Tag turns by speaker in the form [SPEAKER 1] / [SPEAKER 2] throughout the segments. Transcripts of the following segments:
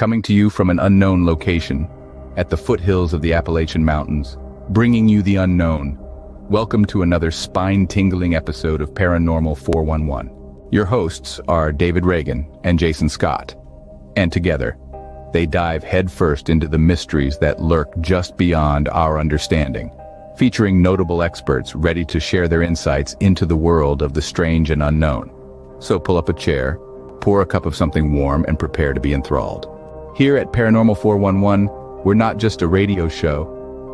[SPEAKER 1] coming to you from an unknown location, at the foothills of the Appalachian Mountains, bringing you the unknown. Welcome to another spine-tingling episode of Paranormal 411. Your hosts are David Reagan and Jason Scott, and together, they dive headfirst into the mysteries that lurk just beyond our understanding, featuring notable experts ready to share their insights into the world of the strange and unknown. So pull up a chair, pour a cup of something warm, and prepare to be enthralled. Here at Paranormal 411, we're not just a radio show,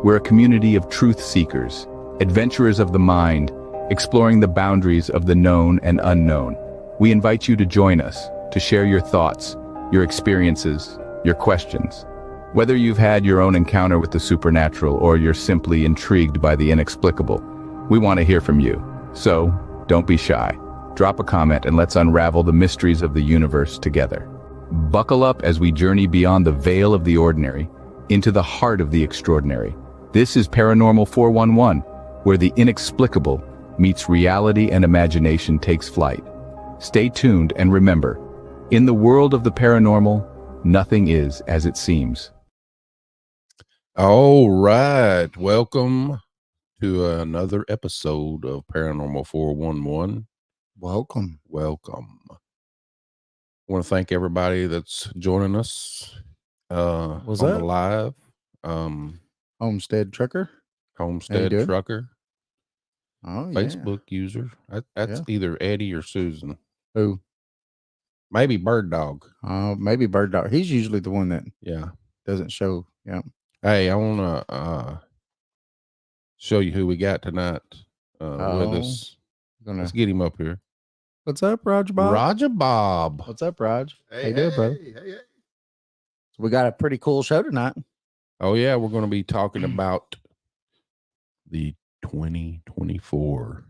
[SPEAKER 1] we're a community of truth seekers, adventurers of the mind, exploring the boundaries of the known and unknown. We invite you to join us, to share your thoughts, your experiences, your questions. Whether you've had your own encounter with the supernatural or you're simply intrigued by the inexplicable, we want to hear from you. So, don't be shy. Drop a comment and let's unravel the mysteries of the universe together. Buckle up as we journey beyond the veil of the ordinary, into the heart of the extraordinary. This is Paranormal 411, where the inexplicable meets reality and imagination takes flight. Stay tuned and remember, in the world of the paranormal, nothing is as it seems.
[SPEAKER 2] All right. Welcome to another episode of Paranormal 411.
[SPEAKER 3] Welcome.
[SPEAKER 2] I want to thank everybody that's joining us
[SPEAKER 3] What's
[SPEAKER 2] on
[SPEAKER 3] up?
[SPEAKER 2] the live.
[SPEAKER 3] Homestead Trucker.
[SPEAKER 2] Homestead
[SPEAKER 3] doing?
[SPEAKER 2] Trucker,
[SPEAKER 3] Oh,
[SPEAKER 2] Facebook user. That's
[SPEAKER 3] Yeah.
[SPEAKER 2] either Eddie or Susan.
[SPEAKER 3] Yeah. Who?
[SPEAKER 2] Maybe Bird Dog.
[SPEAKER 3] Maybe Bird Dog. He's usually the one that
[SPEAKER 2] Yeah.
[SPEAKER 3] doesn't show. Yeah.
[SPEAKER 2] Hey, I want to show you who we got tonight with us. Let's get him up here.
[SPEAKER 3] What's up, Roger Bob?
[SPEAKER 2] Roger Bob.
[SPEAKER 3] What's up, Raj?
[SPEAKER 2] Hey,
[SPEAKER 3] How you doing, brother?
[SPEAKER 2] Hey.
[SPEAKER 3] So we got a pretty cool show tonight.
[SPEAKER 2] Oh, yeah. We're going to be talking about the 2024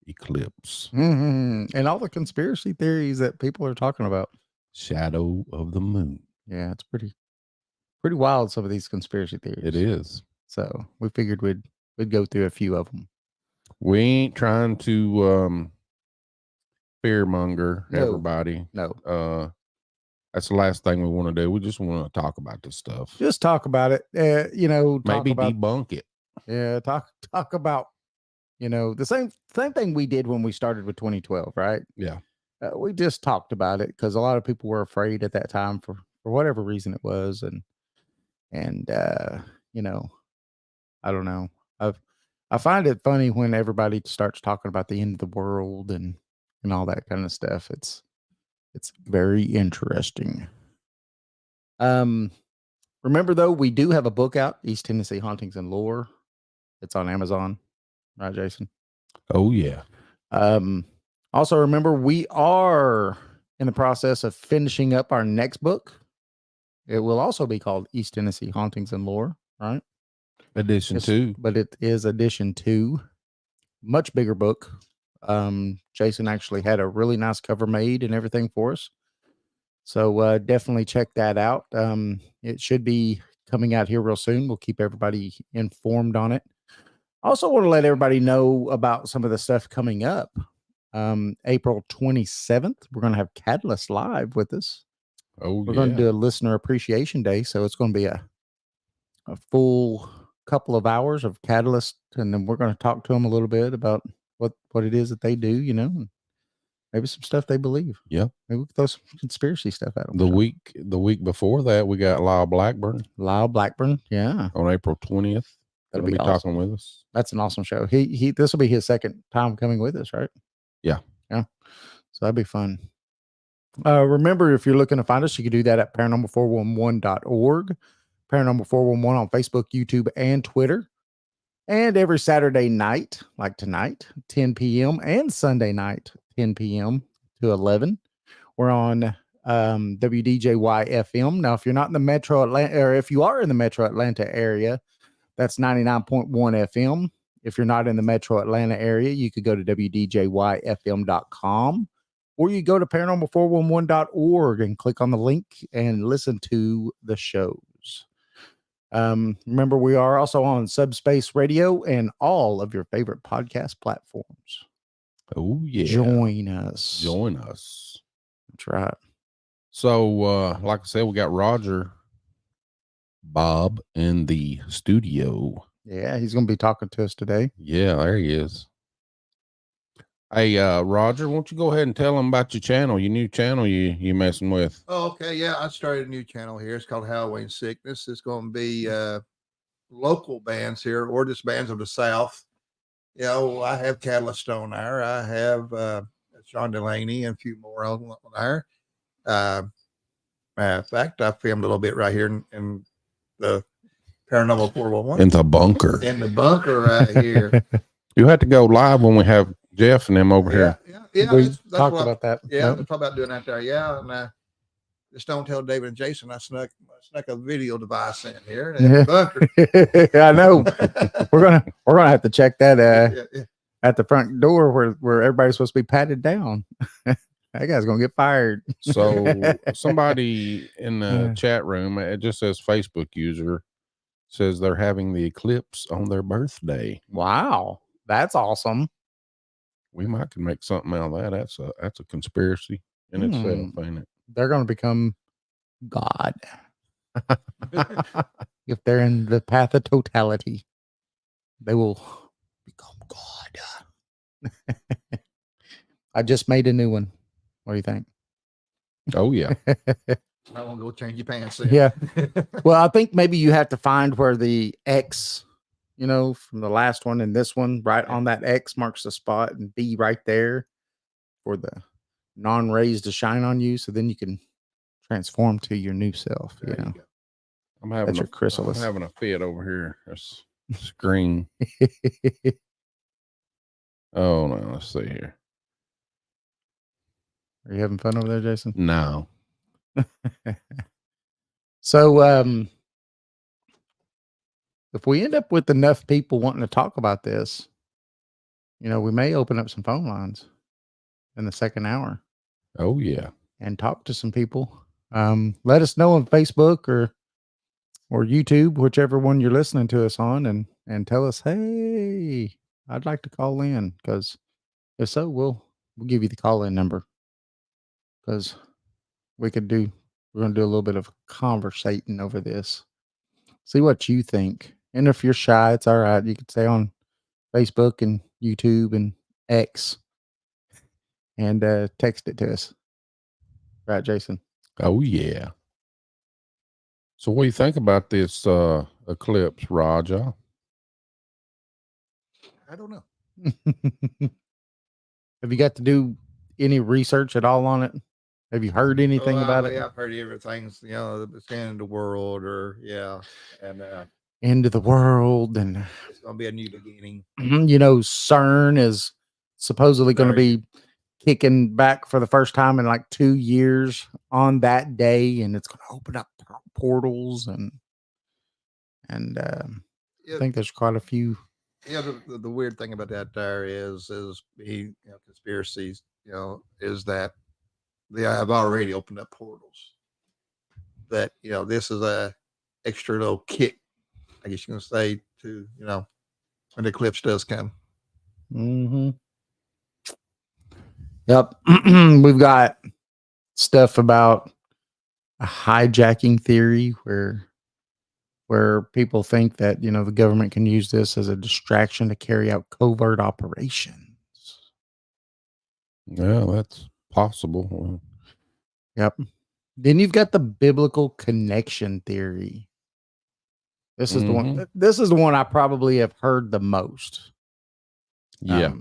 [SPEAKER 2] eclipse.
[SPEAKER 3] And all the conspiracy theories that people are talking about.
[SPEAKER 2] Shadow of the moon.
[SPEAKER 3] Yeah, it's pretty wild, some of these conspiracy theories.
[SPEAKER 2] It is.
[SPEAKER 3] So we figured we'd go through a few of them.
[SPEAKER 2] We ain't trying to fearmonger everybody.
[SPEAKER 3] No.
[SPEAKER 2] That's the last thing we want to do. We just want to talk about this stuff.
[SPEAKER 3] Just talk about it.
[SPEAKER 2] Maybe debunk it.
[SPEAKER 3] Yeah, talk about, the same thing we did when we started with 2012, right?
[SPEAKER 2] Yeah.
[SPEAKER 3] We just talked about it because a lot of people were afraid at that time for whatever reason it was, and I don't know. I find it funny when everybody starts talking about the end of the world and all that kind of stuff. It's very interesting. Remember though, we do have a book out, East Tennessee Hauntings and Lore. It's on Amazon, right, Jason?
[SPEAKER 2] Oh yeah.
[SPEAKER 3] Also remember, we are in the process of finishing up our next book. It will also be called East Tennessee Hauntings and Lore, right?
[SPEAKER 2] Edition 2.
[SPEAKER 3] But it is edition 2. Much bigger book. Jason actually had a really nice cover made and everything for us. So definitely check that out. It should be coming out here real soon. We'll keep everybody informed on it. Also want to let everybody know about some of the stuff coming up. April 27th, we're going to have Catalyst live with us.
[SPEAKER 2] Oh,
[SPEAKER 3] we're going to do a listener appreciation day. So it's going to be a full couple of hours of Catalyst. And then we're going to talk to them a little bit about what it is that they do, and maybe some stuff they believe.
[SPEAKER 2] Yeah.
[SPEAKER 3] Maybe we can throw some conspiracy stuff at them.
[SPEAKER 2] The week before that, we got Lyle Blackburn.
[SPEAKER 3] Yeah.
[SPEAKER 2] On April 20th.
[SPEAKER 3] That'll
[SPEAKER 2] be
[SPEAKER 3] be awesome.
[SPEAKER 2] Talking with us.
[SPEAKER 3] That's an awesome show. This will be his second time coming with us, right?
[SPEAKER 2] Yeah.
[SPEAKER 3] So that'd be fun. Remember, if you're looking to find us, you can do that at paranormal411.org, Paranormal 411 on Facebook, YouTube, and Twitter. And every Saturday night, like tonight, 10 p.m. and Sunday night, 10 p.m. to 11, we're on WDJY FM. Now, if you're not in the Metro Atlanta, or if you are in the Metro Atlanta area, that's 99.1 FM. If you're not in the Metro Atlanta area, you could go to WDJYFM.com, or you go to paranormal411.org and click on the link and listen to the shows. Remember, we are also on Subspace Radio and all of your favorite podcast platforms.
[SPEAKER 2] Oh, yeah.
[SPEAKER 3] Join us.
[SPEAKER 2] Join us.
[SPEAKER 3] That's right.
[SPEAKER 2] So, like I said, we got Roger Bob in the studio.
[SPEAKER 3] Yeah, he's going to be talking to us today.
[SPEAKER 2] Yeah, there he is. Hey, Roger, won't you go ahead and tell them about your channel, your new channel you messing with?
[SPEAKER 4] Oh, okay. Yeah, I started a new channel here. It's called Halloween Sickness. It's going to be local bands here, or just bands of the South. You know, I have Catalyst on there. I have Sean Delaney and a few more on there. Matter of fact, I filmed a little bit right here in the Paranormal 411.
[SPEAKER 2] In the bunker.
[SPEAKER 4] In the bunker right here.
[SPEAKER 2] You have to go live when we have Jeff and them over here.
[SPEAKER 4] Yeah.
[SPEAKER 3] We talked about that.
[SPEAKER 4] Yeah, nope. Talk about doing that there. Yeah, and just don't tell David and Jason I snuck a video device in here in the bunker.
[SPEAKER 3] I know. we're gonna have to check that at the front door where everybody's supposed to be patted down. That guy's gonna get fired.
[SPEAKER 2] So somebody in the chat room, it just says Facebook user, says they're having the eclipse on their birthday.
[SPEAKER 3] Wow, that's awesome.
[SPEAKER 2] We might can make something out of that. That's a conspiracy in itself, ain't it?
[SPEAKER 3] They're going to become God if they're in the path of totality. They will become God. I just made a new one. What do you think?
[SPEAKER 2] Oh yeah.
[SPEAKER 4] I won't go change your pants. Then.
[SPEAKER 3] Yeah. Well, I think maybe you have to find where the X, you know, from the last one and this one, right on that X marks the spot, and be right there for the non-rays to shine on you. So then you can transform to your new self. You know,
[SPEAKER 2] I'm having
[SPEAKER 3] that's your chrysalis.
[SPEAKER 2] I'm having a fit over here. This screen. Oh no, let's see here.
[SPEAKER 3] Are you having fun over there, Jason?
[SPEAKER 2] No.
[SPEAKER 3] So, if we end up with enough people wanting to talk about this, you know, we may open up some phone lines in the second hour.
[SPEAKER 2] Oh yeah.
[SPEAKER 3] And talk to some people. Let us know on Facebook or YouTube, whichever one you're listening to us on, and tell us, hey, I'd like to call in, because if so, we'll give you the call-in number, because we're going to do a little bit of conversating over this. See what you think. And if you're shy, it's all right. You can stay on Facebook and YouTube and X and text it to us. Right, Jason?
[SPEAKER 2] Oh yeah. So what do you think about this eclipse, Raja?
[SPEAKER 4] I don't know.
[SPEAKER 3] Have you got to do any research at all on it? Have you heard anything about it?
[SPEAKER 4] Yeah, I've heard everything's, you know, the end of the world, or and
[SPEAKER 3] end of the world, and
[SPEAKER 4] it's gonna be a new beginning.
[SPEAKER 3] You know, CERN is supposedly going to be kicking back for the first time in like 2 years on that day, and it's going to open up portals and I think there's quite a few.
[SPEAKER 4] Yeah, the weird thing about that there is conspiracies, you know, is that they have already opened up portals. That, you know, this is a extra little kick, I guess you can say, to, you know, when the eclipse does come.
[SPEAKER 3] Mm-hmm. Yep. We've got stuff about a hijacking theory where people think that, you know, the government can use this as a distraction to carry out covert operations.
[SPEAKER 2] Yeah, that's possible.
[SPEAKER 3] Yep. Then you've got the biblical connection theory. This is the one. This is the one I probably have heard the most.
[SPEAKER 2] Yeah.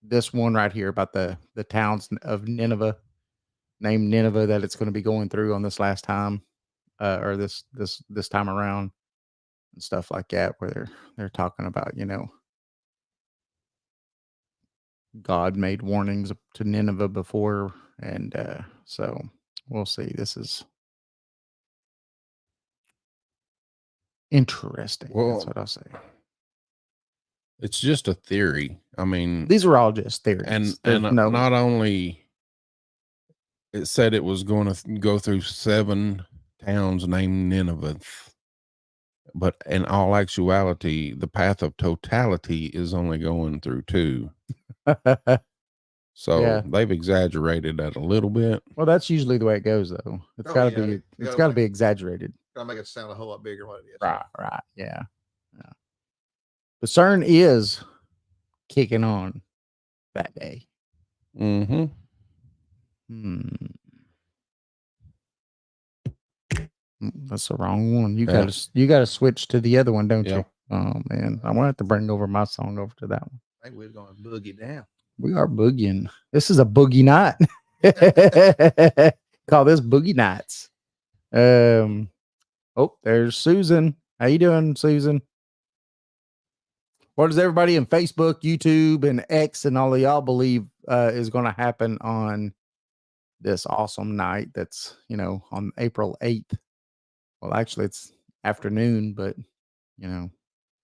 [SPEAKER 3] This one right here about the towns of Nineveh, named Nineveh, that it's going to be going through on this last time, or this time around, and stuff like that, where they're talking about, you know, God made warnings to Nineveh before, and so we'll see. This is interesting.
[SPEAKER 2] Well,
[SPEAKER 3] that's what I'll say.
[SPEAKER 2] It's just a theory. I mean,
[SPEAKER 3] these are all just theories.
[SPEAKER 2] And not only it said it was going to go through 7 towns named Nineveh, but in all actuality, the path of totality is only going through 2. So
[SPEAKER 3] Yeah.
[SPEAKER 2] they've exaggerated that a little bit.
[SPEAKER 3] Well, that's usually the way it goes, though. It's
[SPEAKER 4] Oh,
[SPEAKER 3] got to
[SPEAKER 4] yeah,
[SPEAKER 3] be.
[SPEAKER 4] you
[SPEAKER 3] It's
[SPEAKER 4] gotta
[SPEAKER 3] got to
[SPEAKER 4] make-
[SPEAKER 3] be exaggerated.
[SPEAKER 4] Gotta make it sound a whole lot bigger than what it is.
[SPEAKER 3] Right. Yeah. The CERN is kicking on that day.
[SPEAKER 2] Mm-hmm.
[SPEAKER 3] That's the wrong one. You
[SPEAKER 2] Yeah.
[SPEAKER 3] gotta switch to the other one, don't
[SPEAKER 2] Yeah.
[SPEAKER 3] you? Oh man, I want to have to bring over my song over to that one.
[SPEAKER 4] I think we're going to boogie down.
[SPEAKER 3] We are boogieing. This is a boogie night. Call this boogie nights. Oh, there's Susan. How you doing, Susan? What does everybody in Facebook, YouTube, and X and all of y'all believe is going to happen on this awesome night? That's on April 8th. Well, actually, it's afternoon, but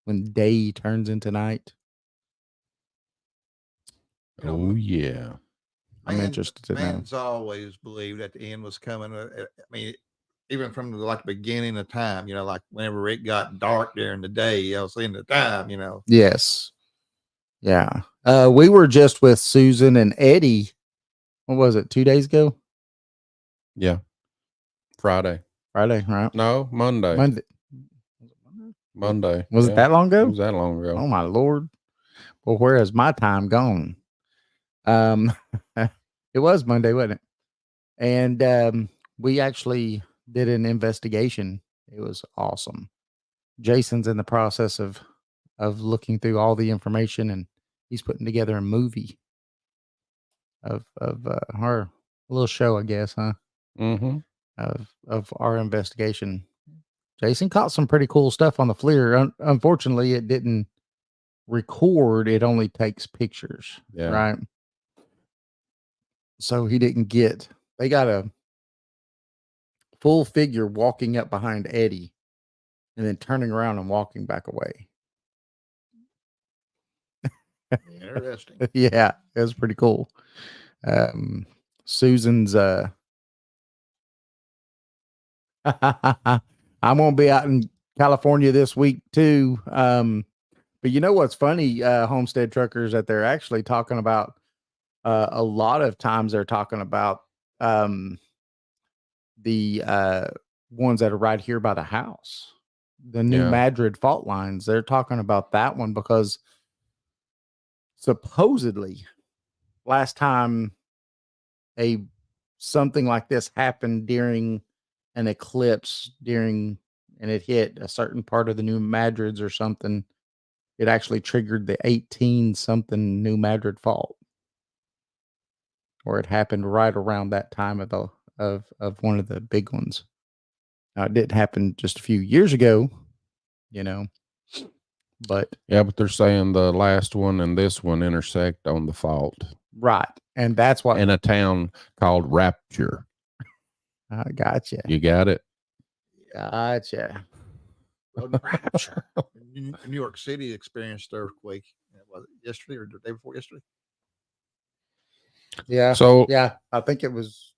[SPEAKER 3] when day turns into night.
[SPEAKER 2] Oh yeah.
[SPEAKER 3] I'm interested to know.
[SPEAKER 4] Man's always believed that the end was coming. I mean, even from the beginning of time, like whenever it got dark during the day, I was in the time,
[SPEAKER 3] Yes. Yeah. We were just with Susan and Eddie. What was it? 2 days ago?
[SPEAKER 2] Yeah. Friday,
[SPEAKER 3] right?
[SPEAKER 2] No, Monday. Monday.
[SPEAKER 3] Was it that long ago?
[SPEAKER 2] It was that long ago.
[SPEAKER 3] Oh my Lord. Well, where has my time gone? It was Monday, wasn't it? And we actually did an investigation. It was awesome. Jason's in the process of looking through all the information, and he's putting together a movie of our little show, I guess, huh?
[SPEAKER 2] Mm-hmm.
[SPEAKER 3] Of our investigation. Jason caught some pretty cool stuff on the FLIR. Unfortunately, it didn't record. It only takes pictures.
[SPEAKER 2] Yeah.
[SPEAKER 3] Right. So he didn't get. They got a full figure walking up behind Eddie, and then turning around and walking back away.
[SPEAKER 4] Interesting.
[SPEAKER 3] Yeah, it was pretty cool. Susan's I'm gonna be out in California this week too. But you know what's funny, homestead truckers, that they're actually talking about a lot of times they're talking about the ones that are right here by the house, the New Madrid fault lines. They're talking about that one because supposedly last time something like this happened during an eclipse and it hit a certain part of the New Madrids or something, it actually triggered the 18 something New Madrid fault, or it happened right around that time of one of the big ones. Now, it didn't happen just a few years ago, but
[SPEAKER 2] but they're saying the last one and this one intersect on the fault.
[SPEAKER 3] Right. And that's what
[SPEAKER 2] in a town called Rapture.
[SPEAKER 3] I gotcha.
[SPEAKER 2] You got it?
[SPEAKER 3] Gotcha.
[SPEAKER 4] Rapture. New York City experienced earthquake. Was it yesterday or the day before yesterday?
[SPEAKER 3] Yeah.
[SPEAKER 2] So
[SPEAKER 3] yeah, I think it was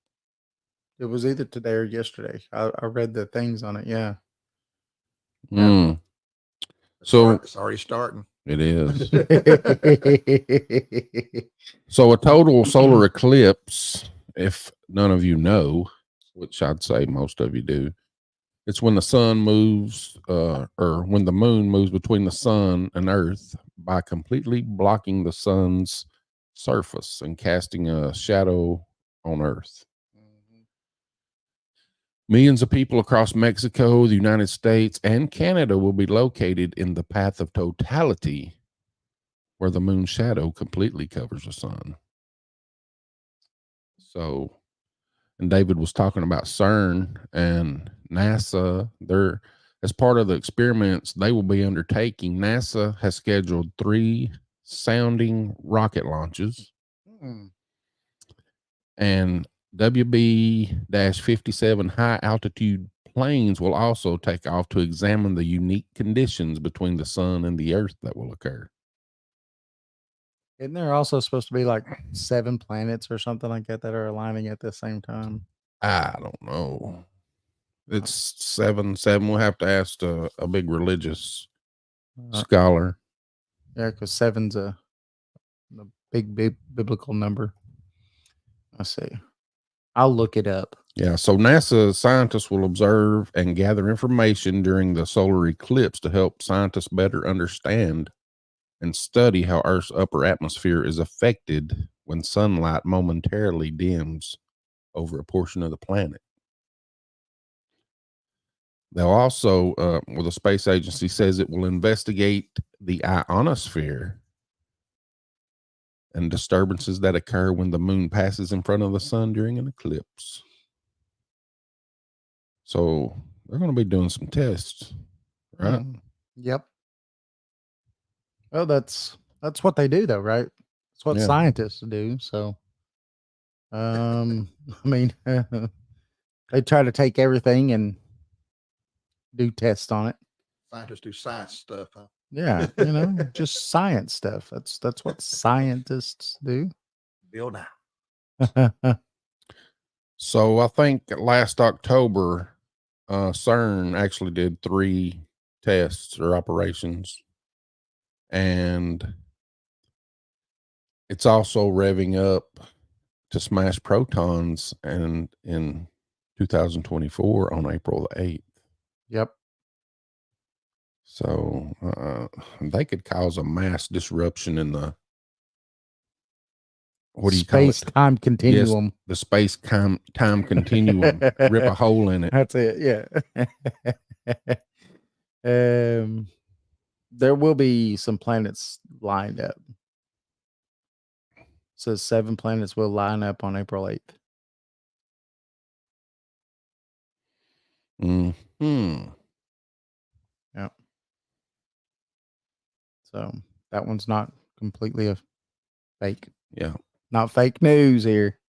[SPEAKER 3] either today or yesterday. I read the things on it. Yeah.
[SPEAKER 2] So
[SPEAKER 4] it's already starting.
[SPEAKER 2] It is. So a total solar eclipse, if none of you know, which I'd say most of you do, it's when the sun moves, or when the moon moves between the sun and Earth by completely blocking the sun's surface and casting a shadow on Earth. Millions of people across Mexico, the United States, and Canada will be located in the path of totality, where the moon's shadow completely covers the sun. So, and David was talking about CERN and NASA. They're, as part of the experiments they will be undertaking, NASA has scheduled 3 sounding rocket launches. And WB-57 high altitude planes will also take off to examine the unique conditions between the sun and the Earth that will occur.
[SPEAKER 3] Isn't there also supposed to be like 7 planets or something like that are aligning at the same time?
[SPEAKER 2] I don't know. It's 7. We'll have to ask a big religious scholar.
[SPEAKER 3] Yeah, because 7's a big biblical number. Let's see. I'll look it up.
[SPEAKER 2] Yeah, so NASA scientists will observe and gather information during the solar eclipse to help scientists better understand and study how Earth's upper atmosphere is affected when sunlight momentarily dims over a portion of the planet. They'll also, the space agency says it will investigate the ionosphere and disturbances that occur when the moon passes in front of the sun during an eclipse. So they're going to be doing some tests, right?
[SPEAKER 3] Yep. Well, that's what they do, though, right? That's what
[SPEAKER 2] Yeah.
[SPEAKER 3] scientists do. So, I mean, they try to take everything and do tests on it.
[SPEAKER 4] Scientists do science stuff, huh?
[SPEAKER 3] Yeah, just science stuff. That's what scientists do.
[SPEAKER 4] Bill now.
[SPEAKER 2] So I think last October, CERN actually did 3 tests or operations, and it's also revving up to smash protons and in 2024 on April the 8th.
[SPEAKER 3] Yep.
[SPEAKER 2] So they could cause a mass disruption in the
[SPEAKER 3] space-time continuum.
[SPEAKER 2] Yes, the space-time continuum. Rip a hole in it.
[SPEAKER 3] That's it. Yeah. There will be some planets lined up. It says 7 planets will line up on April 8th. Yeah. So that one's not completely a fake.
[SPEAKER 2] Yeah.
[SPEAKER 3] Not fake news here.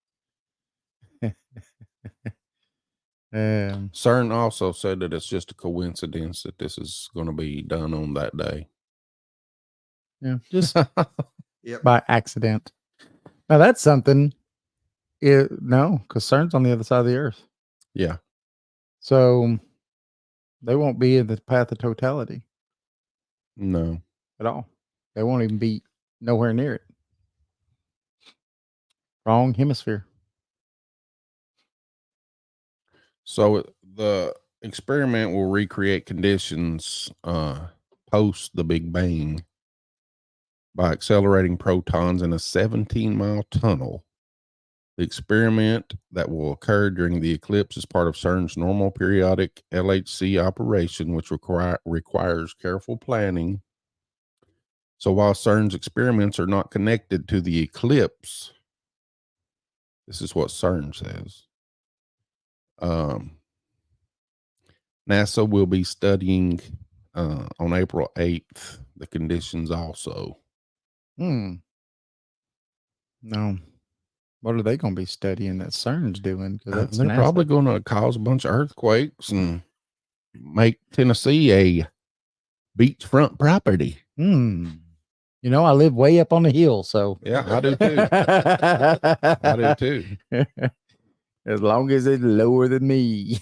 [SPEAKER 2] CERN also said that it's just a coincidence that this is going to be done on that day.
[SPEAKER 3] Yeah, just
[SPEAKER 4] Yep.
[SPEAKER 3] by accident. Now that's something. No, because CERN's on the other side of the Earth.
[SPEAKER 2] Yeah.
[SPEAKER 3] So they won't be in the path of totality.
[SPEAKER 2] No.
[SPEAKER 3] At all. They won't even be nowhere near it. Wrong hemisphere.
[SPEAKER 2] So the experiment will recreate conditions post the Big Bang by accelerating protons in a 17-mile tunnel. The experiment that will occur during the eclipse is part of CERN's normal periodic LHC operation, which requires careful planning. So while CERN's experiments are not connected to the eclipse, this is what CERN says. NASA will be studying on April 8th the conditions also.
[SPEAKER 3] No. What are they going to be studying that CERN's doing? Because
[SPEAKER 2] They're probably going to cause a bunch of earthquakes and make Tennessee a beachfront property.
[SPEAKER 3] I live way up on the hill, so
[SPEAKER 2] yeah, I do too. I do too.
[SPEAKER 3] As long as it's lower than me.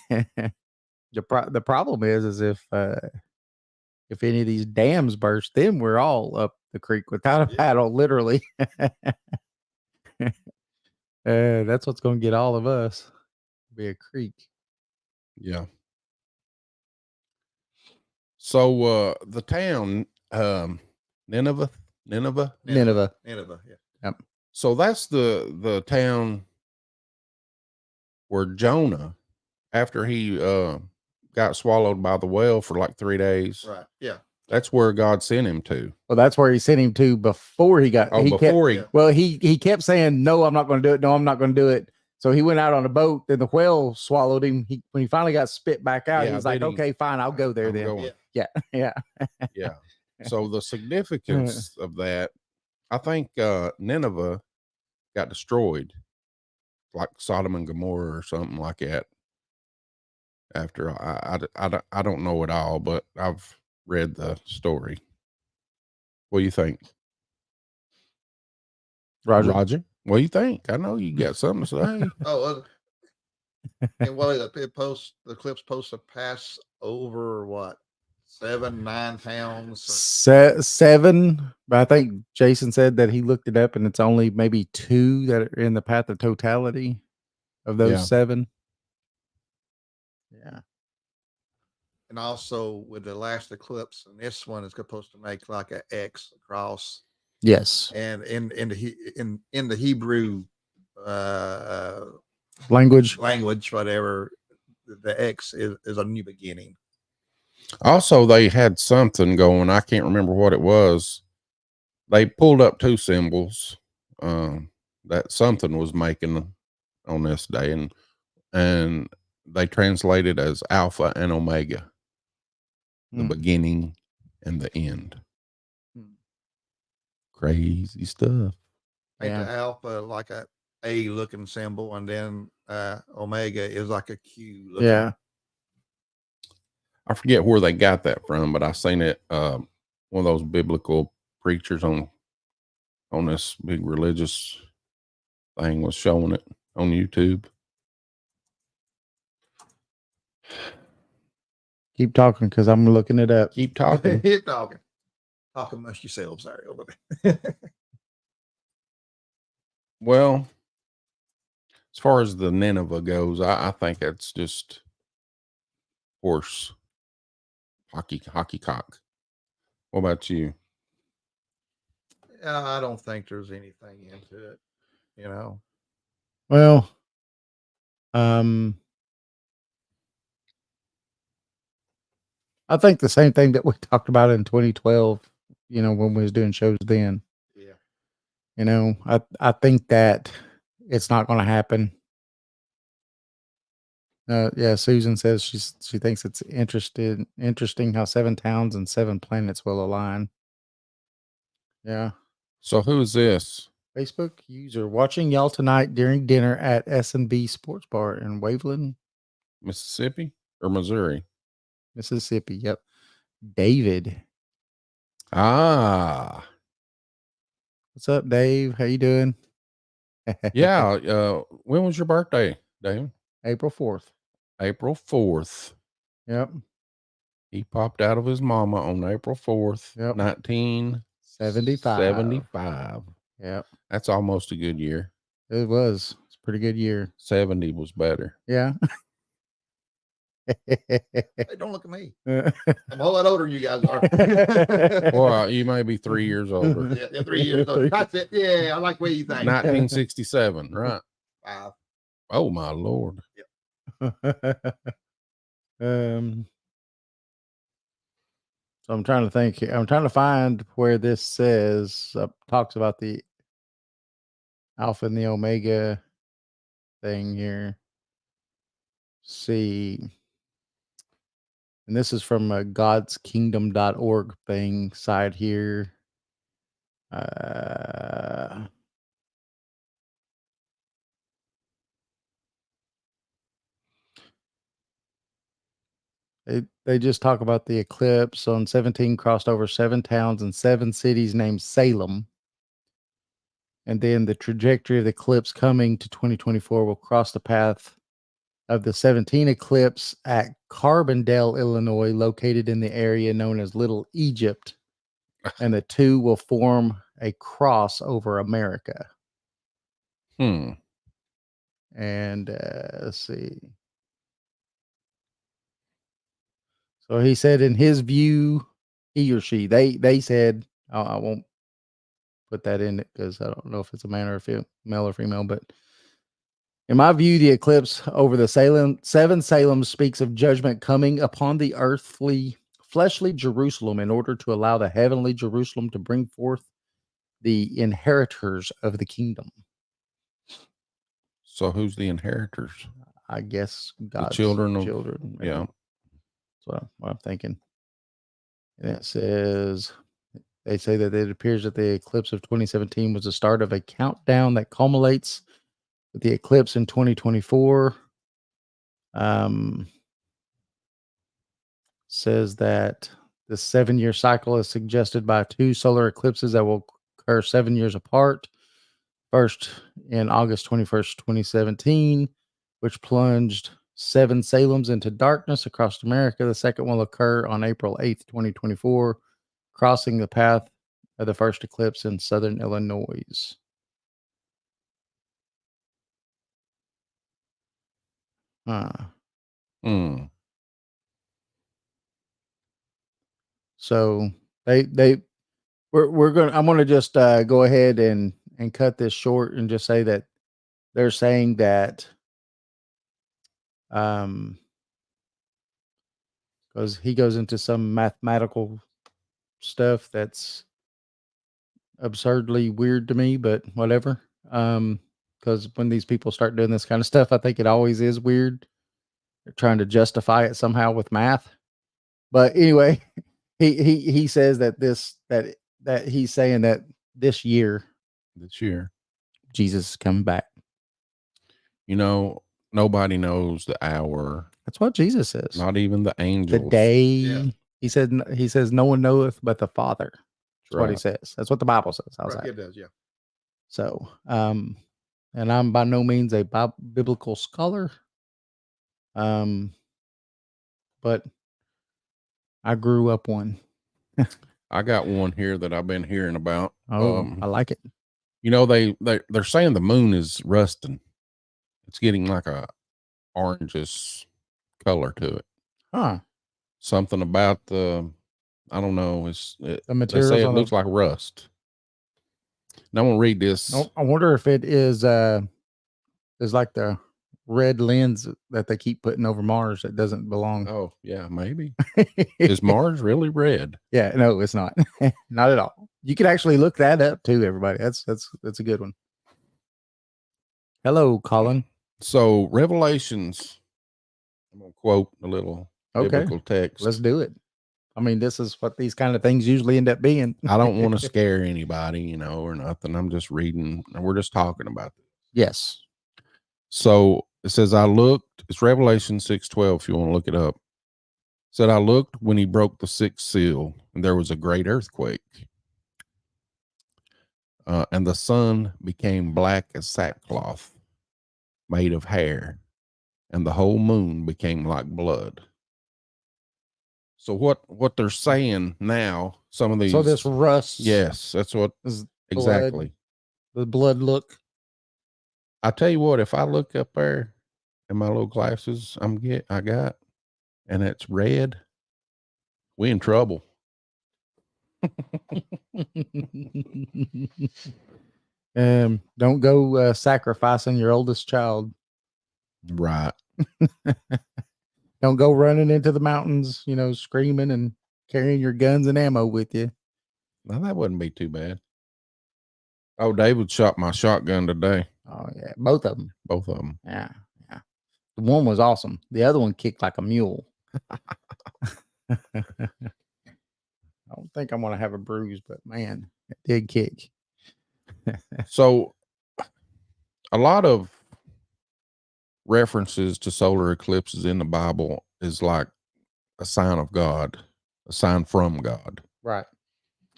[SPEAKER 3] The problem is if any of these dams burst, then we're all up the creek without a paddle, literally. That's what's going to get all of us. Be a creek.
[SPEAKER 2] Yeah. So the town, Nineveh.
[SPEAKER 4] Yeah.
[SPEAKER 3] Yep.
[SPEAKER 2] So that's the town where Jonah, after he got swallowed by the whale for like 3 days.
[SPEAKER 4] Right. Yeah.
[SPEAKER 2] That's where God sent him to.
[SPEAKER 3] Well, that's where he sent him to before he got.
[SPEAKER 2] Oh,
[SPEAKER 3] He kept saying, "No, I'm not going to do it. No, I'm not going to do it." So he went out on a boat. Then the whale swallowed him. When he finally got spit back out, he's like, "Okay, fine, I'll go there
[SPEAKER 2] I'm
[SPEAKER 3] then."
[SPEAKER 2] going.
[SPEAKER 3] Yeah.
[SPEAKER 2] Yeah. So the significance of that, I think Nineveh got destroyed, like Sodom and Gomorrah or something like that. After I don't know it all, but I've read the story. What do you think, Roger? What do you think? I know you got something to say.
[SPEAKER 4] And the eclipse posts a Passover 7, 9 pounds.
[SPEAKER 3] 7, but I think Jason said that he looked it up and it's only maybe 2 that are in the path of totality of those
[SPEAKER 2] Yeah.
[SPEAKER 3] 7. Yeah.
[SPEAKER 4] And also with the last eclipse, and this one is supposed to make like an X across.
[SPEAKER 3] Yes.
[SPEAKER 4] And in the Hebrew
[SPEAKER 3] Language.
[SPEAKER 4] whatever, the X is a new beginning.
[SPEAKER 2] Also, they had something going. I can't remember what it was. They pulled up 2 symbols that something was making on this day, and they translated as Alpha and Omega, the beginning and the end. Crazy stuff.
[SPEAKER 4] Make the Alpha like a looking symbol, and then Omega is like a Q looking.
[SPEAKER 3] Yeah.
[SPEAKER 2] I forget where they got that from, but I seen it. One of those biblical preachers on this big religious thing was showing it on YouTube.
[SPEAKER 3] Keep talking because I'm looking it up.
[SPEAKER 2] Keep talking.
[SPEAKER 4] Keep talking. Talk amongst yourselves. Sorry, over there.
[SPEAKER 2] Well, as far as the Nineveh goes, I think it's just horse hockey cock. What about you?
[SPEAKER 4] I don't think there's anything into it, you know.
[SPEAKER 3] Well, I think the same thing that we talked about in 2012, you know, when we was doing shows then.
[SPEAKER 4] Yeah.
[SPEAKER 3] You know, I think that it's not going to happen. Yeah, Susan says she thinks it's interesting how 7 towns and 7 planets will align. Yeah.
[SPEAKER 2] So who's this?
[SPEAKER 3] Facebook user watching y'all tonight during dinner at S&B Sports Bar in Waveland,
[SPEAKER 2] Mississippi or Missouri?
[SPEAKER 3] Mississippi. Yep. David.
[SPEAKER 2] Ah.
[SPEAKER 3] What's up, Dave? How you doing?
[SPEAKER 2] Yeah. When was your birthday, Dave?
[SPEAKER 3] April 4th.
[SPEAKER 2] April 4th.
[SPEAKER 3] Yep.
[SPEAKER 2] He popped out of his mama on April 4th,
[SPEAKER 3] Yep.
[SPEAKER 2] 1975.
[SPEAKER 3] Yep.
[SPEAKER 2] That's almost a good year.
[SPEAKER 3] It was. It's a pretty good year.
[SPEAKER 2] 70 was better.
[SPEAKER 3] Yeah.
[SPEAKER 4] Hey, don't look at me. I'm a whole lot older than you guys are.
[SPEAKER 2] Well, you may be 3 years older.
[SPEAKER 4] Yeah, 3 years older. That's it. Yeah, I like the way you think.
[SPEAKER 2] 1967, right?
[SPEAKER 4] 5.
[SPEAKER 2] Oh my Lord.
[SPEAKER 3] So I'm trying to think here. I'm trying to find where this says talks about the Alpha and the Omega thing here. See, and this is from a godskingdom.org thing side here. They just talk about the eclipse on 17 crossed over 7 towns and 7 cities named Salem. And then the trajectory of the eclipse coming to 2024 will cross the path of the 17 eclipse at Carbondale, Illinois, located in the area known as Little Egypt. And the 2 will form a cross over America. And let's see. So he said, in his view, he or she, they said, I won't put that in it because I don't know if it's a man or a male or female, but in my view, the eclipse over the 7 Salem speaks of judgment coming upon the earthly, fleshly Jerusalem in order to allow the heavenly Jerusalem to bring forth the inheritors of the kingdom.
[SPEAKER 2] So who's the inheritors?
[SPEAKER 3] I guess God's
[SPEAKER 2] children.
[SPEAKER 3] Maybe.
[SPEAKER 2] Yeah.
[SPEAKER 3] That's what I'm thinking. And it says, they say that it appears that the eclipse of 2017 was the start of a countdown that culminates with the eclipse in 2024. Says that the 7-year cycle is suggested by 2 solar eclipses that will occur 7 years apart. First in August 21st, 2017, which plunged 7 Salems into darkness across America. The second will occur on April 8th, 2024, crossing the path of the first eclipse in southern Illinois. So I'm gonna just go ahead and cut this short and just say that they're saying that because he goes into some mathematical stuff that's absurdly weird to me, but whatever. Because when these people start doing this kind of stuff, I think it always is weird. They're trying to justify it somehow with math. But anyway, he says that that he's saying that this year Jesus is coming back.
[SPEAKER 2] You know, nobody knows the hour.
[SPEAKER 3] That's what Jesus says.
[SPEAKER 2] Not even the angels.
[SPEAKER 3] The day.
[SPEAKER 4] Yeah.
[SPEAKER 3] He says no one knoweth but the Father. That's
[SPEAKER 2] right.
[SPEAKER 3] what he says. That's what the Bible says.
[SPEAKER 4] Right, it does, yeah.
[SPEAKER 3] So, and I'm by no means a biblical scholar. But I grew up one.
[SPEAKER 2] I got one here that I've been hearing about.
[SPEAKER 3] Oh, I like it.
[SPEAKER 2] You know, they're saying the moon is rusting. It's getting like a orangish color to it.
[SPEAKER 3] Huh.
[SPEAKER 2] Something about I don't know.
[SPEAKER 3] The
[SPEAKER 2] they
[SPEAKER 3] materials
[SPEAKER 2] say it
[SPEAKER 3] on
[SPEAKER 2] looks like rust. Now I'm gonna read this.
[SPEAKER 3] I wonder if it is like the red lens that they keep putting over Mars that doesn't belong.
[SPEAKER 2] Oh yeah, maybe. Is Mars really red?
[SPEAKER 3] Yeah, no, it's not. Not at all. You can actually look that up too, everybody. That's a good one. Hello, Colin.
[SPEAKER 2] So Revelations, I'm gonna quote a little biblical text.
[SPEAKER 3] Let's do it. I mean, this is what these kind of things usually end up being.
[SPEAKER 2] I don't want to scare anybody, or nothing. I'm just reading, and we're just talking about this.
[SPEAKER 3] Yes.
[SPEAKER 2] So it says, I looked, it's Revelation 6:12, if you want to look it up. It said, I looked when he broke the sixth seal, and there was a great earthquake. And the sun became black as sackcloth, made of hair, and the whole moon became like blood. So what they're saying now, some of these.
[SPEAKER 3] So this rust.
[SPEAKER 2] Yes, that's what
[SPEAKER 3] is
[SPEAKER 2] exactly.
[SPEAKER 3] The blood look.
[SPEAKER 2] I tell you what, if I look up there in my little glasses I got, and it's red, we in trouble.
[SPEAKER 3] Don't go sacrificing your oldest child.
[SPEAKER 2] Right.
[SPEAKER 3] Don't go running into the mountains, screaming and carrying your guns and ammo with you.
[SPEAKER 2] Now that wouldn't be too bad. Oh, David shot my shotgun today.
[SPEAKER 3] Oh yeah, both of them.
[SPEAKER 2] Both of them.
[SPEAKER 3] Yeah. The one was awesome. The other one kicked like a mule. I don't think I'm going to have a bruise, but man, it did kick.
[SPEAKER 2] So a lot of references to solar eclipses in the Bible is like a sign of God, a sign from God.
[SPEAKER 3] Right.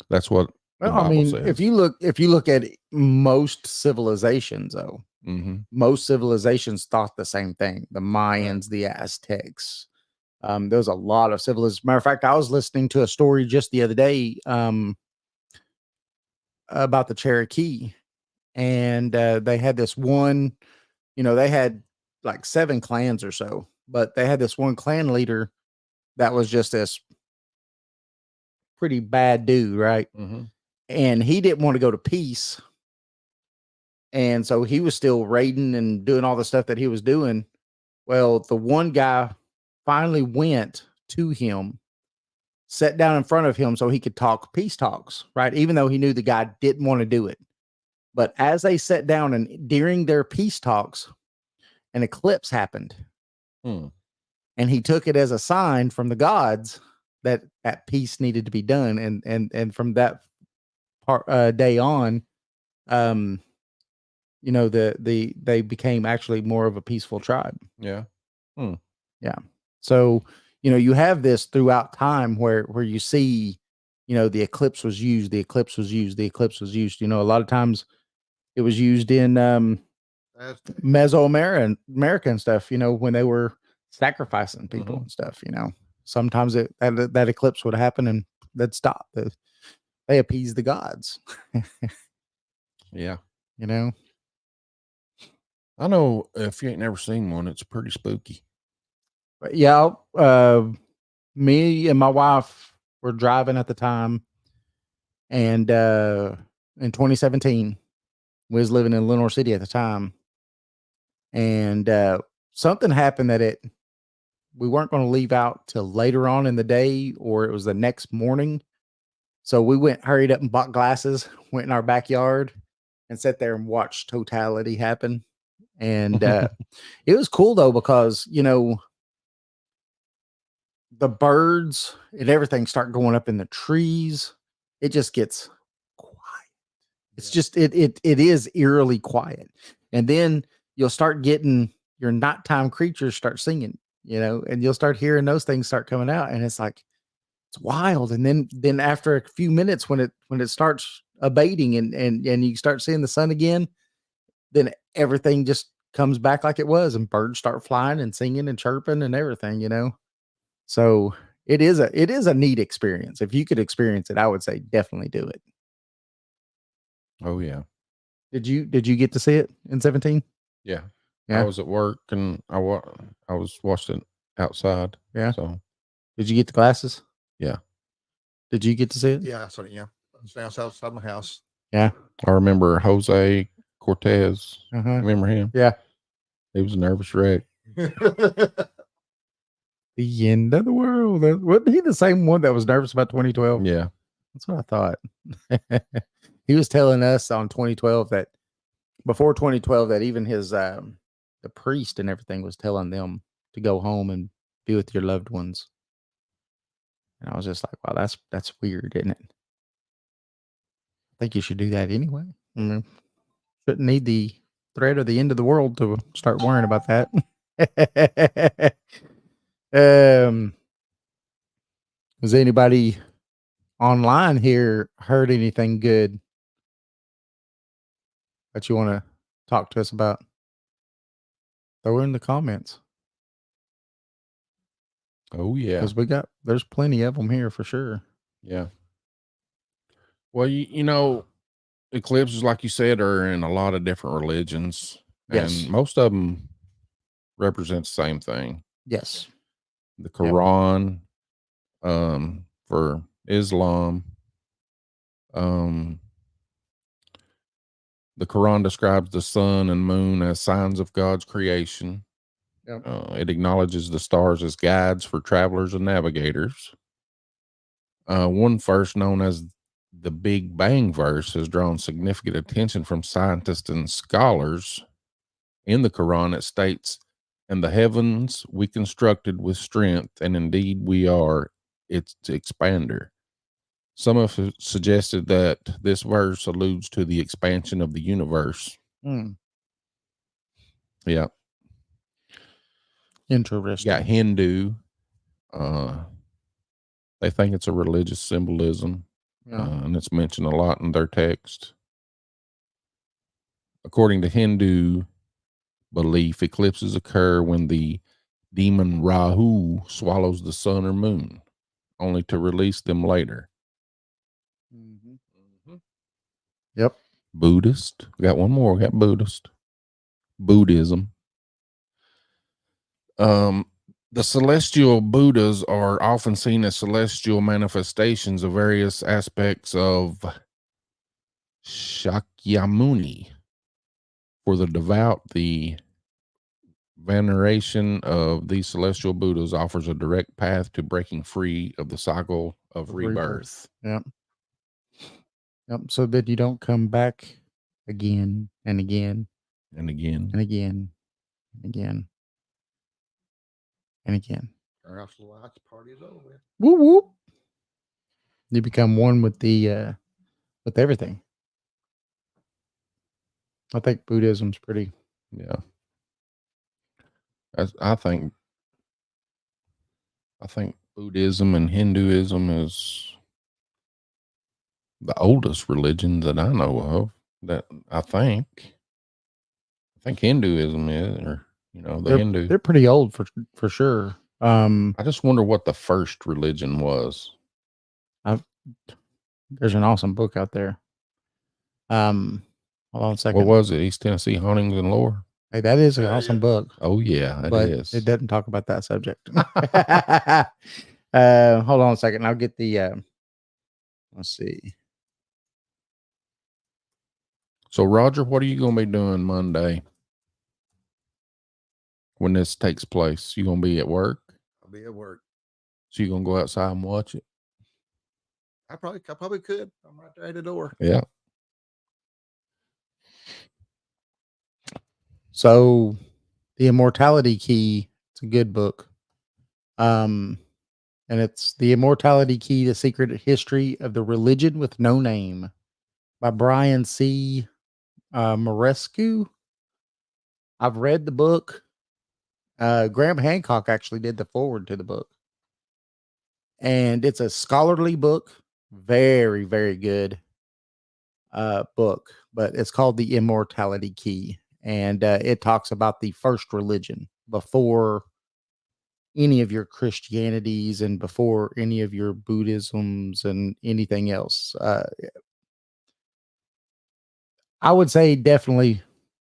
[SPEAKER 2] That's what the Bible says.
[SPEAKER 3] if you look at most civilizations, though, most civilizations thought the same thing. The Mayans, the Aztecs. There's a lot of civilizations. Matter of fact, I was listening to a story just the other day about the Cherokee, and they had this one. They had like 7 clans or so, but they had this one clan leader that was just this pretty bad dude, right? And he didn't want to go to peace. And so he was still raiding and doing all the stuff that he was doing. Well, the one guy finally went to him, sat down in front of him so he could talk peace talks, right? Even though he knew the guy didn't want to do it. But as they sat down and during their peace talks, an eclipse happened. And he took it as a sign from the gods that peace needed to be done. And from that day on, they became actually more of a peaceful tribe.
[SPEAKER 2] Yeah.
[SPEAKER 3] Yeah. So, you have this throughout time where you see, the eclipse was used, the eclipse was used, the eclipse was used. A lot of times it was used in Mesoamerican stuff, when they were sacrificing people
[SPEAKER 2] Mhm.
[SPEAKER 3] and stuff. Sometimes that eclipse would happen and they'd stop. They appease the gods.
[SPEAKER 2] Yeah. I know if you ain't never seen one, it's pretty spooky.
[SPEAKER 3] But yeah, me and my wife were driving at the time, and in 2017, we was living in Lenore City at the time, and something happened that we weren't going to leave out till later on in the day, or it was the next morning. So we hurried up and bought glasses, went in our backyard, and sat there and watched totality happen. And it was cool though, because the birds and everything start going up in the trees. It just gets quiet. It's just it is eerily quiet. And then you'll start getting your nighttime creatures start singing, and you'll start hearing those things start coming out, and it's like it's wild. And then after a few minutes, when it starts abating and you start seeing the sun again, then everything just comes back like it was, and birds start flying and singing and chirping and everything. So it is a neat experience. If you could experience it, I would say definitely do it.
[SPEAKER 2] Oh yeah.
[SPEAKER 3] Did you get to see it in 17?
[SPEAKER 2] Yeah.
[SPEAKER 3] Yeah.
[SPEAKER 2] I was at work and I was watching outside.
[SPEAKER 3] Yeah.
[SPEAKER 2] So
[SPEAKER 3] Did you get the glasses?
[SPEAKER 2] yeah.
[SPEAKER 3] Did you get to see it?
[SPEAKER 4] Yeah, so yeah, it's outside my house.
[SPEAKER 3] Yeah.
[SPEAKER 2] I remember Jose Cortez.
[SPEAKER 3] Uh-huh.
[SPEAKER 2] Remember him?
[SPEAKER 3] Yeah.
[SPEAKER 2] He was a nervous wreck.
[SPEAKER 3] The end of the world. Wasn't he the same one that was nervous about 2012?
[SPEAKER 2] Yeah.
[SPEAKER 3] That's what I thought. He was telling us on 2012 that before 2012 that even his the priest and everything was telling them to go home and be with your loved ones. And I was just like, wow, that's weird, isn't it? I think you should do that anyway. Shouldn't need the threat of the end of the world to start worrying about that. Has anybody online here heard anything good that you want to talk to us about? Throw it in the comments.
[SPEAKER 2] Oh yeah.
[SPEAKER 3] Because there's plenty of them here for sure.
[SPEAKER 2] Yeah. Well, eclipses, like you said, are in a lot of different religions.
[SPEAKER 3] Yes.
[SPEAKER 2] And most of them represent the same thing.
[SPEAKER 3] Yes.
[SPEAKER 2] The Quran, for Islam, the Quran describes the sun and moon as signs of God's creation.
[SPEAKER 3] Yep.
[SPEAKER 2] It acknowledges the stars as guides for travelers and navigators. One verse known as the Big Bang verse has drawn significant attention from scientists and scholars. In the Quran, it states, "And the heavens we constructed with strength, and indeed we are its expander." Some have suggested that this verse alludes to the expansion of the universe. Yeah.
[SPEAKER 3] Interesting.
[SPEAKER 2] Got Hindu. They think it's a religious symbolism, and it's mentioned a lot in their text. According to Hindu belief, eclipses occur when the demon Rahu swallows the sun or moon, only to release them later.
[SPEAKER 3] Yep.
[SPEAKER 2] Buddhist. We got one more. We got Buddhist. Buddhism. The celestial Buddhas are often seen as celestial manifestations of various aspects of Shakyamuni. For the devout, the veneration of these celestial Buddhas offers a direct path to breaking free of the cycle of rebirth.
[SPEAKER 3] Yep. So that you don't come back again and again
[SPEAKER 2] And again.
[SPEAKER 3] and again and again and again.
[SPEAKER 4] Turn off the lights, party is over.
[SPEAKER 3] Whoop whoop. You become one with with everything. I think Buddhism's pretty.
[SPEAKER 2] Yeah. I think Buddhism and Hinduism is the oldest religion that I know of. That I think Hinduism is, or You know, the Hindu.
[SPEAKER 3] They're pretty old for sure.
[SPEAKER 2] I just wonder what the first religion was.
[SPEAKER 3] There's an awesome book out there. Hold on a second.
[SPEAKER 2] What was it? East Tennessee Hauntings and Lore?
[SPEAKER 3] Hey, that is an awesome book.
[SPEAKER 2] Oh yeah,
[SPEAKER 3] but
[SPEAKER 2] it is.
[SPEAKER 3] It doesn't talk about that subject. Hold on a second. I'll get the let's see.
[SPEAKER 2] So Roger, what are you gonna be doing Monday when this takes place? You gonna be at work?
[SPEAKER 4] I'll be at work.
[SPEAKER 2] So you gonna go outside and watch it?
[SPEAKER 4] I probably could. I'm right there at the door.
[SPEAKER 2] Yeah.
[SPEAKER 3] So The Immortality Key, it's a good book. And it's The Immortality Key, The Secret History of the Religion with No Name by Brian C. Marescu. I've read the book. Graham Hancock actually did the foreword to the book. And it's a scholarly book. Very, very good book. But it's called The Immortality Key. And it talks about the first religion before any of your Christianities and before any of your Buddhisms and anything else. I would say definitely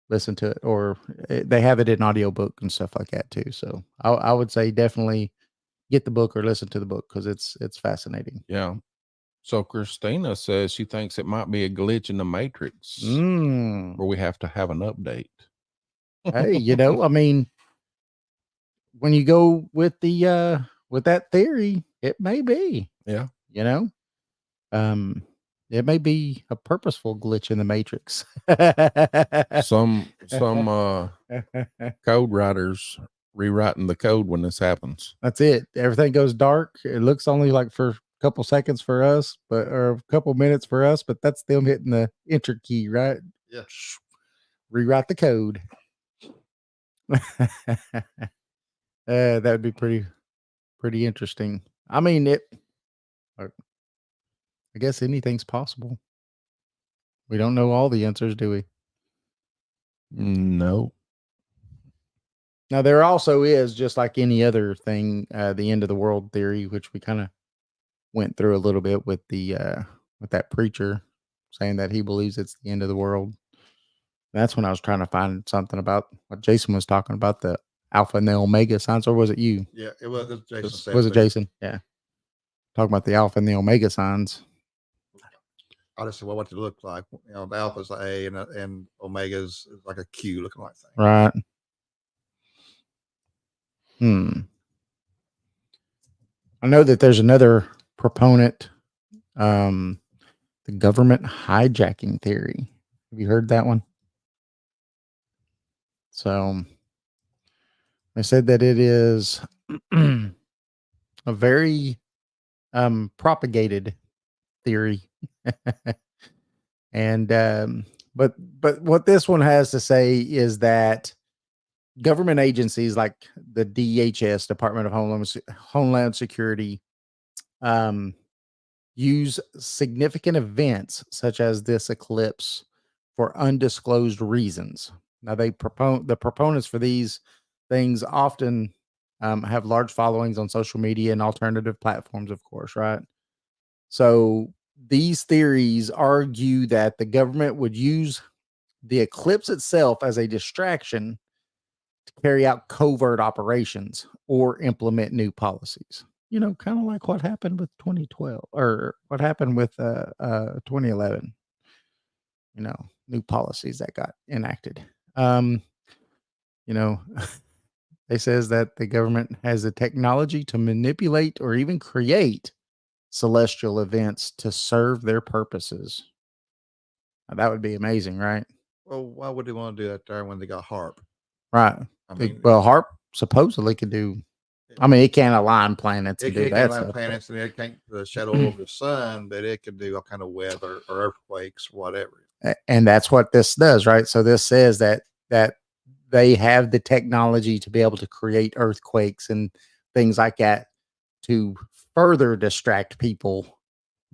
[SPEAKER 3] listen to it, or they have it in audiobook and stuff like that too. So I would say definitely get the book or listen to the book because it's fascinating.
[SPEAKER 2] Yeah. So Christina says she thinks it might be a glitch in the matrix where we have to have an update.
[SPEAKER 3] Hey, I mean, when you go with the with that theory, it may be.
[SPEAKER 2] Yeah.
[SPEAKER 3] It may be a purposeful glitch in the matrix.
[SPEAKER 2] some code writers rewriting the code when this happens.
[SPEAKER 3] That's it. Everything goes dark. It looks only like for a couple seconds for us, or a couple minutes for us, but that's them hitting the enter key, right?
[SPEAKER 4] Yeah.
[SPEAKER 3] Rewrite the code. That would be pretty interesting. I mean, I guess anything's possible. We don't know all the answers, do we?
[SPEAKER 2] No.
[SPEAKER 3] Now, there also is, just like any other thing, the end of the world theory, which we kind of went through a little bit with with that preacher saying that he believes it's the end of the world. That's when I was trying to find something about what Jason was talking about, the Alpha and the Omega signs, or was it you?
[SPEAKER 4] Yeah, it was Jason.
[SPEAKER 3] Was it Jason? Yeah. Talking about the Alpha and the Omega signs.
[SPEAKER 4] I just said, well, what it look like? The Alpha's the A and Omega's is like a Q looking like thing.
[SPEAKER 3] Right. I know that there's another proponent, the government hijacking theory. Have you heard that one? So they said that it is a very propagated theory. And but what this one has to say is that government agencies like the DHS, Department of Homeland Security, use significant events such as this eclipse for undisclosed reasons. Now, the proponents for these things often have large followings on social media and alternative platforms, of course, right? So these theories argue that the government would use the eclipse itself as a distraction to carry out covert operations or implement new policies. Kind of like what happened with 2012 or what happened with 2011. New policies that got enacted. They says that the government has the technology to manipulate or even create celestial events to serve their purposes. Now, that would be amazing, right?
[SPEAKER 4] Well, why would they want to do that there when they got HARP?
[SPEAKER 3] Right.
[SPEAKER 4] I mean,
[SPEAKER 3] HARP supposedly could do. I mean, it can't align planets and do that stuff.
[SPEAKER 4] Planets and it can't the shadow over the sun, but it can do all kind of weather or earthquakes, whatever.
[SPEAKER 3] And that's what this does, right? So this says that they have the technology to be able to create earthquakes and things like that to further distract people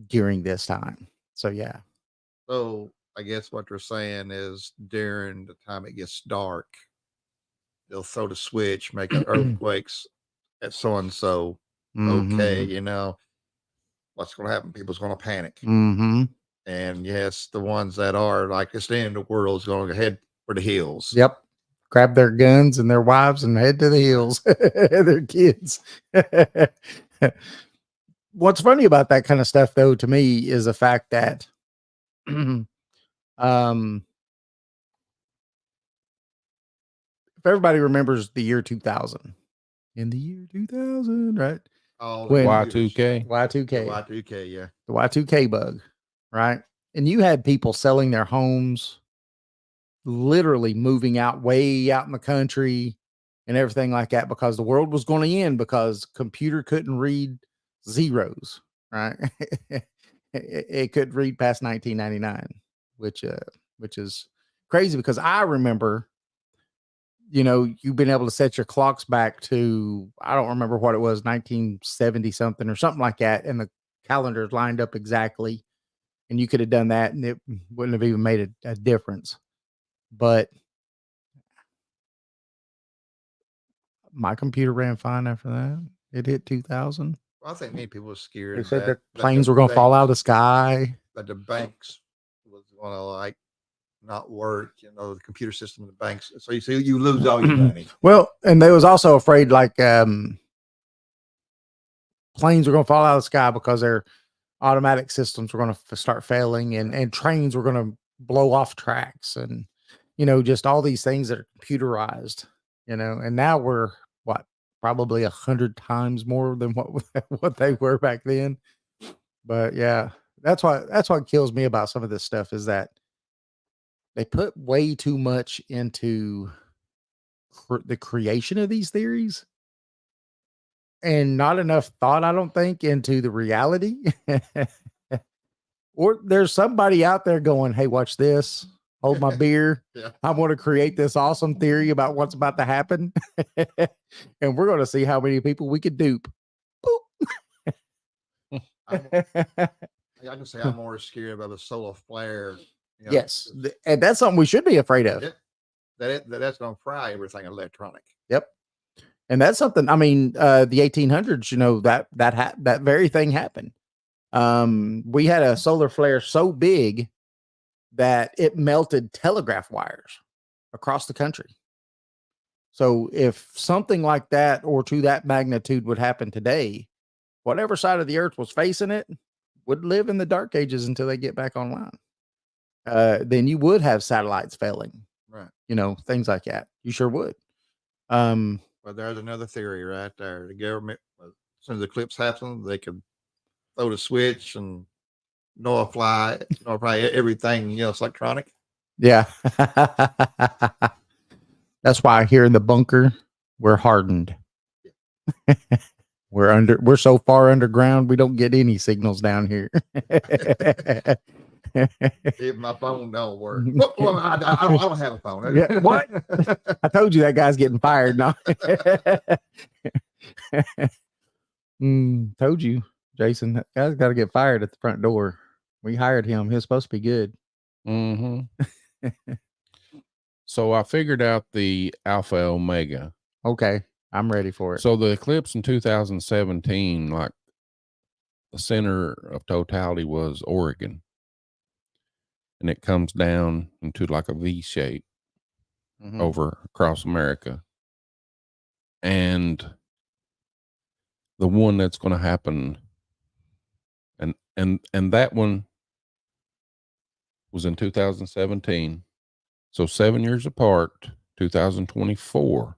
[SPEAKER 3] during this time. So yeah.
[SPEAKER 4] So I guess what they're saying is during the time it gets dark, they'll throw the switch, make earthquakes at so and so.
[SPEAKER 3] Mm-hmm.
[SPEAKER 4] Okay, you know what's going to happen? People's going to panic.
[SPEAKER 3] Mm-hmm.
[SPEAKER 4] And yes, the ones that are like it's the end of the world is going to head for the hills.
[SPEAKER 3] Yep. Grab their guns and their wives and head to the hills. Their kids. What's funny about that kind of stuff, though, to me, is the fact that, if everybody remembers the year 2000, in the year 2000, right?
[SPEAKER 4] Oh,
[SPEAKER 3] When-
[SPEAKER 2] Y2K.
[SPEAKER 3] Y2K,
[SPEAKER 4] Y2K, yeah.
[SPEAKER 3] the Y2K bug, right? And you had people selling their homes, literally moving out way out in the country and everything like that because the world was going to end because computer couldn't read zeros, right? It couldn't read past 1999, which is crazy because I remember, you know, you've been able to set your clocks back to, I don't remember what it was, 1970 something or something like that, and the calendars lined up exactly, and you could have done that and it wouldn't have even made a difference. But my computer ran fine after that. It hit 2000.
[SPEAKER 4] Well, I think many people were scared.
[SPEAKER 3] They said
[SPEAKER 4] that
[SPEAKER 3] that planes were going to fall out of the sky.
[SPEAKER 4] That the banks was going to like not work. You know, the computer system in the banks. So you lose all your money.
[SPEAKER 3] Well, and they was also afraid like planes were going to fall out of the sky because their automatic systems were going to start failing, and trains were going to blow off tracks, and you know, just all these things that are computerized. You know, and now we're what, probably 100 times more than what they were back then. But yeah, that's what kills me about some of this stuff is that they put way too much into the creation of these theories and not enough thought, I don't think, into the reality. Or there's somebody out there going, hey, watch this. Hold my beer.
[SPEAKER 4] Yeah.
[SPEAKER 3] I want to create this awesome theory about what's about to happen. And we're going to see how many people we could dupe.
[SPEAKER 4] I can say I'm more scared about the solar flare. You know,
[SPEAKER 3] Yes. And that's something we should be afraid of.
[SPEAKER 4] that's going to fry everything electronic.
[SPEAKER 3] Yep. And that's something, I mean, the 1800s, you know, that very thing happened. We had a solar flare so big that it melted telegraph wires across the country. So if something like that or to that magnitude would happen today, whatever side of the earth was facing it would live in the dark ages until they get back online. Then you would have satellites failing,
[SPEAKER 4] Right?
[SPEAKER 3] you know, things like that. You sure would.
[SPEAKER 4] But there's another theory right there. The government, as soon as the eclipse happens, they could throw the switch and notify everything. You know, it's electronic.
[SPEAKER 3] Yeah. That's why here in the bunker, we're hardened. We're so far underground, we don't get any signals down here.
[SPEAKER 4] If my phone don't work, well, I don't have a phone.
[SPEAKER 3] Yeah, what? I told you that guy's getting fired now. Told you, Jason, that guy's got to get fired at the front door. We hired him. He was supposed to be good.
[SPEAKER 2] Mm-hmm. So I figured out the Alpha Omega.
[SPEAKER 3] Okay, I'm ready for it.
[SPEAKER 2] So the eclipse in 2017, like the center of totality was Oregon. And it comes down into like a V shape over across America. And the one that's going to happen, and that one was in 2017. So 7 years apart, 2024,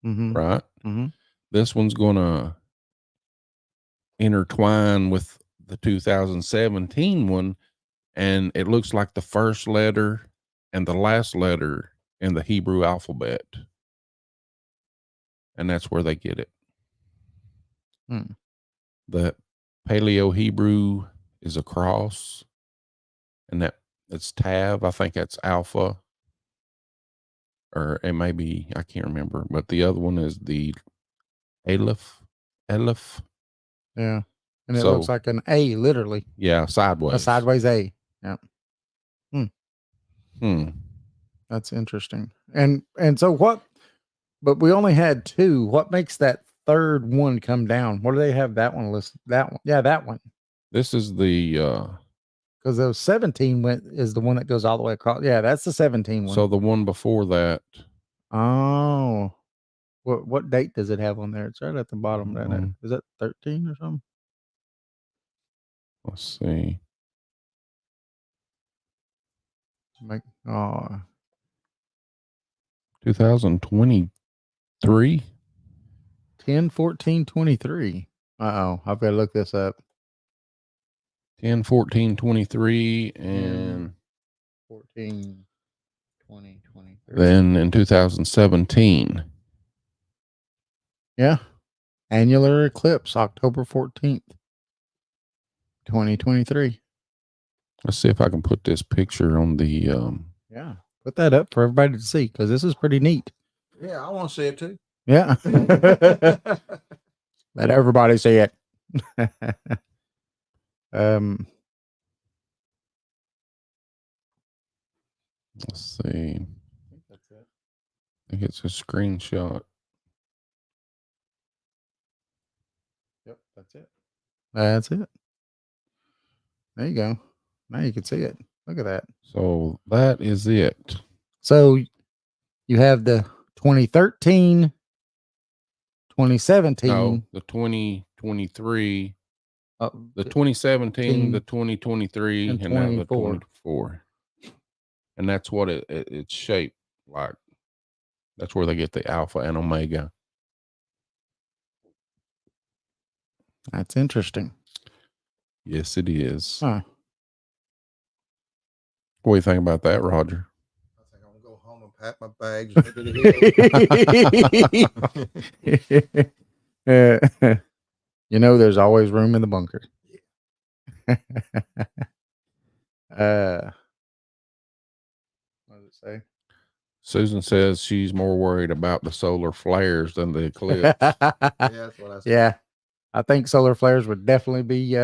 [SPEAKER 2] right?
[SPEAKER 3] Mm-hmm.
[SPEAKER 2] This one's going to intertwine with the 2017 one, and it looks like the first letter and the last letter in the Hebrew alphabet. And that's where they get it. The Paleo Hebrew is a cross, and it's Tav. I think that's Alpha. Or it may be, I can't remember, but the other one is the Aleph.
[SPEAKER 3] Yeah. And it looks like an A, literally.
[SPEAKER 2] Yeah, sideways.
[SPEAKER 3] A sideways A. Yeah.
[SPEAKER 2] Hmm.
[SPEAKER 3] That's interesting. And so what But we only had 2. What makes that third one come down? What do they have that one listed? That one. Yeah, that one.
[SPEAKER 2] This is the
[SPEAKER 3] Because those 17 is the one that goes all the way across. Yeah, that's the 17 one.
[SPEAKER 2] so the one before that.
[SPEAKER 3] Oh. What date does it have on there? It's right at the bottom. Doesn't it? Is that 13 or something?
[SPEAKER 2] Let's see.
[SPEAKER 3] Oh,
[SPEAKER 2] 2023.
[SPEAKER 3] 10/14/23. Uh-oh. I've got to look this up.
[SPEAKER 2] 10/14/23 and
[SPEAKER 3] 14/20/23.
[SPEAKER 2] then in 2017.
[SPEAKER 3] Yeah. Annular eclipse, October 14th, 2023.
[SPEAKER 2] Let's see if I can put this picture on the
[SPEAKER 3] Yeah. Put that up for everybody to see because this is pretty neat.
[SPEAKER 4] Yeah, I want to see it too.
[SPEAKER 3] Yeah. Let everybody see it.
[SPEAKER 2] Let's see.
[SPEAKER 3] I think that's it.
[SPEAKER 2] I think it's a screenshot.
[SPEAKER 3] Yep, that's it. That's it. There you go. Now you can see it. Look at that.
[SPEAKER 2] So that is it.
[SPEAKER 3] So you have the 2013, 2017.
[SPEAKER 2] No, the 2023,
[SPEAKER 3] Oh,
[SPEAKER 2] the 2017, the 2023,
[SPEAKER 3] and
[SPEAKER 2] and now the
[SPEAKER 3] 24.
[SPEAKER 2] 24. And that's what it's shaped like. That's where they get the alpha and omega.
[SPEAKER 3] That's interesting.
[SPEAKER 2] Yes, it is.
[SPEAKER 3] Huh.
[SPEAKER 2] What do you think about that, Roger?
[SPEAKER 4] I think I'm gonna go home and pack my bags. And head to the hill.
[SPEAKER 3] You know, there's always room in the bunker. What does it say?
[SPEAKER 2] Susan says she's more worried about the solar flares than the eclipse.
[SPEAKER 4] Yeah, that's what I said.
[SPEAKER 3] Yeah, I think solar flares would definitely be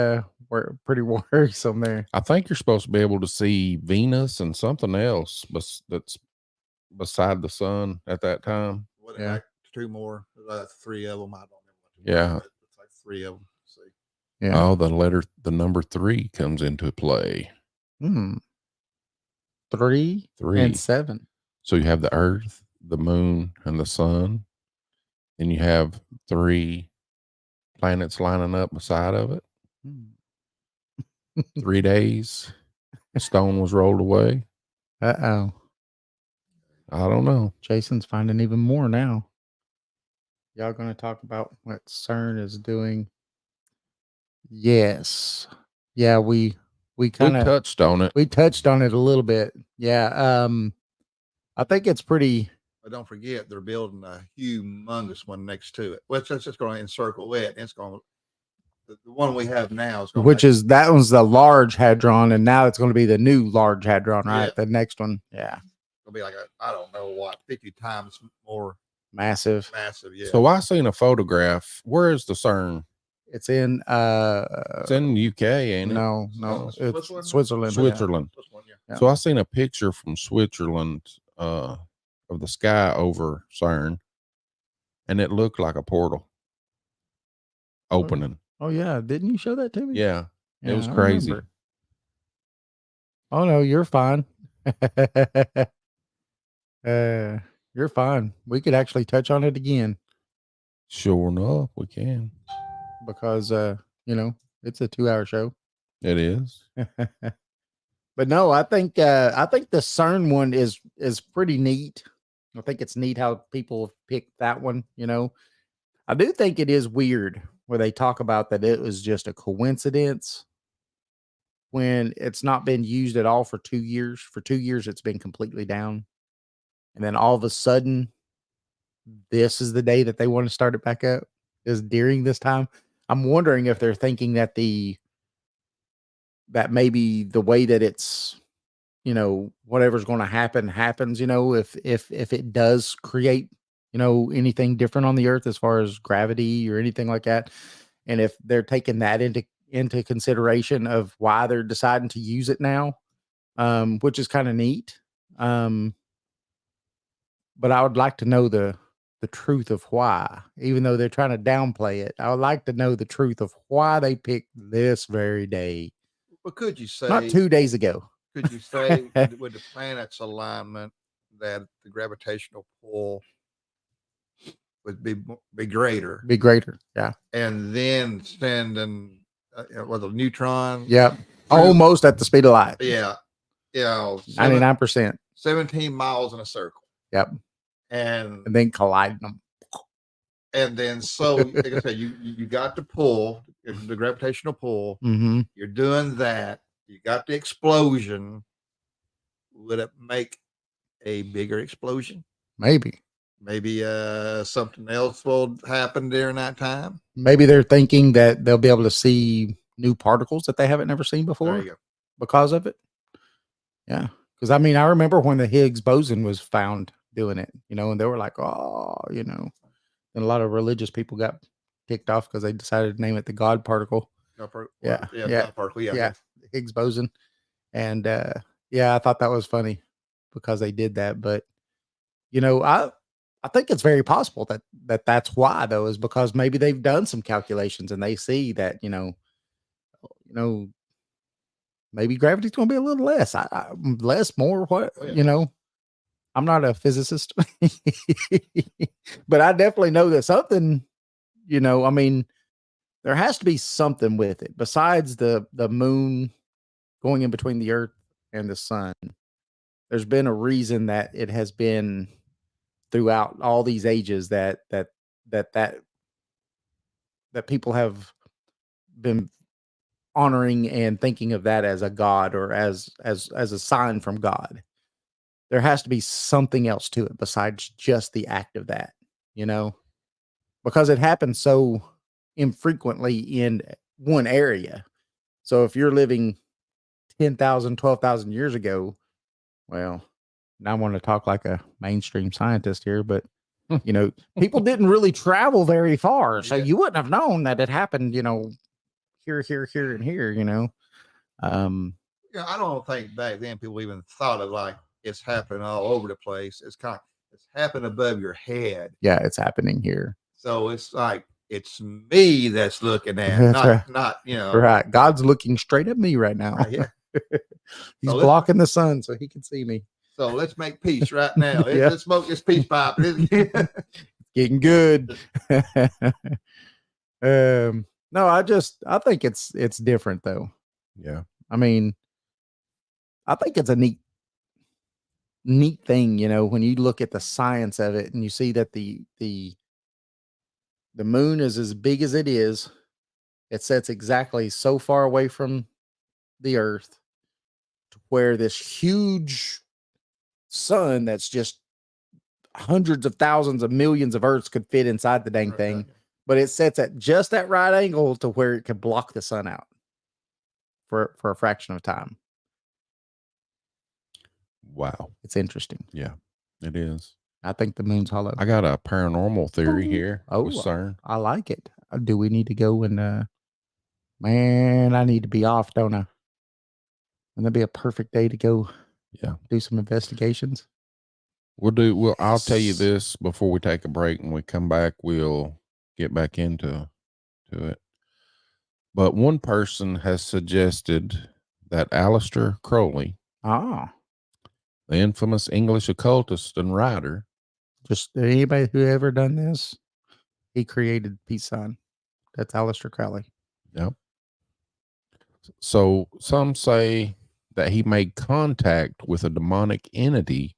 [SPEAKER 3] pretty worrisome there.
[SPEAKER 2] I think you're supposed to be able to see Venus and something else that's beside the sun at that time.
[SPEAKER 4] What,
[SPEAKER 3] Yeah.
[SPEAKER 4] like 2 more, 3 of them. I don't know.
[SPEAKER 2] Yeah.
[SPEAKER 4] It's like 3 of them. See.
[SPEAKER 3] Yeah.
[SPEAKER 2] Oh, the number 3 comes into play.
[SPEAKER 3] 3 and 7.
[SPEAKER 2] So you have the Earth, the Moon, and the Sun. Then you have 3 planets lining up beside of it. 3 days. A stone was rolled away.
[SPEAKER 3] Uh-oh.
[SPEAKER 2] I don't know.
[SPEAKER 3] Jason's finding even more now. Y'all going to talk about what CERN is doing? Yes. Yeah, we kind of
[SPEAKER 2] touched on it.
[SPEAKER 3] We touched on it a little bit. Yeah. I think it's pretty.
[SPEAKER 4] But don't forget, they're building a humongous one next to it. Well, it's just going to encircle it. It's going to, the one we have now is going
[SPEAKER 3] to that one's the Large Hadron, and now it's going to be the new Large Hadron, right?
[SPEAKER 4] Yeah.
[SPEAKER 3] The next one. Yeah.
[SPEAKER 4] It'll be like I don't know what, 50 times more
[SPEAKER 3] massive.
[SPEAKER 4] Yeah.
[SPEAKER 2] So I seen a photograph. Where is the CERN?
[SPEAKER 3] It's in
[SPEAKER 2] it's in the UK, ain't it?
[SPEAKER 3] No, it's Switzerland.
[SPEAKER 2] Switzerland.
[SPEAKER 3] Yeah.
[SPEAKER 2] So I seen a picture from Switzerland of the sky over CERN, and it looked like a portal opening.
[SPEAKER 3] Oh yeah, didn't you show that to me?
[SPEAKER 2] Yeah, it was
[SPEAKER 3] I
[SPEAKER 2] crazy.
[SPEAKER 3] remember. Oh no, you're fine. You're fine. We could actually touch on it again.
[SPEAKER 2] Sure enough, we can.
[SPEAKER 3] Because it's a 2-hour show.
[SPEAKER 2] It is.
[SPEAKER 3] But no, I think the CERN one is pretty neat. I think it's neat how people have picked that one, I do think it is weird where they talk about that it was just a coincidence when it's not been used at all for 2 years. For 2 years, it's been completely down. And then all of a sudden, this is the day that they want to start it back up, is during this time. I'm wondering if they're thinking that that maybe the way that it's, whatever's going to happen happens, if it does create, anything different on the earth as far as gravity or anything like that. And if they're taking that into consideration of why they're deciding to use it now, which is kind of neat. But I would like to know the the truth of why, even though they're trying to downplay it. I would like to know the truth of why they picked this very day,
[SPEAKER 4] But could you
[SPEAKER 3] not
[SPEAKER 4] say
[SPEAKER 3] 2 days ago.
[SPEAKER 4] could you say with the planet's alignment that the gravitational pull would be greater,
[SPEAKER 3] Be greater. Yeah.
[SPEAKER 4] and then sending with a neutron?
[SPEAKER 3] Yep.
[SPEAKER 4] through-
[SPEAKER 3] Almost at the speed of light.
[SPEAKER 4] Yeah,
[SPEAKER 3] 99%.
[SPEAKER 4] 17 miles in a circle.
[SPEAKER 3] Yep.
[SPEAKER 4] And
[SPEAKER 3] And then colliding them.
[SPEAKER 4] then so like I said, you got the pull, the gravitational pull.
[SPEAKER 3] Mm-hmm.
[SPEAKER 4] You're doing that. You got the explosion. Would it make a bigger explosion?
[SPEAKER 3] Maybe.
[SPEAKER 4] Maybe something else will happen during that time.
[SPEAKER 3] Maybe they're thinking that they'll be able to see new particles that they haven't never seen
[SPEAKER 4] There
[SPEAKER 3] before
[SPEAKER 4] you go.
[SPEAKER 3] because of it. Yeah. Because I mean, I remember when the Higgs boson was found doing it, and they were like, oh, and a lot of religious people got ticked off because they decided to name it the God particle.
[SPEAKER 4] Yeah. God particle.
[SPEAKER 3] Yeah. The Higgs boson. And I thought that was funny because they did that. But, I think it's very possible that that's why, though, is because maybe they've done some calculations and they see that, maybe gravity's going to be a little less, less, more, what,
[SPEAKER 4] Oh, yeah.
[SPEAKER 3] I'm not a physicist, but I definitely know that something, I mean, there has to be something with it besides the moon going in between the earth and the sun. There's been a reason that it has been throughout all these ages that people have been honoring and thinking of that as a god or as a sign from God. There has to be something else to it besides just the act of that, because it happens so infrequently in one area. So if you're living 10,000, 12,000 years ago, well, now I want to talk like a mainstream scientist here, but people didn't really travel very far. So you wouldn't have known that it happened, here, and here,
[SPEAKER 4] I don't think back then people even thought of like it's happening all over the place. It's happening above your head.
[SPEAKER 3] Yeah, it's happening here.
[SPEAKER 4] So it's like it's me that's looking at,
[SPEAKER 3] That's
[SPEAKER 4] not
[SPEAKER 3] right. God's looking straight at me right now.
[SPEAKER 4] Right, yeah.
[SPEAKER 3] He's
[SPEAKER 4] So
[SPEAKER 3] blocking the sun so he can see me.
[SPEAKER 4] So let's make peace right now.
[SPEAKER 3] Yeah.
[SPEAKER 4] Let's smoke this peace pipe.
[SPEAKER 3] Getting good. No, I think it's different though.
[SPEAKER 2] Yeah.
[SPEAKER 3] I mean, I think it's a neat thing, when you look at the science of it and you see that the moon is as big as it is. It sets exactly so far away from the earth to where this huge sun that's just hundreds of thousands of millions of Earths could fit inside the dang thing. But it sets at just that right angle to where it could block the sun out for a fraction of time.
[SPEAKER 2] Wow.
[SPEAKER 3] It's interesting.
[SPEAKER 2] Yeah, it is.
[SPEAKER 3] I think the moon's hollow.
[SPEAKER 2] I got a paranormal theory here.
[SPEAKER 3] Oh,
[SPEAKER 2] with CERN.
[SPEAKER 3] I like it. Do we need to go and man, I need to be off, don't I? And that'd be a perfect day to go do some investigations.
[SPEAKER 2] I'll tell you this before we take a break. When we come back, we'll get back into it. But one person has suggested that Aleister Crowley, the infamous English occultist and writer,
[SPEAKER 3] just anybody who ever done this, he created peace sign. That's Aleister Crowley.
[SPEAKER 2] Yep. So some say that he made contact with a demonic entity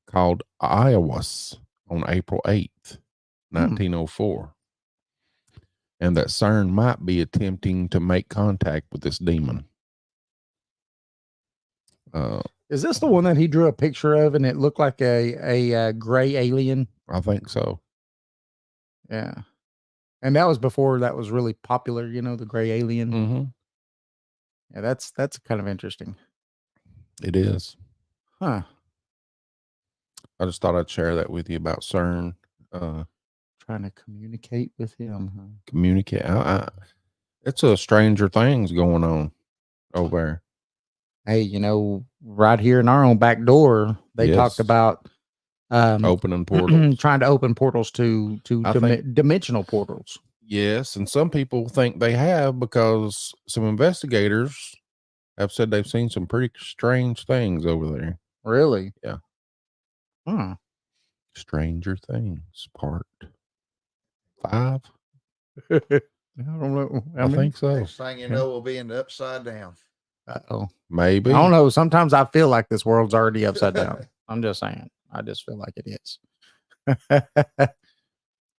[SPEAKER 2] called Iowas on April 8th, 1904. And that CERN might be attempting to make contact with this demon.
[SPEAKER 3] Is this the one that he drew a picture of and it looked like a gray alien?
[SPEAKER 2] I think so.
[SPEAKER 3] Yeah. And that was before that was really popular, the gray alien.
[SPEAKER 2] Mm-hmm.
[SPEAKER 3] Yeah, that's kind of interesting.
[SPEAKER 2] It is.
[SPEAKER 3] Huh.
[SPEAKER 2] I just thought I'd share that with you about CERN.
[SPEAKER 3] Trying to communicate with him. Huh?
[SPEAKER 2] Communicate. It's a stranger things going on over there.
[SPEAKER 3] Hey, right here in our own back door, they talked about
[SPEAKER 2] Opening portals.
[SPEAKER 3] trying to open portals to
[SPEAKER 2] I think-
[SPEAKER 3] dimensional portals.
[SPEAKER 2] Yes, and some people think they have because some investigators have said they've seen some pretty strange things over there.
[SPEAKER 3] Really?
[SPEAKER 2] Yeah.
[SPEAKER 3] Hmm.
[SPEAKER 2] Stranger Things Part 5.
[SPEAKER 3] I don't know.
[SPEAKER 2] I think so.
[SPEAKER 4] Next thing you know, we'll be in the upside down.
[SPEAKER 3] Uh-oh.
[SPEAKER 2] Maybe.
[SPEAKER 3] I don't know. Sometimes I feel like this world's already upside down. I'm just saying. I just feel like it is.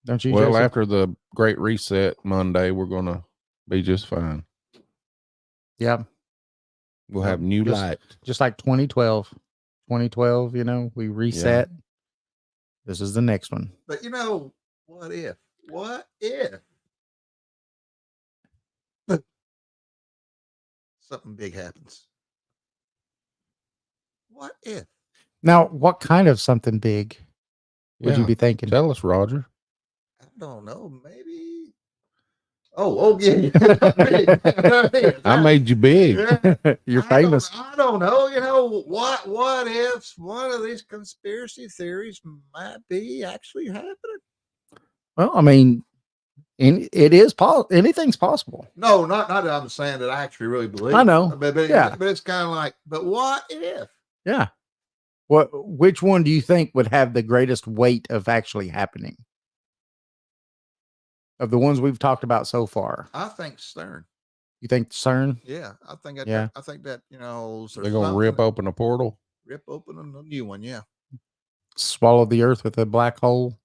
[SPEAKER 3] Don't you?
[SPEAKER 2] Well,
[SPEAKER 3] Joseph?
[SPEAKER 2] after the Great Reset Monday, we're gonna be just fine.
[SPEAKER 3] Yeah.
[SPEAKER 2] We'll have new
[SPEAKER 3] Just-
[SPEAKER 2] light.
[SPEAKER 3] Just like 2012. 2012, you know, we reset. This is the next one.
[SPEAKER 4] But you know, what if? What if something big happens? What if?
[SPEAKER 3] Now, what kind of something big would you
[SPEAKER 2] Yeah.
[SPEAKER 3] be thinking?
[SPEAKER 2] Tell us, Roger.
[SPEAKER 4] I don't know. Maybe. Oh, yeah.
[SPEAKER 2] I made you big.
[SPEAKER 4] Yeah.
[SPEAKER 3] You're famous.
[SPEAKER 4] I don't know. You know what if one of these conspiracy theories might be actually happening?
[SPEAKER 3] Well, I mean, it is anything's possible.
[SPEAKER 4] No, not that I'm saying that I actually really believe.
[SPEAKER 3] I know.
[SPEAKER 4] But
[SPEAKER 3] Yeah.
[SPEAKER 4] but it's kind of like, but what if?
[SPEAKER 3] Yeah. Which one do you think would have the greatest weight of actually happening? Of the ones we've talked about so far.
[SPEAKER 4] I think CERN.
[SPEAKER 3] You think CERN?
[SPEAKER 4] Yeah, I think that.
[SPEAKER 3] Yeah.
[SPEAKER 4] I think that
[SPEAKER 2] They're gonna rip open a portal.
[SPEAKER 4] rip open a new one. Yeah.
[SPEAKER 3] Swallow the earth with a black hole.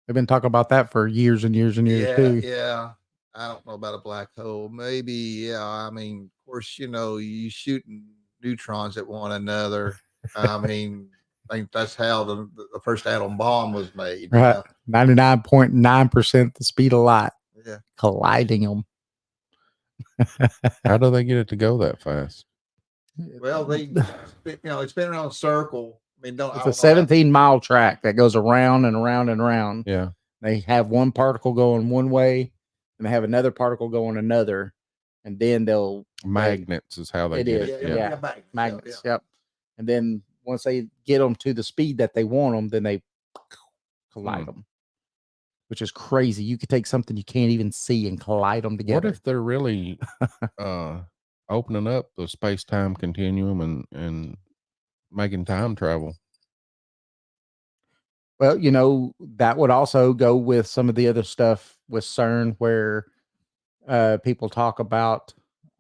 [SPEAKER 3] They've been talking about that for years and years and years
[SPEAKER 4] Yeah,
[SPEAKER 3] too.
[SPEAKER 4] yeah. I don't know about a black hole. Maybe, yeah. I mean, of course, you know, you shooting neutrons at one another. I mean, I think that's how the first atom bomb was made. you
[SPEAKER 3] Right.
[SPEAKER 4] know?
[SPEAKER 3] 99.9% the speed of light,
[SPEAKER 4] Yeah.
[SPEAKER 3] colliding them.
[SPEAKER 2] How do they get it to go that fast?
[SPEAKER 4] Well, it's been around a circle. I mean,
[SPEAKER 3] It's a 17-mile track that goes around and around and around.
[SPEAKER 2] Yeah.
[SPEAKER 3] They have one particle going one way, and they have another particle going another, and then they'll
[SPEAKER 2] Magnets is how they
[SPEAKER 3] It
[SPEAKER 2] get
[SPEAKER 3] is,
[SPEAKER 2] it.
[SPEAKER 3] yeah.
[SPEAKER 4] magnets.
[SPEAKER 3] magnets. Yep. And then once they get them to the speed that they want them, then they collide them, which is crazy. You could take something you can't even see and collide them together.
[SPEAKER 2] What if they're really opening up the space-time continuum and making time travel?
[SPEAKER 3] Well, you know, that would also go with some of the other stuff with CERN where people talk about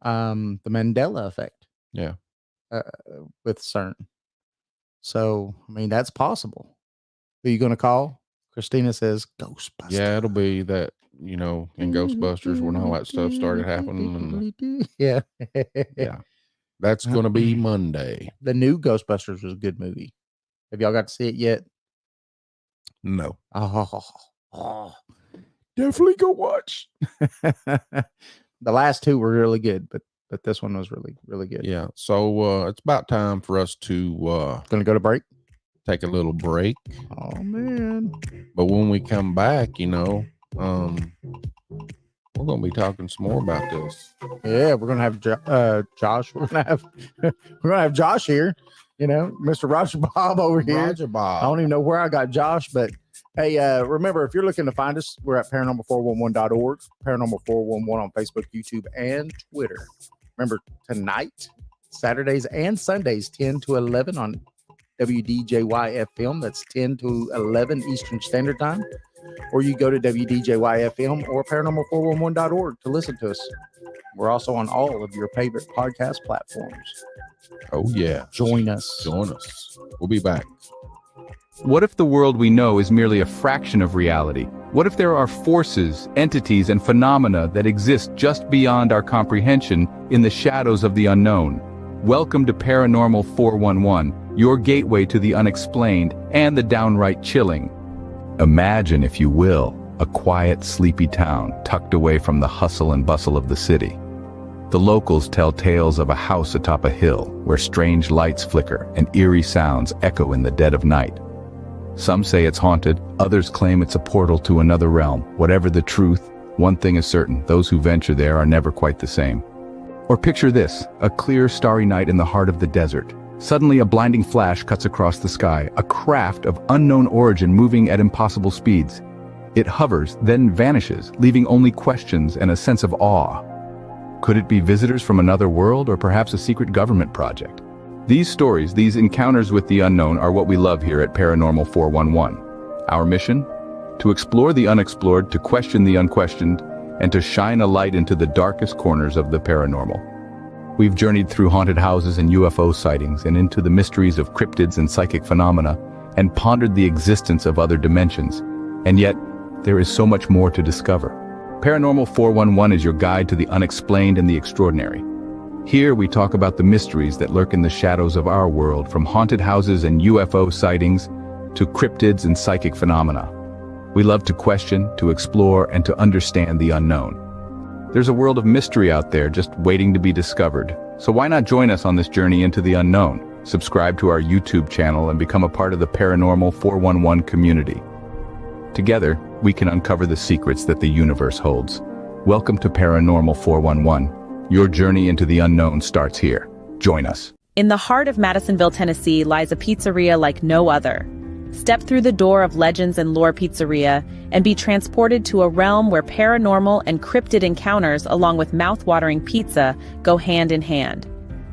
[SPEAKER 3] the Mandela effect.
[SPEAKER 2] Yeah.
[SPEAKER 3] With CERN. So, I mean, that's possible. Who are you going to call? Christina says Ghostbusters.
[SPEAKER 2] Yeah, it'll be that, you know, in Ghostbusters when all that stuff started happening. And,
[SPEAKER 3] Yeah.
[SPEAKER 2] yeah. That's going to be Monday.
[SPEAKER 3] The new Ghostbusters was a good movie. Have y'all got to see it yet?
[SPEAKER 2] No.
[SPEAKER 3] Oh, definitely go watch. The last two were really good, but this one was really, really good.
[SPEAKER 2] Yeah. So it's about time for us to
[SPEAKER 3] Gonna go to break.
[SPEAKER 2] take a little break.
[SPEAKER 3] Oh man.
[SPEAKER 2] But when we come back, you know, we're going to be talking some more about this.
[SPEAKER 3] Yeah, we're gonna have Josh. We're gonna have Josh here. You know, Mr. Roger Bob over here.
[SPEAKER 2] Roger Bob.
[SPEAKER 3] I don't even know where I got Josh, but hey, remember, if you're looking to find us, we're at paranormal411.org, paranormal411 on Facebook, YouTube, and Twitter. Remember, tonight, Saturdays and Sundays, 10 to 11 on WDJY FM. That's 10 to 11 Eastern Standard Time. Or you go to WDJY FM or paranormal411.org to listen to us. We're also on all of your favorite podcast platforms.
[SPEAKER 2] Oh, yeah.
[SPEAKER 3] Join us.
[SPEAKER 2] Join us. We'll be back.
[SPEAKER 1] What if the world we know is merely a fraction of reality? What if there are forces, entities, and phenomena that exist just beyond our comprehension in the shadows of the unknown? Welcome to Paranormal 411, your gateway to the unexplained and the downright chilling. Imagine, if you will, a quiet, sleepy town tucked away from the hustle and bustle of the city. The locals tell tales of a house atop a hill where strange lights flicker and eerie sounds echo in the dead of night. Some say it's haunted, others claim it's a portal to another realm. Whatever the truth, one thing is certain: those who venture there are never quite the same. Or picture this, a clear, starry night in the heart of the desert. Suddenly, a blinding flash cuts across the sky, a craft of unknown origin moving at impossible speeds. It hovers, then vanishes, leaving only questions and a sense of awe. Could it be visitors from another world, or perhaps a secret government project? These stories, these encounters with the unknown, are what we love here at Paranormal 411. Our mission? To explore the unexplored, to question the unquestioned, and to shine a light into the darkest corners of the paranormal. We've journeyed through haunted houses and UFO sightings, and into the mysteries of cryptids and psychic phenomena, and pondered the existence of other dimensions. And yet, there is so much more to discover. Paranormal 411 is your guide to the unexplained and the extraordinary. Here we talk about the mysteries that lurk in the shadows of our world, from haunted houses and UFO sightings to cryptids and psychic phenomena. We love to question, to explore, and to understand the unknown. There's a world of mystery out there just waiting to be discovered. So why not join us on this journey into the unknown? Subscribe to our YouTube channel and become a part of the Paranormal 411 community. Together, we can uncover the secrets that the universe holds. Welcome to Paranormal 411. Your journey into the unknown starts here. Join us.
[SPEAKER 5] In the heart of Madisonville, Tennessee, lies a pizzeria like no other. Step through the door of Legends and Lore Pizzeria and be transported to a realm where paranormal and cryptid encounters, along with mouth-watering pizza, go hand in hand.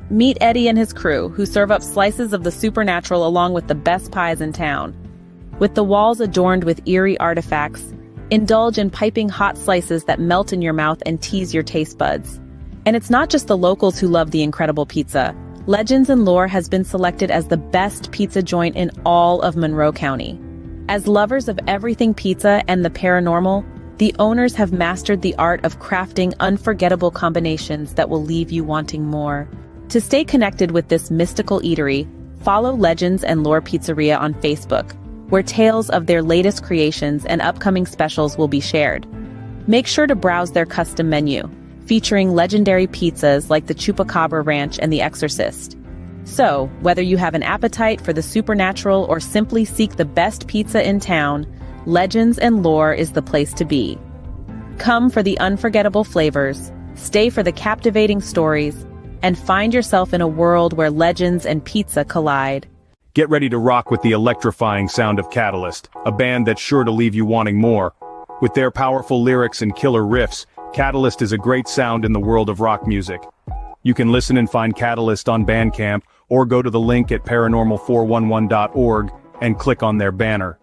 [SPEAKER 5] Meet Eddie and his crew, who serve up slices of the supernatural along with the best pies in town. With the walls adorned with eerie artifacts, indulge in piping hot slices that melt in your mouth and tease your taste buds. And it's not just the locals who love the incredible pizza. Legends and Lore has been selected as the best pizza joint in all of Monroe County. As lovers of everything pizza and the paranormal, the owners have mastered the art of crafting unforgettable combinations that will leave you wanting more. To stay connected with this mystical eatery, follow Legends and Lore Pizzeria on Facebook, where tales of their latest creations and upcoming specials will be shared. Make sure to browse their custom menu, featuring legendary pizzas like the Chupacabra Ranch and the Exorcist. So, whether you have an appetite for the supernatural or simply seek the best pizza in town, Legends and Lore is the place to be. Come for the unforgettable flavors, stay for the captivating stories, and find yourself in a world where legends and pizza collide.
[SPEAKER 6] Get ready to rock with the electrifying sound of Catalyst, a band that's sure to leave you wanting more. With their powerful lyrics and killer riffs, Catalyst is a great sound in the world of rock music. You can listen and find Catalyst on Bandcamp, or go to the link at paranormal411.org and click on their banner.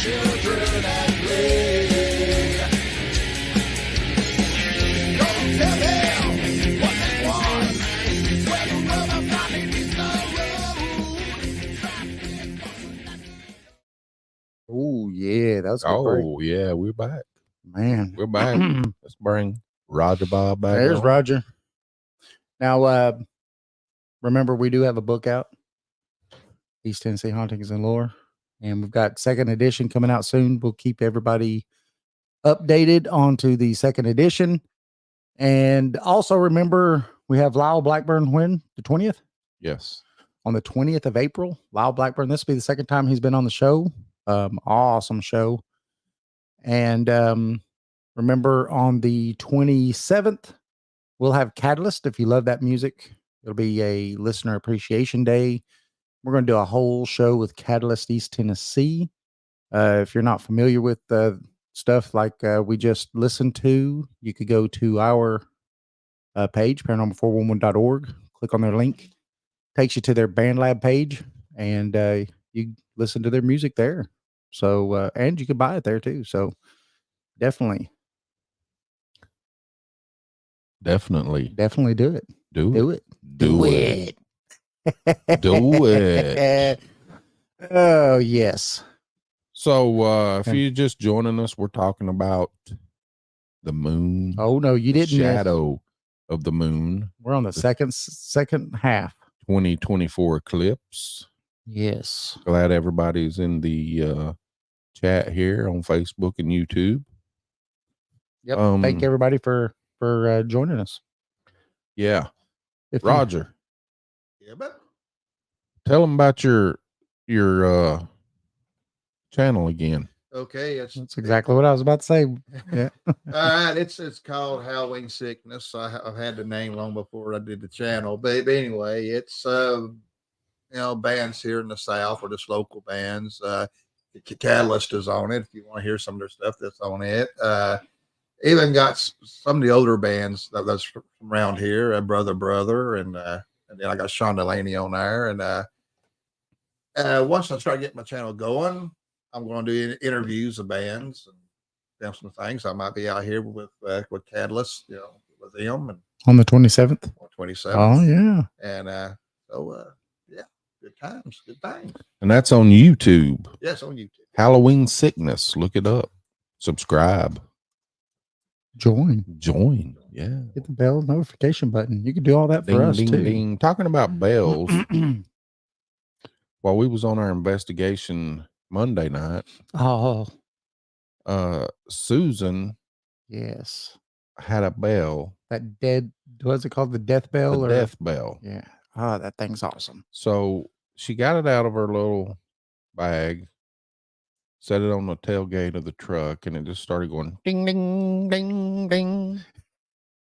[SPEAKER 4] children at play. Don't tell them what they want. Where the rubber finally meets the road.
[SPEAKER 3] Oh yeah, that was a good break.
[SPEAKER 2] Oh yeah, we're back.
[SPEAKER 3] Man,
[SPEAKER 2] We're back. Let's bring Roger Bob back.
[SPEAKER 3] there's
[SPEAKER 2] on.
[SPEAKER 3] Roger. Now, remember we do have a book out, East Tennessee Hauntings and Lore, and we've got second edition coming out soon. We'll keep everybody updated onto the second edition. And also remember, we have Lyle Blackburn when? The 20th?
[SPEAKER 2] Yes.
[SPEAKER 3] On the 20th of April. Lyle Blackburn, this will be the second time he's been on the show. Awesome show. And remember, on the 27th, we'll have Catalyst. If you love that music, it'll be a listener appreciation day. We're going to do a whole show with Catalyst East Tennessee. If you're not familiar with stuff like we just listened to, you could go to our page, paranormal411.org, click on their link, takes you to their BandLab page, and you listen to their music there. So, and you can buy it there too. So definitely do it.
[SPEAKER 2] Do it.
[SPEAKER 3] Oh yes.
[SPEAKER 2] So if you're just joining us, we're talking about the moon.
[SPEAKER 3] Oh no, you didn't.
[SPEAKER 2] Shadow of the moon.
[SPEAKER 3] We're on the second half.
[SPEAKER 2] 2024 eclipse.
[SPEAKER 3] Yes.
[SPEAKER 2] Glad everybody's in the chat here on Facebook and YouTube.
[SPEAKER 3] Yep. Thank everybody for joining us.
[SPEAKER 2] Yeah.
[SPEAKER 3] If you-
[SPEAKER 2] Roger,
[SPEAKER 4] Yeah, but
[SPEAKER 2] tell them about your channel again.
[SPEAKER 4] okay,
[SPEAKER 3] That's exactly what I was about to say. Yeah.
[SPEAKER 4] All right, it's called Halloween Sickness. I've had the name long before I did the channel, but anyway, it's bands here in the South, or just local bands. Catalyst is on it. If you want to hear some of their stuff, that's on it. Even got some of the older bands that's from around here, Brother, and then I got Sean Delaney on there. And once I start getting my channel going, I'm going to do interviews of bands and film some things. I might be out here with Catalyst, with them, and
[SPEAKER 3] On the 27th.
[SPEAKER 4] on 27th.
[SPEAKER 3] Oh yeah.
[SPEAKER 4] And yeah, good times, good things.
[SPEAKER 2] And that's on YouTube.
[SPEAKER 4] Yes, on YouTube.
[SPEAKER 2] Halloween Sickness. Look it up. Subscribe.
[SPEAKER 3] Join.
[SPEAKER 2] Yeah.
[SPEAKER 3] Hit the bell notification button. You can do all that
[SPEAKER 2] Ding,
[SPEAKER 3] for us
[SPEAKER 2] ding,
[SPEAKER 3] too.
[SPEAKER 2] ding. Talking about bells. While we was on our investigation Monday night,
[SPEAKER 3] Oh
[SPEAKER 2] Susan
[SPEAKER 3] yes.
[SPEAKER 2] had a bell,
[SPEAKER 3] That dead, what's it called? The death
[SPEAKER 2] the
[SPEAKER 3] bell?
[SPEAKER 2] death bell.
[SPEAKER 3] Yeah. Oh, that thing's awesome.
[SPEAKER 2] So she got it out of her little bag, set it on the tailgate of the truck, and it just started going ding, ding, ding, ding.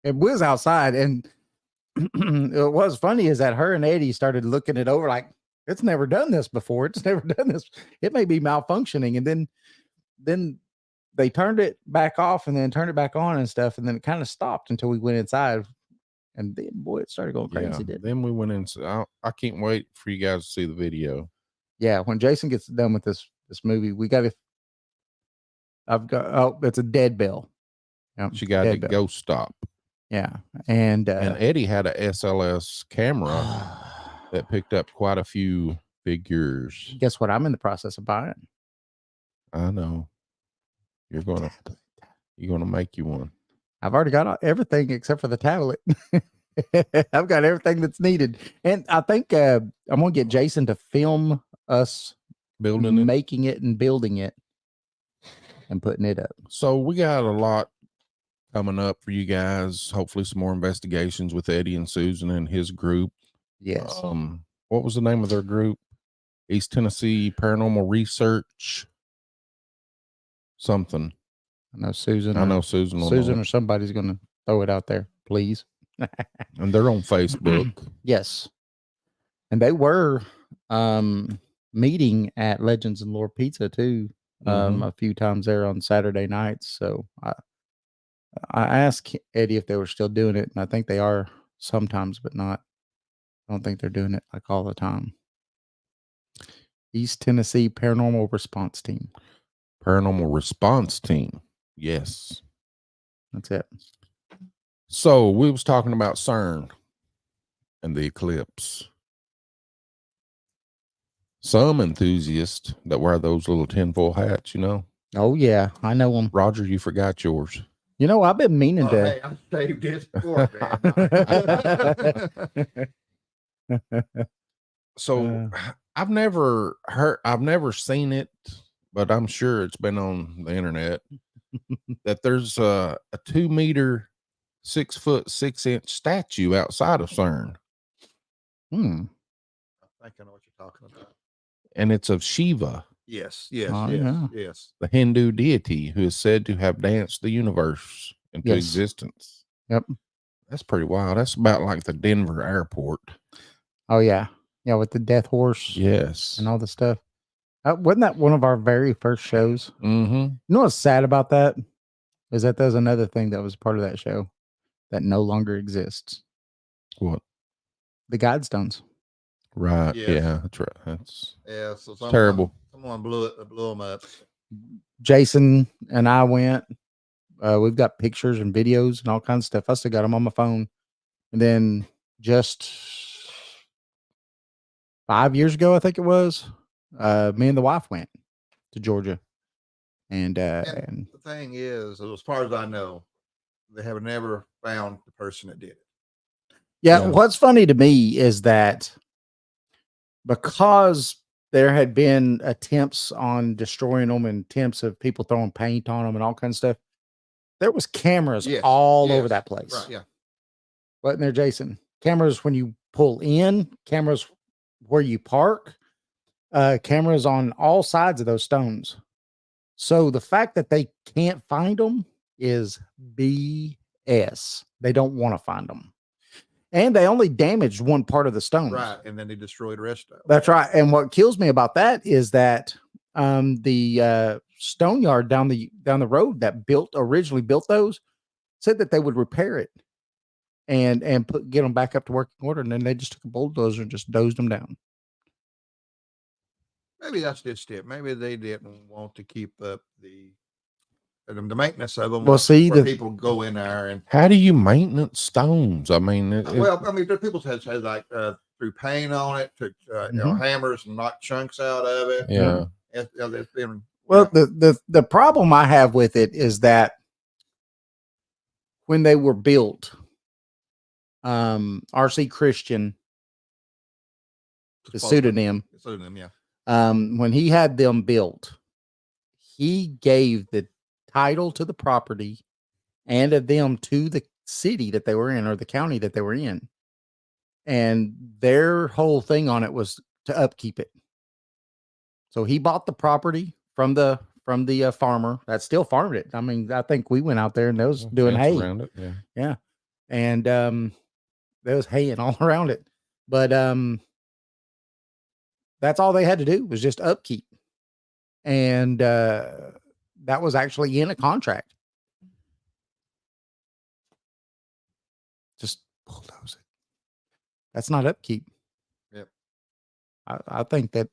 [SPEAKER 3] It was outside, and what was funny is that her and Eddie started looking it over like, it's never done this before. It's never done this. It may be malfunctioning. And then they turned it back off and then turned it back on and stuff. And then it kind of stopped until we went inside. And then, boy, it started going crazy.
[SPEAKER 2] Yeah, then we went in. I can't wait for you guys to see the video.
[SPEAKER 3] Yeah, when Jason gets done with this movie, we got to. It's a dead bell. Yep,
[SPEAKER 2] She got
[SPEAKER 3] dead
[SPEAKER 2] the
[SPEAKER 3] bell.
[SPEAKER 2] ghost stop.
[SPEAKER 3] Yeah, and
[SPEAKER 2] Eddie had a SLS camera that picked up quite a few figures.
[SPEAKER 3] guess what? I'm in the process of buying.
[SPEAKER 2] I know. You're gonna make you one.
[SPEAKER 3] I've already got everything except for the tablet. I've got everything that's needed, and I think I'm gonna get Jason to film us
[SPEAKER 2] Building it.
[SPEAKER 3] making it and building it and putting it up.
[SPEAKER 2] So we got a lot coming up for you guys. Hopefully some more investigations with Eddie and Susan and his group.
[SPEAKER 3] Yes.
[SPEAKER 2] What was the name of their group? East Tennessee Paranormal Research. Something.
[SPEAKER 3] I know Susan.
[SPEAKER 2] I know Susan. will
[SPEAKER 3] Susan
[SPEAKER 2] know.
[SPEAKER 3] or somebody's gonna throw it out there, please.
[SPEAKER 2] And they're on Facebook.
[SPEAKER 3] Yes. And they were meeting at Legends and Lore Pizza too, a few times there on Saturday nights. So I asked Eddie if they were still doing it, and I think they are sometimes, but not. I don't think they're doing it like all the time. East Tennessee Paranormal Response Team.
[SPEAKER 2] Paranormal response team. Yes.
[SPEAKER 3] That's it.
[SPEAKER 2] So we was talking about CERN and the eclipse. Some enthusiasts that wear those little tinfoil hats, you know.
[SPEAKER 3] Oh yeah, I know them.
[SPEAKER 2] Roger, you forgot yours.
[SPEAKER 3] You know, I've been meaning to.
[SPEAKER 4] Hey, I saved this for it, man.
[SPEAKER 2] So I've never seen it, but I'm sure it's been on the internet that there's a 2 meter, 6 foot 6 inch statue outside of CERN,
[SPEAKER 4] I think I know what you're talking about.
[SPEAKER 2] and it's of Shiva,
[SPEAKER 4] Yes, yes,
[SPEAKER 3] Oh,
[SPEAKER 4] yes,
[SPEAKER 3] yeah.
[SPEAKER 4] yes.
[SPEAKER 2] the Hindu deity who is said to have danced the universe into
[SPEAKER 3] Yes.
[SPEAKER 2] existence.
[SPEAKER 3] Yep.
[SPEAKER 2] That's pretty wild. That's about like the Denver airport.
[SPEAKER 3] Oh yeah, yeah, with the death horse
[SPEAKER 2] Yes.
[SPEAKER 3] and all the stuff. Wasn't that one of our very first shows?
[SPEAKER 2] Mm-hmm.
[SPEAKER 3] You know what's sad about that is that there's another thing that was part of that show that no longer exists.
[SPEAKER 2] What?
[SPEAKER 3] The Guidestones.
[SPEAKER 2] Right.
[SPEAKER 4] Yes.
[SPEAKER 2] Yeah, that's right. That's
[SPEAKER 4] Yeah, so
[SPEAKER 2] terrible.
[SPEAKER 4] Someone blew them up.
[SPEAKER 3] Jason and I went. We've got pictures and videos and all kinds of stuff. I still got them on my phone. And then just 5 years ago, I think it was, me and the wife went to Georgia. And
[SPEAKER 4] And the thing is, as far as I know, they have never found the person that did it.
[SPEAKER 3] yeah,
[SPEAKER 2] Yeah.
[SPEAKER 3] what's funny to me is that because there had been attempts on destroying them and attempts of people throwing paint on them and all kinds of stuff, there was cameras
[SPEAKER 4] Yes,
[SPEAKER 3] all over
[SPEAKER 4] yes,
[SPEAKER 3] that place.
[SPEAKER 4] Right, yeah.
[SPEAKER 3] Wasn't there, Jason? Cameras when you pull in, cameras where you park, cameras on all sides of those stones. So the fact that they can't find them is BS. They don't want to find them. And they only damaged one part of the stones.
[SPEAKER 4] Right, and then they destroyed the rest of it.
[SPEAKER 3] That's right. And what kills me about that is that the Stramyard down the road that originally built those said that they would repair it and get them back up to working order, and then they just took a bulldozer and just dozed them down.
[SPEAKER 4] Maybe that's just it. Maybe they didn't want to keep up the maintenance of them.
[SPEAKER 3] Well, see,
[SPEAKER 4] where
[SPEAKER 3] the
[SPEAKER 4] people go in there and
[SPEAKER 2] How do you maintenance stones? I mean,
[SPEAKER 4] there people said like through paint on it, to hammers and knock chunks out of it.
[SPEAKER 2] yeah.
[SPEAKER 4] It's been,
[SPEAKER 3] Well, the problem I have with it is that when they were built, RC Christian, the pseudonym,
[SPEAKER 4] yeah.
[SPEAKER 3] when he had them built, he gave the title to the property and of them to the city that they were in or the county that they were in. And their whole thing on it was to upkeep it. So he bought the property from the farmer that still farmed it. I mean, I think we went out there and they was doing hay
[SPEAKER 2] around it. Yeah.
[SPEAKER 3] Yeah. And there was haying all around it. But that's all they had to do was just upkeep. And that was actually in a contract. Just bulldoze it. That's not upkeep.
[SPEAKER 4] Yep.
[SPEAKER 3] I think that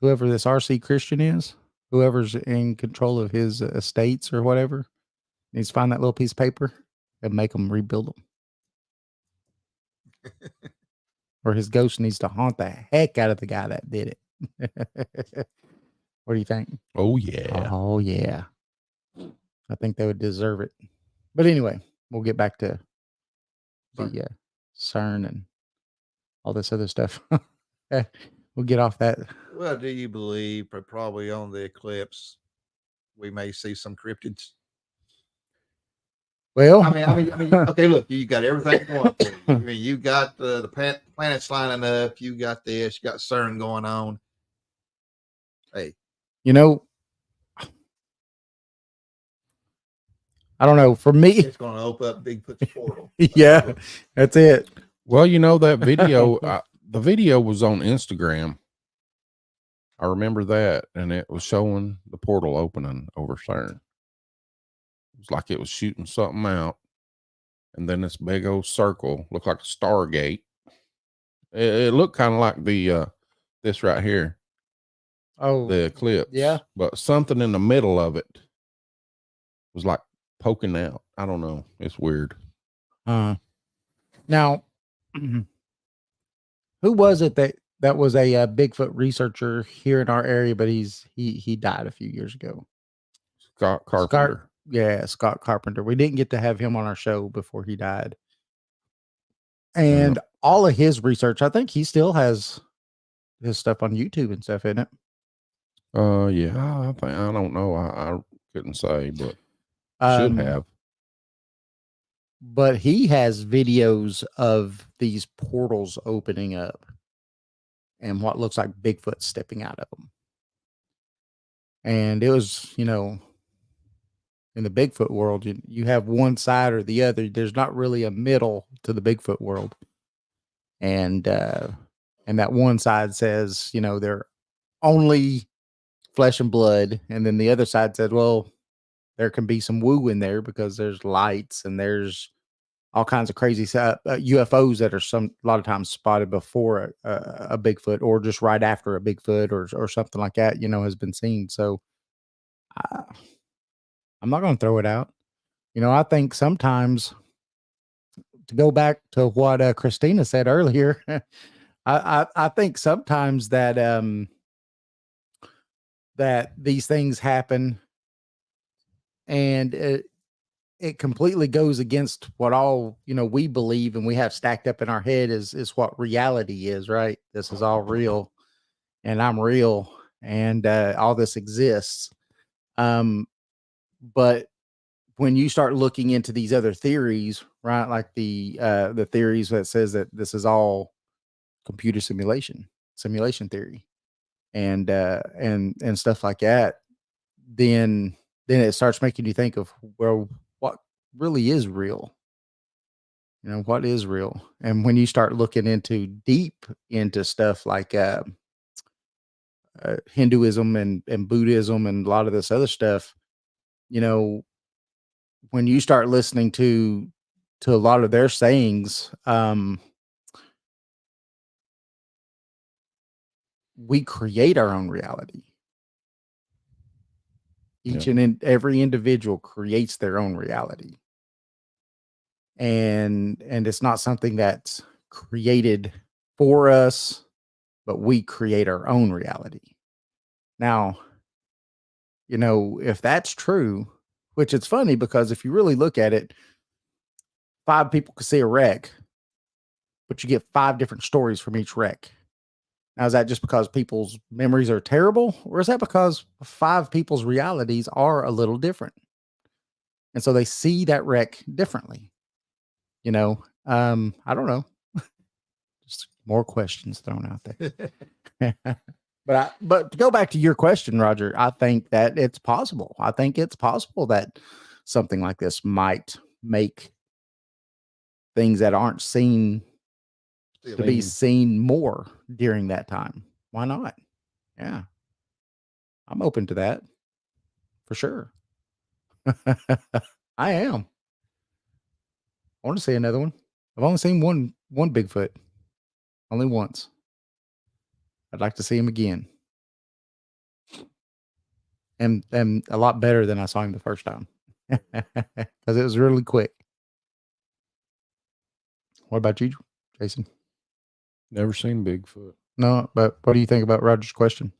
[SPEAKER 3] whoever this RC Christian is, whoever's in control of his estates or whatever, needs to find that little piece of paper and make them rebuild them. Or his ghost needs to haunt the heck out of the guy that did it. What do you think?
[SPEAKER 2] Oh yeah.
[SPEAKER 3] Oh yeah. I think they would deserve it. But anyway, we'll get back to the CERN and all this other stuff. We'll get off that.
[SPEAKER 4] Well, do you believe probably on the eclipse we may see some cryptids?
[SPEAKER 3] Well,
[SPEAKER 4] I mean, okay, look, you got everything going for you. I mean, you got the planets lining up, you got this, you got CERN going on. Hey,
[SPEAKER 3] you know, I don't know. For me,
[SPEAKER 4] it's going to open up Bigfoot's portal.
[SPEAKER 3] yeah, that's it.
[SPEAKER 2] Well, you know that video. The video was on Instagram. I remember that, and it was showing the portal opening over CERN. It was like it was shooting something out, and then this big old circle looked like a Stargate. It looked kind of like the this right here.
[SPEAKER 3] Oh,
[SPEAKER 2] the eclipse.
[SPEAKER 3] yeah.
[SPEAKER 2] But something in the middle of it was like poking out. I don't know. It's weird.
[SPEAKER 3] Now, who was it that was a Bigfoot researcher here in our area, but he died a few years ago?
[SPEAKER 2] Scott Carpenter.
[SPEAKER 3] Scott Carpenter. We didn't get to have him on our show before he died. And all of his research, I think he still has his stuff on YouTube and stuff, isn't it?
[SPEAKER 2] Yeah, I don't know. I couldn't say, but should have.
[SPEAKER 3] But he has videos of these portals opening up and what looks like Bigfoot stepping out of them. And it was, you know, in the Bigfoot world, you have one side or the other. There's not really a middle to the Bigfoot world. And that one side says, you know, they're only flesh and blood. And then the other side said, well, there can be some woo in there because there's lights and there's all kinds of crazy UFOs that are a lot of times spotted before a Bigfoot or just right after a Bigfoot or something like that, you know, has been seen. So I'm not going to throw it out. You know, I think sometimes, to go back to what Christina said earlier, I think sometimes that that these things happen and it completely goes against what all, you know, we believe and we have stacked up in our head is what reality is, right? This is all real and I'm real and all this exists. But when you start looking into these other theories, right, like the theories that says that this is all computer simulation theory, and stuff like that, then it starts making you think of, well, what really is real? You know, what is real? And when you start looking deep into stuff like Hinduism and Buddhism and a lot of this other stuff, you know, when you start listening to a lot of their sayings, we create our own reality. Each and every individual creates their own reality. And it's not something that's created for us, but we create our own reality. Now, you know, if that's true, which it's funny because if you really look at it, 5 people could see a wreck, but you get 5 different stories from each wreck. Now, is that just because people's memories are terrible, or is that because 5 people's realities are a little different? And so they see that wreck differently. You know, I don't know. Just more questions thrown out there. But to go back to your question, Roger, I think that it's possible. I think it's possible that something like this might make things that aren't seen to be seen more during that time. Why not? Yeah. I'm open to that for sure. I am. I want to see another one. I've only seen one Bigfoot. Only once. I'd like to see him again. And a lot better than I saw him the first time. Because it was really quick. What about you, Jason?
[SPEAKER 2] Never seen Bigfoot.
[SPEAKER 3] No, but what do you think about Roger's question?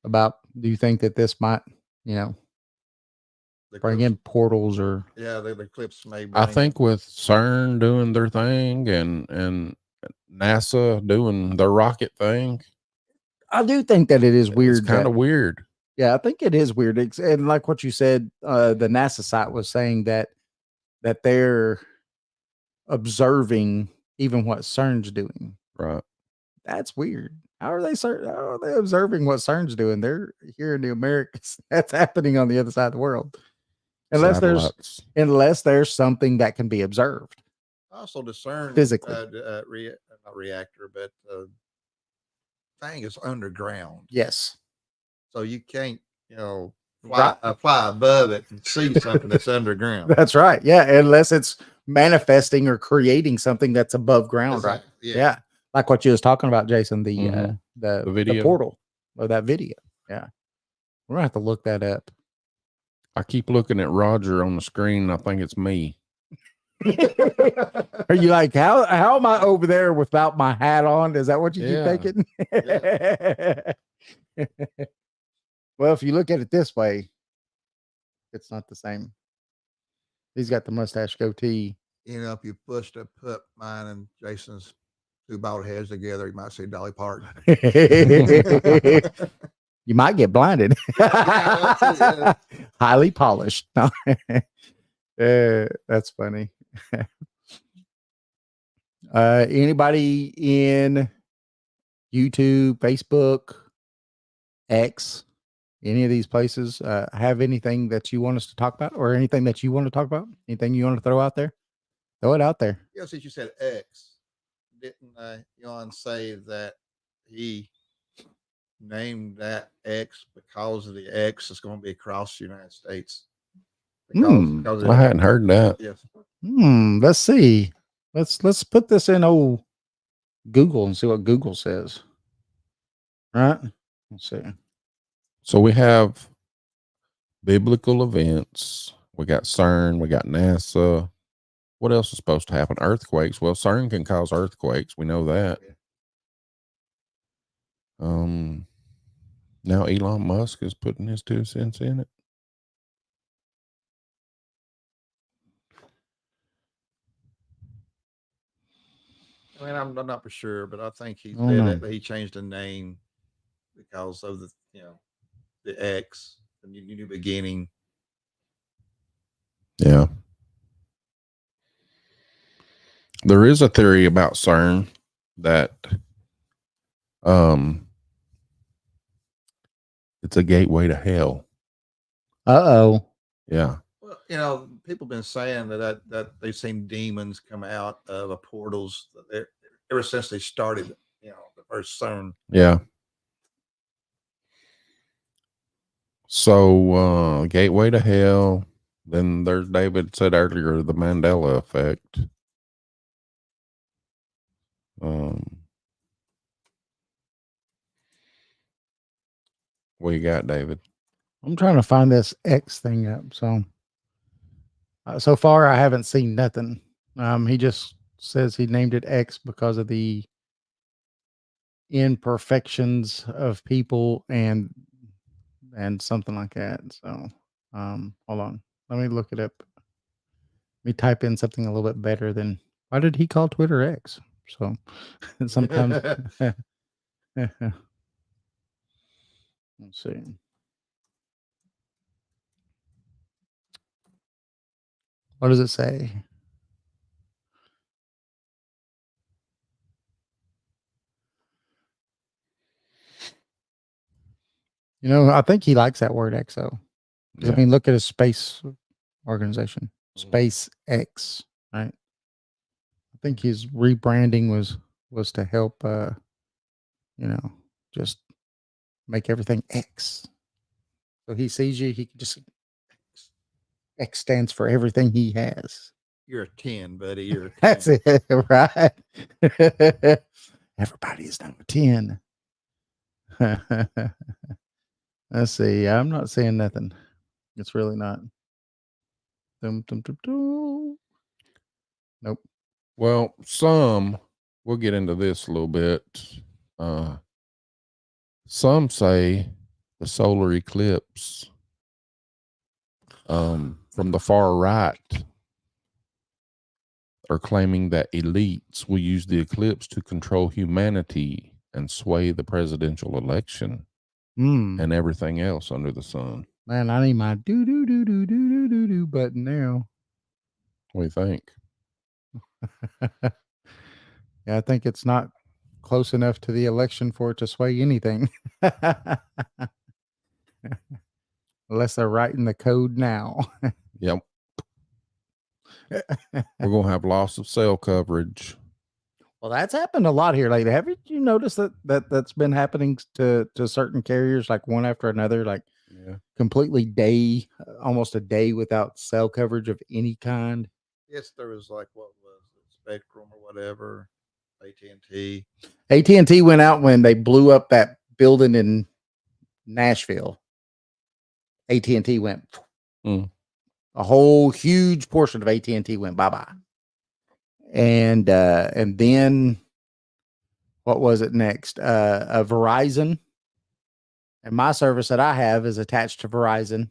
[SPEAKER 3] Do you think that this might, you know, bring in portals or?
[SPEAKER 4] Yeah, the eclipse may bring
[SPEAKER 2] I think with CERN doing their thing and NASA doing their rocket thing.
[SPEAKER 3] I do think that it is weird.
[SPEAKER 2] It's kind of weird.
[SPEAKER 3] Yeah, I think it is weird. And like what you said, the NASA site was saying that they're observing even what CERN's doing.
[SPEAKER 2] Right.
[SPEAKER 3] That's weird. How are they observing what CERN's doing? They're here in the Americas. That's happening on the other side of the world. Unless there's something that can be observed.
[SPEAKER 4] Also discern
[SPEAKER 3] physically.
[SPEAKER 4] Not reactor, but thing is underground.
[SPEAKER 3] Yes.
[SPEAKER 4] So you can't, you know, fly above it and see something that's underground.
[SPEAKER 3] That's right. Yeah. Unless it's manifesting or creating something that's above ground, right?
[SPEAKER 4] Yeah.
[SPEAKER 3] Yeah. Like what you was talking about, Jason, the
[SPEAKER 2] video.
[SPEAKER 3] portal. of that video. Yeah. We're gonna have to look that up.
[SPEAKER 2] I keep looking at Roger on the screen. And I think it's me.
[SPEAKER 3] Are you like, how am I over there without my hat on? Is that what you
[SPEAKER 2] Yeah.
[SPEAKER 3] keep thinking? Well, if you look at it this way, it's not the same. He's got the mustache goatee.
[SPEAKER 4] You know, if you put mine and Jason's two bald heads together, you might see Dolly Parton.
[SPEAKER 3] You might get blinded.
[SPEAKER 4] Yeah.
[SPEAKER 3] Highly polished. That's funny. Anybody in YouTube, Facebook, X, any of these places have anything that you want us to talk about, or anything that you want to talk about? Anything you want to throw out there? Throw it out there.
[SPEAKER 4] Yeah, since you said X, didn't Jan say that he named that X because of the X is going to be across the United States? Because
[SPEAKER 2] I hadn't heard that.
[SPEAKER 4] Yes.
[SPEAKER 3] Let's see. Let's put this in old Google and see what Google says. Right? Let's see.
[SPEAKER 2] So we have biblical events. We got CERN. We got NASA. What else is supposed to happen? Earthquakes. Well, CERN can cause earthquakes. We know that. Now Elon Musk is putting his 2 cents in it.
[SPEAKER 4] I mean, I'm not for sure, but I think he said that he changed the name because of the X, the new beginning.
[SPEAKER 2] Yeah. There is a theory about CERN that it's a gateway to hell.
[SPEAKER 3] Uh-oh.
[SPEAKER 2] Yeah.
[SPEAKER 4] Well, people have been saying that they've seen demons come out of the portals ever since they started, the first CERN.
[SPEAKER 2] Yeah. So, gateway to hell. Then there's, David said earlier, the Mandela effect. What you got, David?
[SPEAKER 3] I'm trying to find this X thing up. So far, I haven't seen nothing. He just says he named it X because of the imperfections of people and something like that. So, hold on. Let me look it up. Let me type in something a little bit better than, why did he call Twitter X? So sometimes, let's see. What does it say? I think he likes that word XO.
[SPEAKER 2] Yeah.
[SPEAKER 3] I mean, look at his space organization, SpaceX, right? I think his rebranding was to help, just make everything X. So he sees you, he can just, X stands for everything he has.
[SPEAKER 4] You're a 10, buddy. You're a 10.
[SPEAKER 3] That's it, right? Everybody is number 10. Let's see. I'm not saying nothing. It's really not. Nope.
[SPEAKER 2] Well, we'll get into this a little bit. Some say the solar eclipse from the far right are claiming that elites will use the eclipse to control humanity and sway the presidential election and everything else under the sun.
[SPEAKER 3] Man, I need my do button now.
[SPEAKER 2] What do you think?
[SPEAKER 3] Yeah, I think it's not close enough to the election for it to sway anything. Unless they're writing the code now.
[SPEAKER 2] Yep. We're going to have loss of cell coverage.
[SPEAKER 3] Well, that's happened a lot here lately. Haven't you noticed that's been happening to certain carriers, like one after another, like completely almost a day without cell coverage of any kind?
[SPEAKER 4] Yes, there was what was it, Spectrum or whatever, AT&T.
[SPEAKER 3] AT&T went out when they blew up that building in Nashville, AT&T went.
[SPEAKER 2] Mm.
[SPEAKER 3] A whole huge portion of AT&T went bye-bye. And then what was it next? Verizon. And my service that I have is attached to Verizon.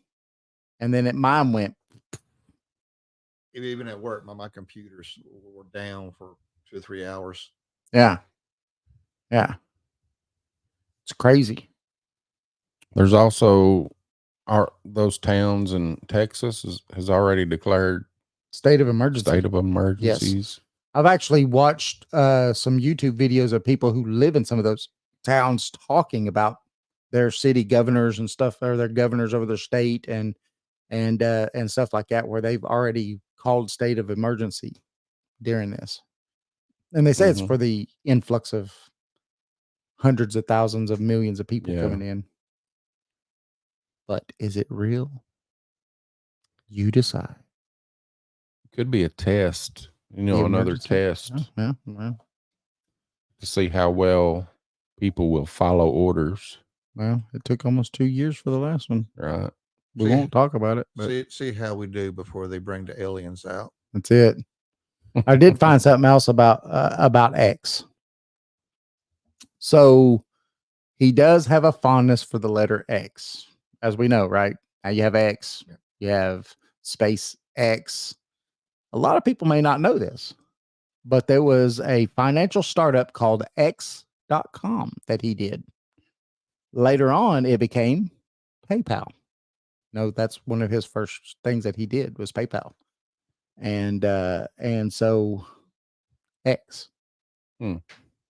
[SPEAKER 3] And then mine went.
[SPEAKER 4] Even at work, my computers were down for 2 or 3 hours.
[SPEAKER 3] Yeah. Yeah. It's crazy.
[SPEAKER 2] There's also those towns in Texas has already declared
[SPEAKER 3] State of emergency.
[SPEAKER 2] state of emergencies.
[SPEAKER 3] I've actually watched some YouTube videos of people who live in some of those towns talking about their city governors and stuff, or their governors over their state and stuff like that, where they've already called state of emergency during this. And they say it's for the influx of hundreds of thousands of millions of people coming in. But is it real? You decide.
[SPEAKER 2] Could be a test, another test
[SPEAKER 3] Yeah.
[SPEAKER 2] to see how well people will follow orders.
[SPEAKER 3] Well, it took almost 2 years for the last one.
[SPEAKER 2] Right.
[SPEAKER 3] We won't talk about it. But
[SPEAKER 4] See how we do before they bring the aliens out.
[SPEAKER 3] that's it. I did find something else about X. So he does have a fondness for the letter X, as we know, right? Now you have X, you have space X. A lot of people may not know this, but there was a financial startup called X.com that he did. Later on, it became PayPal. No, that's one of his first things that he did was PayPal. And so X.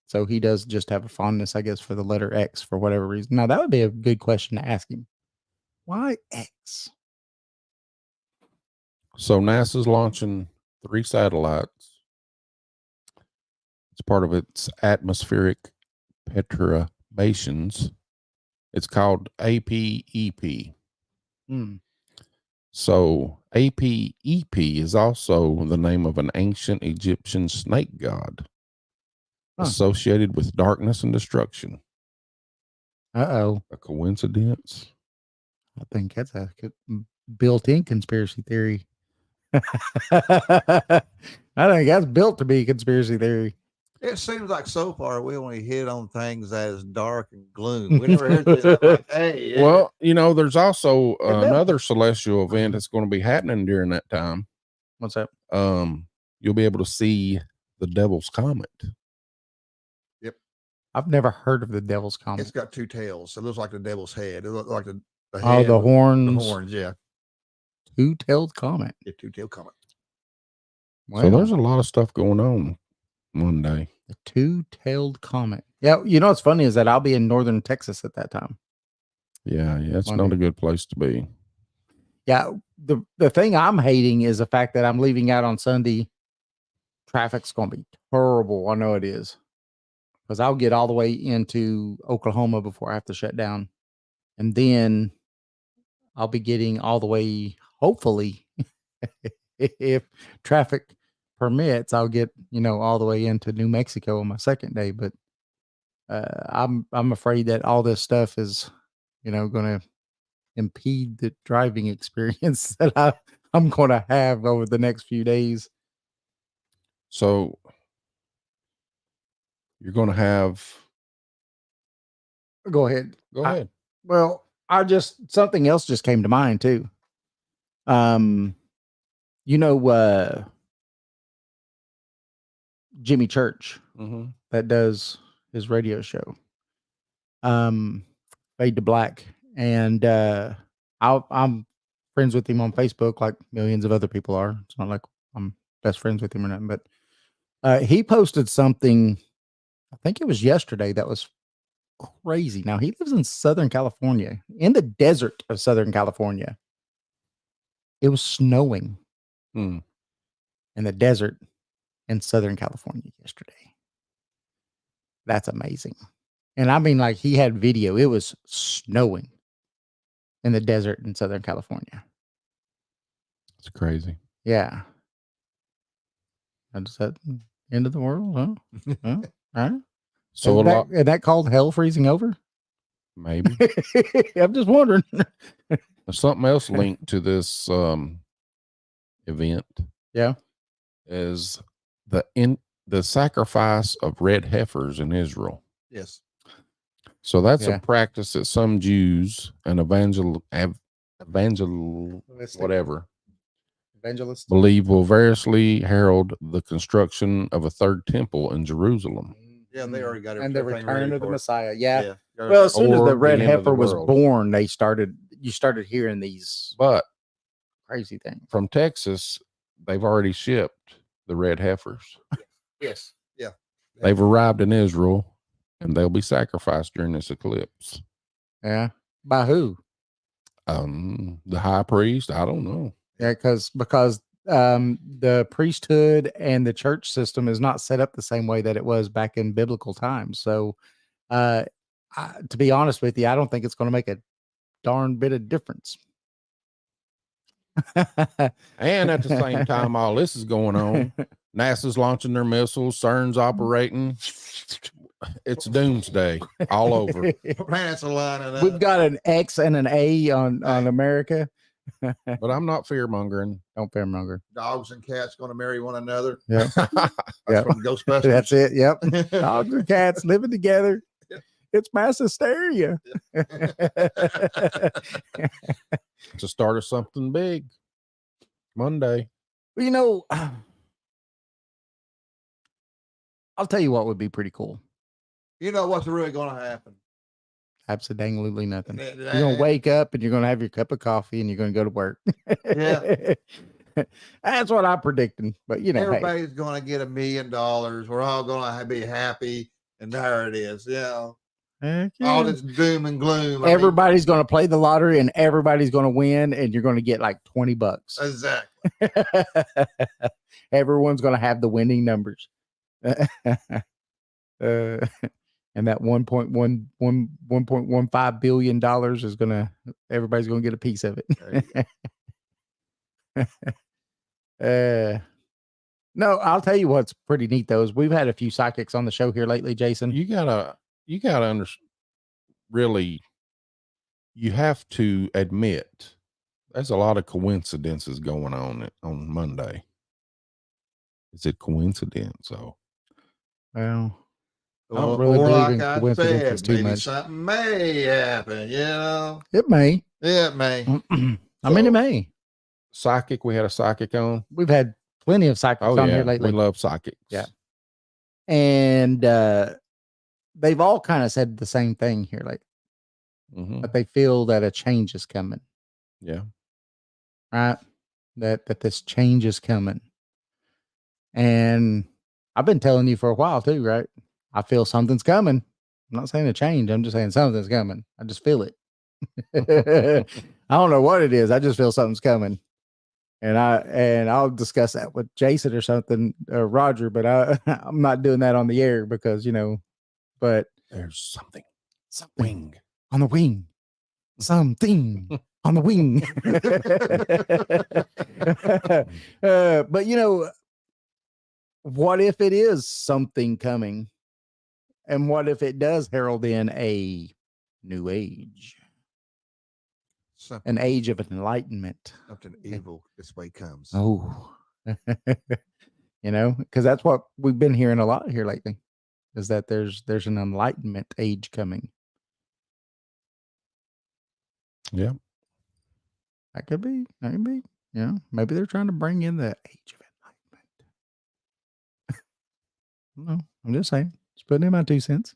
[SPEAKER 3] So he does just have a fondness, I guess, for the letter X for whatever reason. Now that would be a good question to ask him. Why X?
[SPEAKER 2] So NASA's launching 3 satellites. It's part of its atmospheric perturbations. It's called APEP. So APEP is also the name of an ancient Egyptian snake god associated with darkness and destruction.
[SPEAKER 3] Uh-oh.
[SPEAKER 2] A coincidence?
[SPEAKER 3] I think that's a built-in conspiracy theory. I think that's built to be a conspiracy theory.
[SPEAKER 4] It seems like so far we only hit on things that is dark and gloom. We never heard this. Like, hey, yeah.
[SPEAKER 2] Well, there's also another celestial event that's going to be happening during that time.
[SPEAKER 3] What's that?
[SPEAKER 2] You'll be able to see the Devil's Comet.
[SPEAKER 4] Yep.
[SPEAKER 3] I've never heard of the Devil's Comet.
[SPEAKER 4] It's got 2 tails. It looks like the devil's head. It looks like the head.
[SPEAKER 3] Oh, the horns.
[SPEAKER 4] The horns, yeah.
[SPEAKER 3] 2-tailed comet.
[SPEAKER 4] Yeah, 2-tailed comet.
[SPEAKER 3] Wow.
[SPEAKER 2] So there's a lot of stuff going on one day.
[SPEAKER 3] The 2-tailed comet. Yeah, what's funny is that I'll be in northern Texas at that time.
[SPEAKER 2] Yeah, it's not a good place to be.
[SPEAKER 3] Yeah, the thing I'm hating is the fact that I'm leaving out on Sunday. Traffic's going to be terrible. I know it is. Because I'll get all the way into Oklahoma before I have to shut down. And then I'll be getting all the way, hopefully, if traffic permits, I'll get, all the way into New Mexico on my second day. But I'm afraid that all this stuff is, going to impede the driving experience that I'm going to have over the next few days.
[SPEAKER 2] So you're going to have.
[SPEAKER 3] Go ahead.
[SPEAKER 2] Go ahead.
[SPEAKER 3] Well, something else just came to mind too. Jimmy Church that does his radio show, Fade to Black. And I'm friends with him on Facebook like millions of other people are. It's not like I'm best friends with him or nothing, but he posted something, I think it was yesterday, that was crazy. Now he lives in Southern California, in the desert of Southern California. It was snowing in the desert in Southern California yesterday. That's amazing. And I mean, like, he had video. It was snowing in the desert in Southern California.
[SPEAKER 2] It's crazy.
[SPEAKER 3] Yeah. That's that end of the world, huh? Huh? All right.
[SPEAKER 2] So
[SPEAKER 3] Is that called hell freezing over?
[SPEAKER 2] Maybe.
[SPEAKER 3] I'm just wondering.
[SPEAKER 2] There's something else linked to this event.
[SPEAKER 3] Yeah.
[SPEAKER 2] Is the sacrifice of red heifers in Israel.
[SPEAKER 4] Yes.
[SPEAKER 2] So that's
[SPEAKER 3] Yeah.
[SPEAKER 2] a practice that some Jews and whatever
[SPEAKER 3] Evangelist.
[SPEAKER 2] believe will variously herald the construction of a third temple in Jerusalem.
[SPEAKER 4] Yeah, they already got
[SPEAKER 3] And the
[SPEAKER 4] everything
[SPEAKER 3] return
[SPEAKER 4] ready
[SPEAKER 3] of the
[SPEAKER 4] for it.
[SPEAKER 3] Messiah. Yeah.
[SPEAKER 4] Yeah.
[SPEAKER 3] Well, as soon as
[SPEAKER 2] Or
[SPEAKER 3] the
[SPEAKER 2] the
[SPEAKER 3] red
[SPEAKER 2] end of the
[SPEAKER 3] heifer was
[SPEAKER 2] world.
[SPEAKER 3] born, you started hearing these
[SPEAKER 2] But
[SPEAKER 3] crazy things.
[SPEAKER 2] from Texas, they've already shipped the red heifers.
[SPEAKER 4] Yes. Yeah.
[SPEAKER 2] They've arrived in Israel and they'll be sacrificed during this eclipse.
[SPEAKER 3] Yeah. By who?
[SPEAKER 2] The high priest, I don't know.
[SPEAKER 3] Yeah, because the priesthood and the church system is not set up the same way that it was back in biblical times. So, to be honest with you, I don't think it's going to make a darn bit of difference.
[SPEAKER 2] And at the same time, all this is going on. NASA's launching their missiles, CERN's operating. It's doomsday all over.
[SPEAKER 4] Planets are lining up.
[SPEAKER 3] We've got an X and an A on America.
[SPEAKER 2] But I'm not fear mongering.
[SPEAKER 3] Don't fearmonger.
[SPEAKER 4] Dogs and cats going to marry one another.
[SPEAKER 3] Yeah.
[SPEAKER 4] That's
[SPEAKER 3] Yeah.
[SPEAKER 4] from Ghostbusters.
[SPEAKER 3] That's it. Yep. Dogs and cats living together. It's mass hysteria.
[SPEAKER 2] It's a start of something big. Monday.
[SPEAKER 3] Well, you know, I'll tell you what would be pretty cool.
[SPEAKER 4] You know what's really going to happen?
[SPEAKER 3] Absolutely nothing. You're going to wake up and you're going to have your cup of coffee and you're going to go to work.
[SPEAKER 4] Yeah.
[SPEAKER 3] That's what I'm predicting. But, you know,
[SPEAKER 4] everybody's going to get $1 million. We're all going to be happy. And there it is. You know, all this doom and gloom.
[SPEAKER 3] Everybody's going to play the lottery and everybody's going to win. And you're going to get like $20.
[SPEAKER 4] Exactly.
[SPEAKER 3] Everyone's going to have the winning numbers. And that $1.15 billion is everybody's gonna get a piece of it. No, I'll tell you what's pretty neat though is we've had a few psychics on the show here lately, Jason.
[SPEAKER 2] You gotta really, you have to admit there's a lot of coincidences going on Monday. Is it coincidence? So,
[SPEAKER 3] well, I
[SPEAKER 4] Or,
[SPEAKER 3] don't really believe
[SPEAKER 4] like
[SPEAKER 3] in
[SPEAKER 4] I
[SPEAKER 3] coincidences
[SPEAKER 4] said,
[SPEAKER 3] too
[SPEAKER 4] maybe
[SPEAKER 3] much.
[SPEAKER 4] something may happen, you know?
[SPEAKER 3] It may.
[SPEAKER 4] Yeah, it may.
[SPEAKER 3] I mean, it may.
[SPEAKER 2] psychic, we had a psychic on.
[SPEAKER 3] We've had plenty of psychics on here lately.
[SPEAKER 2] We love psychics.
[SPEAKER 3] Yeah. And they've all kind of said the same thing here, like, but they feel that a change is coming.
[SPEAKER 2] Yeah.
[SPEAKER 3] Right. That this change is coming. And I've been telling you for a while too, right? I feel something's coming. I'm not saying a change. I'm just saying something's coming. I just feel it. I don't know what it is. I just feel something's coming. And I'll discuss that with Jason or something, or Roger, but I'm not doing that on the air because, you know, but
[SPEAKER 2] there's something
[SPEAKER 3] on the wing, something on the wing. But you know, what if it is something coming? And what if it does herald in a new age? An age of enlightenment.
[SPEAKER 4] Something evil this way comes.
[SPEAKER 3] Oh, you know, because that's what we've been hearing a lot here lately, is that there's an enlightenment age coming.
[SPEAKER 2] Yeah,
[SPEAKER 3] that could be. You know, maybe they're trying to bring in the age of enlightenment. No, I'm just saying. Just putting in my 2 cents.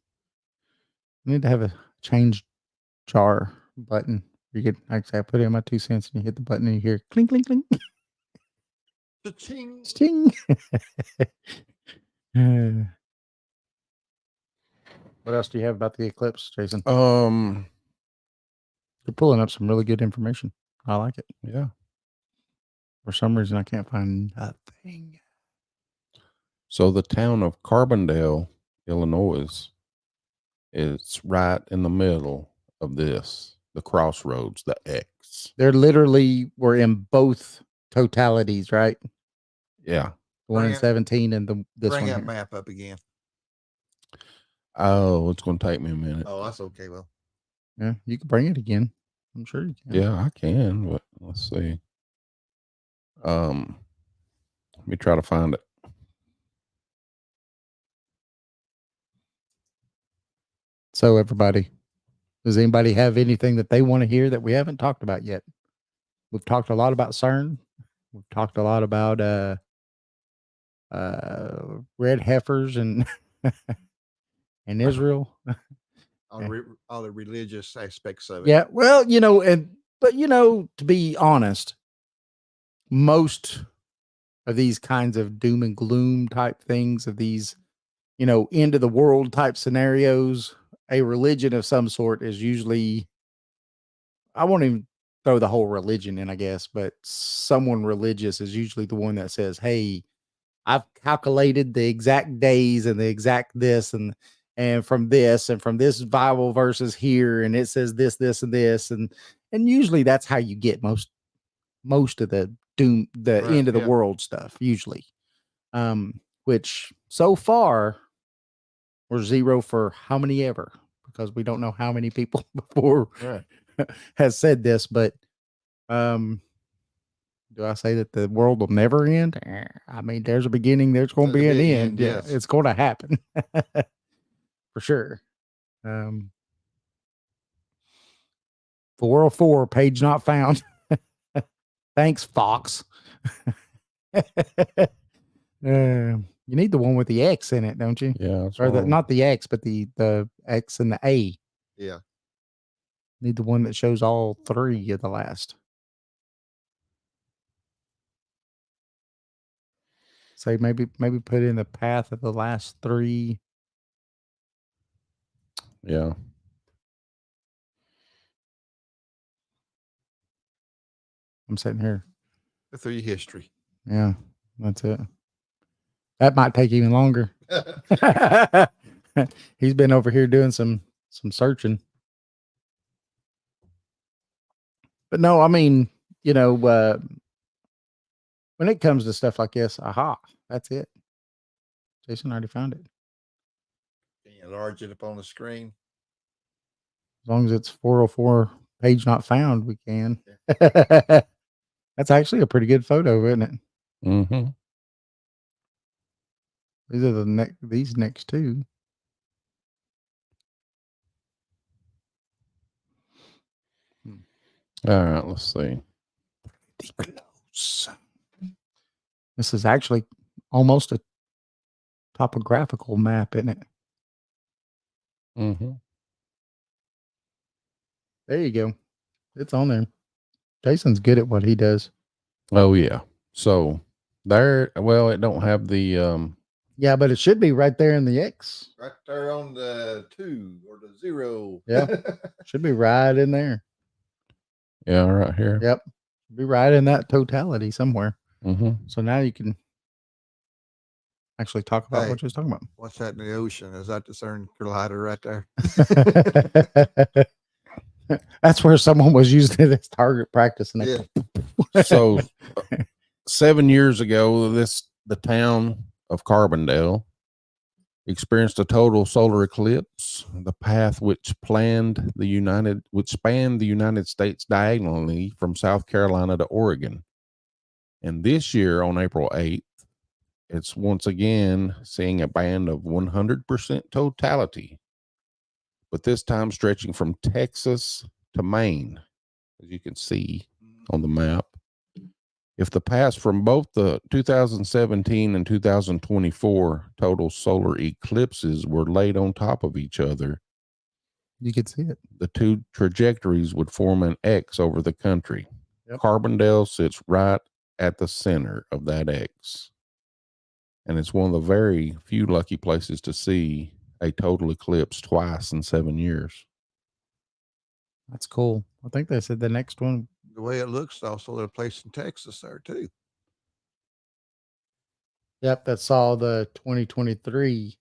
[SPEAKER 3] I need to have a change jar button. You could actually, I put in my 2 cents and you hit the button and you hear clink, clink, clink.
[SPEAKER 4] Ching.
[SPEAKER 3] Sting. What else do you have about the eclipse, Jason? You're pulling up some really good information. I like it.
[SPEAKER 2] Yeah.
[SPEAKER 3] For some reason, I can't find nothing.
[SPEAKER 2] So the town of Carbondale, Illinois, is right in the middle of this, the crossroads, the X.
[SPEAKER 3] They're literally were in both totalities, right?
[SPEAKER 2] Yeah.
[SPEAKER 3] The one in 17 and this
[SPEAKER 4] bring
[SPEAKER 3] one.
[SPEAKER 4] that
[SPEAKER 3] Here.
[SPEAKER 4] map up again.
[SPEAKER 2] Oh, it's going to take me a minute.
[SPEAKER 4] Oh, that's okay. Well,
[SPEAKER 3] Yeah, you can bring it again. I'm sure you can.
[SPEAKER 2] Yeah, I can, but let's see. Let me try to find it.
[SPEAKER 3] So everybody, does anybody have anything that they want to hear that we haven't talked about yet? We've talked a lot about CERN. We've talked a lot about red heifers and and Israel.
[SPEAKER 4] All the religious aspects of it.
[SPEAKER 3] Yeah, well, but to be honest, most of these kinds of doom and gloom type things, of these, end of the world type scenarios, a religion of some sort is usually, I won't even throw the whole religion in, I guess, but someone religious is usually the one that says, hey, I've calculated the exact days and the exact this and from this Bible verses here, and it says this, and this, and usually that's how you get most of the doom, the
[SPEAKER 4] Right,
[SPEAKER 3] end of the
[SPEAKER 4] yeah.
[SPEAKER 3] world stuff, usually. Which so far we're zero for how many ever, because we don't know how many people before
[SPEAKER 4] Right.
[SPEAKER 3] has said this, but do I say that the world will never end? I mean, there's a beginning, there's going to
[SPEAKER 4] There's
[SPEAKER 3] be
[SPEAKER 4] a
[SPEAKER 3] an
[SPEAKER 4] big
[SPEAKER 3] end.
[SPEAKER 4] end,
[SPEAKER 3] Yeah,
[SPEAKER 4] yes.
[SPEAKER 3] it's going to happen for sure. 404, page not found. Thanks, Fox. You need the one with the X in it, don't you?
[SPEAKER 2] Yeah, that's
[SPEAKER 3] Or
[SPEAKER 2] wrong.
[SPEAKER 3] not the X, but the X and the A.
[SPEAKER 4] Yeah.
[SPEAKER 3] Need the one that shows all three of the last. Say maybe put in the path of the last three.
[SPEAKER 2] Yeah.
[SPEAKER 3] I'm sitting here.
[SPEAKER 4] The 3 history.
[SPEAKER 3] Yeah, that's it. That might take even longer. He's been over here doing some searching. But no, I mean, when it comes to stuff like this, that's it. Jason already found it.
[SPEAKER 4] Can you enlarge it up on the screen?
[SPEAKER 3] As long as it's 404 page not found, we can. That's actually a pretty good photo, isn't it?
[SPEAKER 2] Mm-hmm.
[SPEAKER 3] These are these next two.
[SPEAKER 2] All right, let's see.
[SPEAKER 3] Close. This is actually almost a topographical map, isn't it?
[SPEAKER 2] Mm-hmm.
[SPEAKER 3] There you go. It's on there. Jason's good at what he does.
[SPEAKER 2] Oh yeah. So there, well, it don't have the
[SPEAKER 3] Yeah, but it should be right there in the X.
[SPEAKER 4] Right there on the 2 or the 0.
[SPEAKER 3] Yeah. Should be right in there.
[SPEAKER 2] yeah, right here.
[SPEAKER 3] Yep. Be right in that totality somewhere.
[SPEAKER 2] Mm-hmm.
[SPEAKER 3] So now you can actually talk about
[SPEAKER 4] Hey.
[SPEAKER 3] what you was talking about.
[SPEAKER 4] What's that in the ocean? Is that the CERN collider right there?
[SPEAKER 3] That's where someone was using it as target practice. And
[SPEAKER 4] Yeah.
[SPEAKER 2] So 7 years ago, the town of Carbondale experienced a total solar eclipse. The path which spanned the United States diagonally from South Carolina to Oregon. And this year on April 8th, it's once again seeing a band of 100% totality, but this time stretching from Texas to Maine, as you can see on the map. If the paths from both the 2017 and 2024 total solar eclipses were laid on top of each other,
[SPEAKER 3] you could see it.
[SPEAKER 2] the two trajectories would form an X over the country.
[SPEAKER 3] Yep.
[SPEAKER 2] Carbondale sits right at the center of that X. And it's one of the very few lucky places to see a total eclipse twice in 7 years.
[SPEAKER 3] That's cool. I think they said the next one.
[SPEAKER 4] The way it looks, also there's a place in Texas there too.
[SPEAKER 3] Yep, that saw the 2023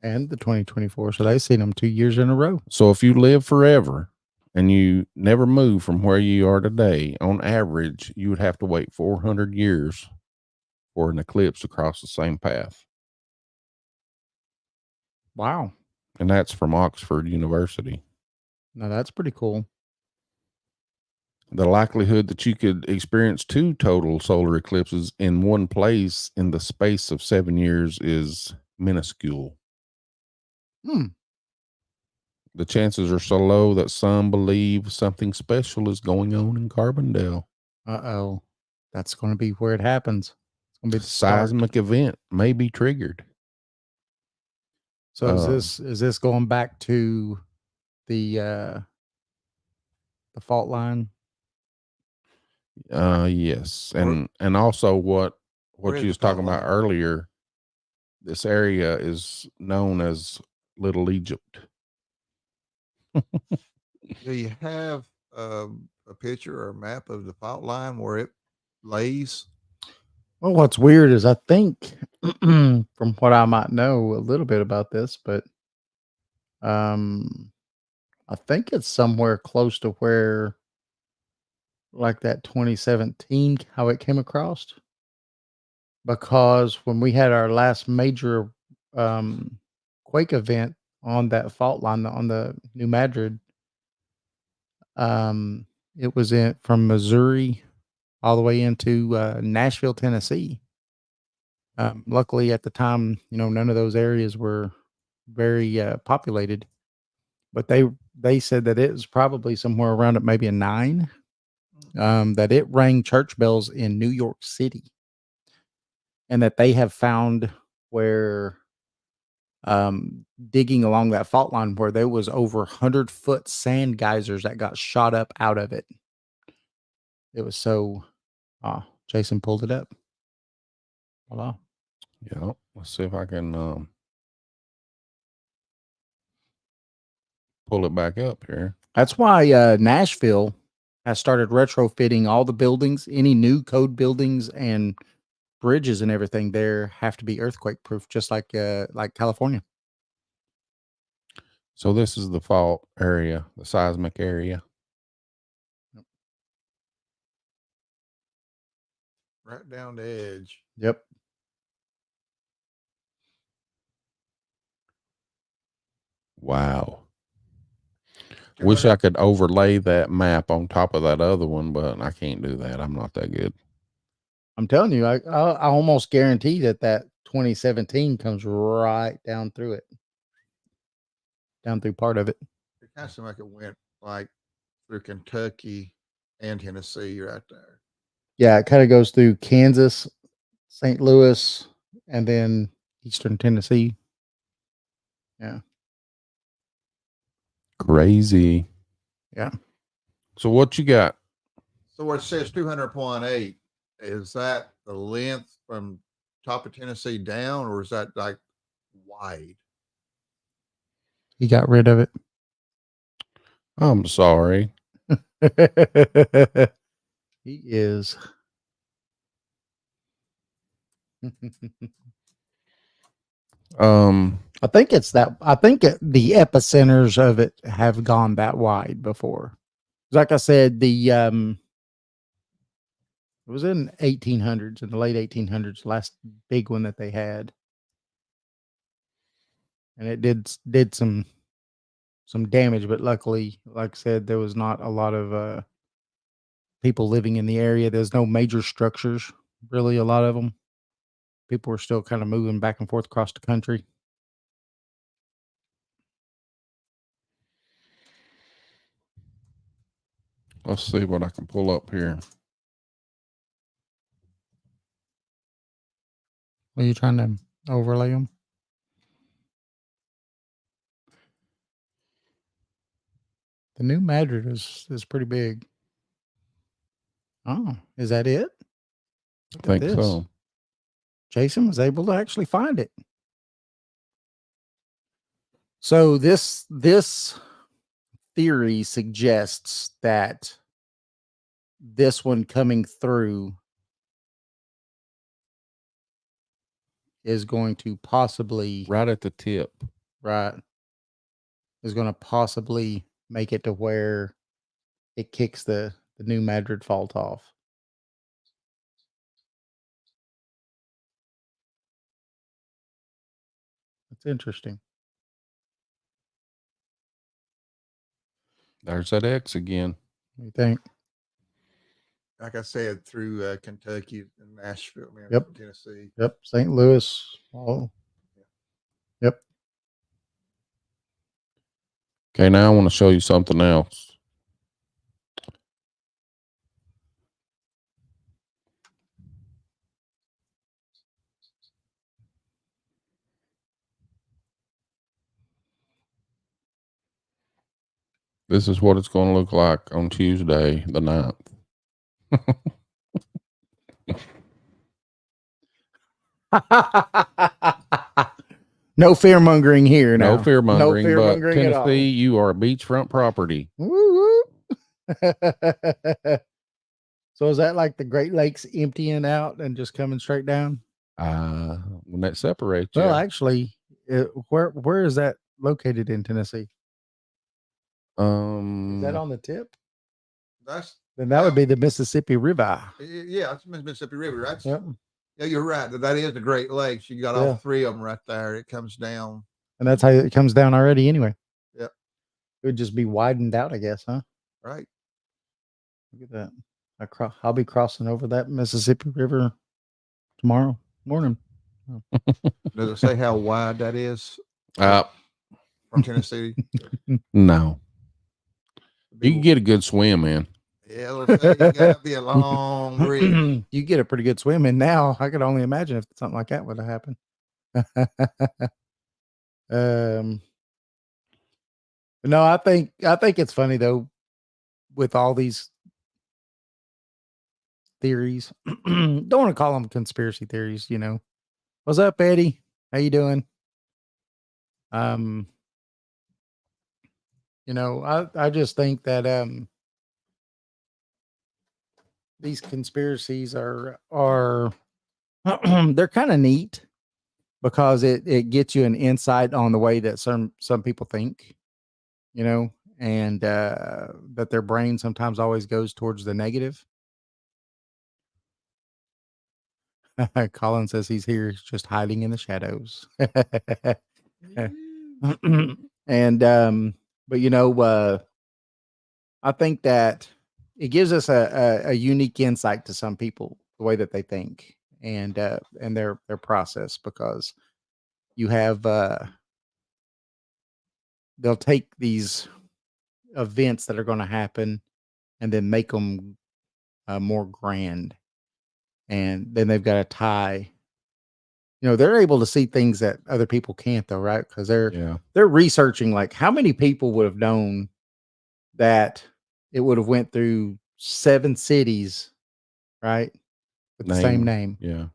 [SPEAKER 3] and the 2024. So they've seen them 2 years in a row.
[SPEAKER 2] So if you live forever and you never move from where you are today, on average, you would have to wait 400 years for an eclipse to cross the same path.
[SPEAKER 3] Wow.
[SPEAKER 2] And that's from Oxford University.
[SPEAKER 3] No, that's pretty cool.
[SPEAKER 2] The likelihood that you could experience 2 total solar eclipses in one place in the space of 7 years is minuscule.
[SPEAKER 3] Hmm.
[SPEAKER 2] The chances are so low that some believe something special is going on in Carbondale.
[SPEAKER 3] Uh-oh. That's going to be where it happens. It's going to be the start.
[SPEAKER 2] Seismic event may be triggered.
[SPEAKER 3] So is this going back to the fault line?
[SPEAKER 2] Yes. And also what
[SPEAKER 4] Where is
[SPEAKER 2] you
[SPEAKER 4] the
[SPEAKER 2] was talking
[SPEAKER 4] fault
[SPEAKER 2] about
[SPEAKER 4] line?
[SPEAKER 2] earlier, this area is known as Little Egypt.
[SPEAKER 4] Do you have a picture or a map of the fault line where it lays?
[SPEAKER 3] Well, what's weird is I think from what I might know a little bit about this, but um I think it's somewhere close to where like that 2017 how it came across, because when we had our last major quake event on that fault line on the New Madrid, um it was in from Missouri all the way into Nashville, Tennessee. Luckily, at the time, none of those areas were very populated, but they said that it was probably somewhere around at maybe a 9. That it rang church bells in New York City, and that they have found where digging along that fault line where there was over 100-foot sand geysers that got shot up out of it. It was so. Jason pulled it up. Voila.
[SPEAKER 2] Yeah. Let's see if I can pull it back up here.
[SPEAKER 3] That's why Nashville has started retrofitting all the buildings. Any new code buildings and bridges and everything there have to be earthquake proof, just like California.
[SPEAKER 2] So this is the fault area, the seismic area.
[SPEAKER 4] Right down the edge.
[SPEAKER 3] Yep.
[SPEAKER 2] Wow. Wish I could overlay that map on top of that other one, but I can't do that. I'm not that good.
[SPEAKER 3] I'm telling you, I almost guarantee that 2017 comes right down through it, down through part of it.
[SPEAKER 4] It kind of seemed like it went like through Kentucky and Tennessee right there.
[SPEAKER 3] Yeah, it kind of goes through Kansas, St. Louis, and then Eastern Tennessee. Yeah.
[SPEAKER 2] Crazy.
[SPEAKER 3] Yeah.
[SPEAKER 2] So what you got?
[SPEAKER 4] So where it says 200.8, is that the length from top of Tennessee down, or is that like wide?
[SPEAKER 3] He got rid of it.
[SPEAKER 2] I'm sorry.
[SPEAKER 3] He is. I think it's that. I think the epicenters of it have gone that wide before. Like I said, it was in 1800s, in the late 1800s, last big one that they had, and it did some damage. But luckily, like I said, there was not a lot of people living in the area. There's no major structures, really. A lot of them, people were still kind of moving back and forth across the country.
[SPEAKER 2] Let's see what I can pull up here.
[SPEAKER 3] Are you trying to overlay them? The New Madrid is pretty big. Oh, is that it?
[SPEAKER 2] I think so.
[SPEAKER 3] Jason was able to actually find it. So this theory suggests that this one coming through is going to possibly
[SPEAKER 2] Right at the tip.
[SPEAKER 3] is going to possibly make it to where it kicks the New Madrid fault off. That's interesting.
[SPEAKER 2] There's that X again.
[SPEAKER 3] What do you think?
[SPEAKER 4] Like I said, through Kentucky and Nashville, man,
[SPEAKER 3] Yep.
[SPEAKER 4] Tennessee.
[SPEAKER 3] Yep. St. Louis. Oh. Yep.
[SPEAKER 2] Okay, now I want to show you something else. This is what it's going to look like on Tuesday, the 9th.
[SPEAKER 3] No fear mongering here.
[SPEAKER 2] No
[SPEAKER 3] Now.
[SPEAKER 2] fear mongering,
[SPEAKER 3] No
[SPEAKER 2] but
[SPEAKER 3] fear-mongering at all.
[SPEAKER 2] Tennessee, you are beachfront property.
[SPEAKER 3] Woo, woo. So is that like the Great Lakes emptying out and just coming straight down?
[SPEAKER 2] When that separates,
[SPEAKER 3] Well,
[SPEAKER 2] yeah.
[SPEAKER 3] actually, where is that located in Tennessee? Is that on the tip?
[SPEAKER 4] That's
[SPEAKER 3] Then that would be the Mississippi River.
[SPEAKER 4] yeah, it's Mississippi River. That's
[SPEAKER 3] Yep.
[SPEAKER 4] yeah, you're right. That is the Great Lakes. You got all three of them right there. It comes down,
[SPEAKER 3] And that's how it comes down already anyway.
[SPEAKER 4] Yep.
[SPEAKER 3] It would just be widened out, I guess, huh?
[SPEAKER 4] right?
[SPEAKER 3] Look at that. I'll be crossing over that Mississippi River tomorrow morning.
[SPEAKER 4] Does it say how wide that is from Tennessee?
[SPEAKER 2] No. You can get a good swim in.
[SPEAKER 4] Yeah, let's say you gotta be a long bridge.
[SPEAKER 3] You get a pretty good swim in now. I could only imagine if something like that would have happened. No, I think it's funny though, with all these theories. Don't want to call them conspiracy theories, you know. What's up, Eddie? How you doing? You know, I just think that these conspiracies are they're kind of neat because it gets you an insight on the way that some people think, you know, and that their brain sometimes always goes towards the negative. Colin says he's here, he's just hiding in the shadows. And but you know, I think that it gives us a unique insight to some people, the way that they think and their process, because you have they'll take these events that are going to happen and then make them more grand, and then they've got to tie. You know, they're able to see things that other people can't, though, right? Because they're researching, like, how many people would have known that it would have went through 7 cities, right, with the same name.
[SPEAKER 2] Yeah.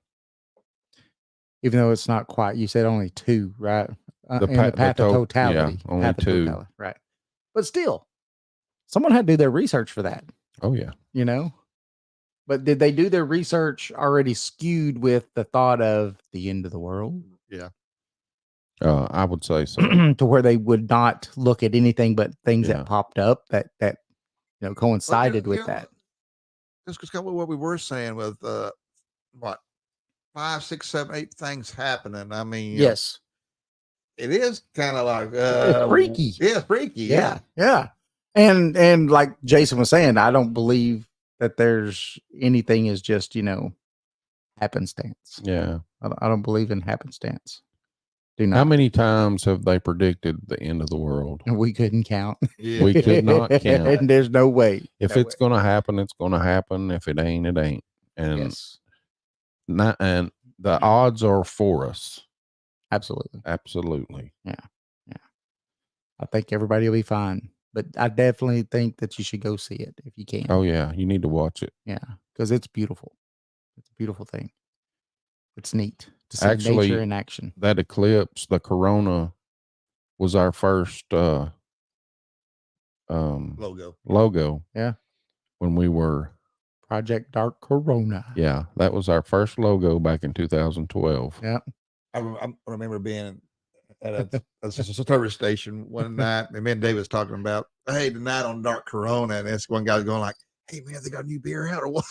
[SPEAKER 3] Even though it's not quite, you said only 2, right?
[SPEAKER 2] The
[SPEAKER 3] path of totality.
[SPEAKER 2] Yeah, only
[SPEAKER 3] path of
[SPEAKER 2] 2.
[SPEAKER 3] totality, right. But still, someone had to do their research for that.
[SPEAKER 2] Oh, yeah.
[SPEAKER 3] You know? But did they do their research already skewed with the thought of the end of the world?
[SPEAKER 4] Yeah.
[SPEAKER 2] I would say so.
[SPEAKER 3] To where they would not look at anything but things that popped up that you know coincided with that.
[SPEAKER 4] That's kind of what we were saying with what 5, 6, 7, 8 things happening. I mean,
[SPEAKER 3] Yes,
[SPEAKER 4] it is kind of like
[SPEAKER 3] it's freaky.
[SPEAKER 4] Yeah, freaky.
[SPEAKER 3] Yeah. And like Jason was saying, I don't believe that there's anything is just, you know, happenstance.
[SPEAKER 2] Yeah.
[SPEAKER 3] I don't believe in happenstance. Do not.
[SPEAKER 2] How many times have they predicted the end of the world?
[SPEAKER 3] We couldn't count.
[SPEAKER 4] Yeah.
[SPEAKER 2] We could not count.
[SPEAKER 3] And there's no way.
[SPEAKER 2] If
[SPEAKER 3] No
[SPEAKER 2] it's
[SPEAKER 3] way.
[SPEAKER 2] going to happen, it's going to happen. If it ain't, it ain't. And
[SPEAKER 3] Yes,
[SPEAKER 2] and the odds are for us.
[SPEAKER 3] absolutely.
[SPEAKER 2] Absolutely.
[SPEAKER 3] Yeah. I think everybody will be fine. But I definitely think that you should go see it if you can.
[SPEAKER 2] Oh, yeah. You need to watch it.
[SPEAKER 3] Yeah, because it's beautiful. It's a beautiful thing. It's neat to see
[SPEAKER 2] Actually,
[SPEAKER 3] nature in action.
[SPEAKER 2] That eclipse, the corona, was our first logo.
[SPEAKER 3] Yeah.
[SPEAKER 2] When we were
[SPEAKER 3] Project Dark Corona.
[SPEAKER 2] Yeah, that was our first logo back in 2012.
[SPEAKER 3] Yeah.
[SPEAKER 4] I remember being at a service station one night, and me and Dave was talking about, hey, tonight on Dark Corona, and this one guy's going like, hey man, they got a new beer out or what?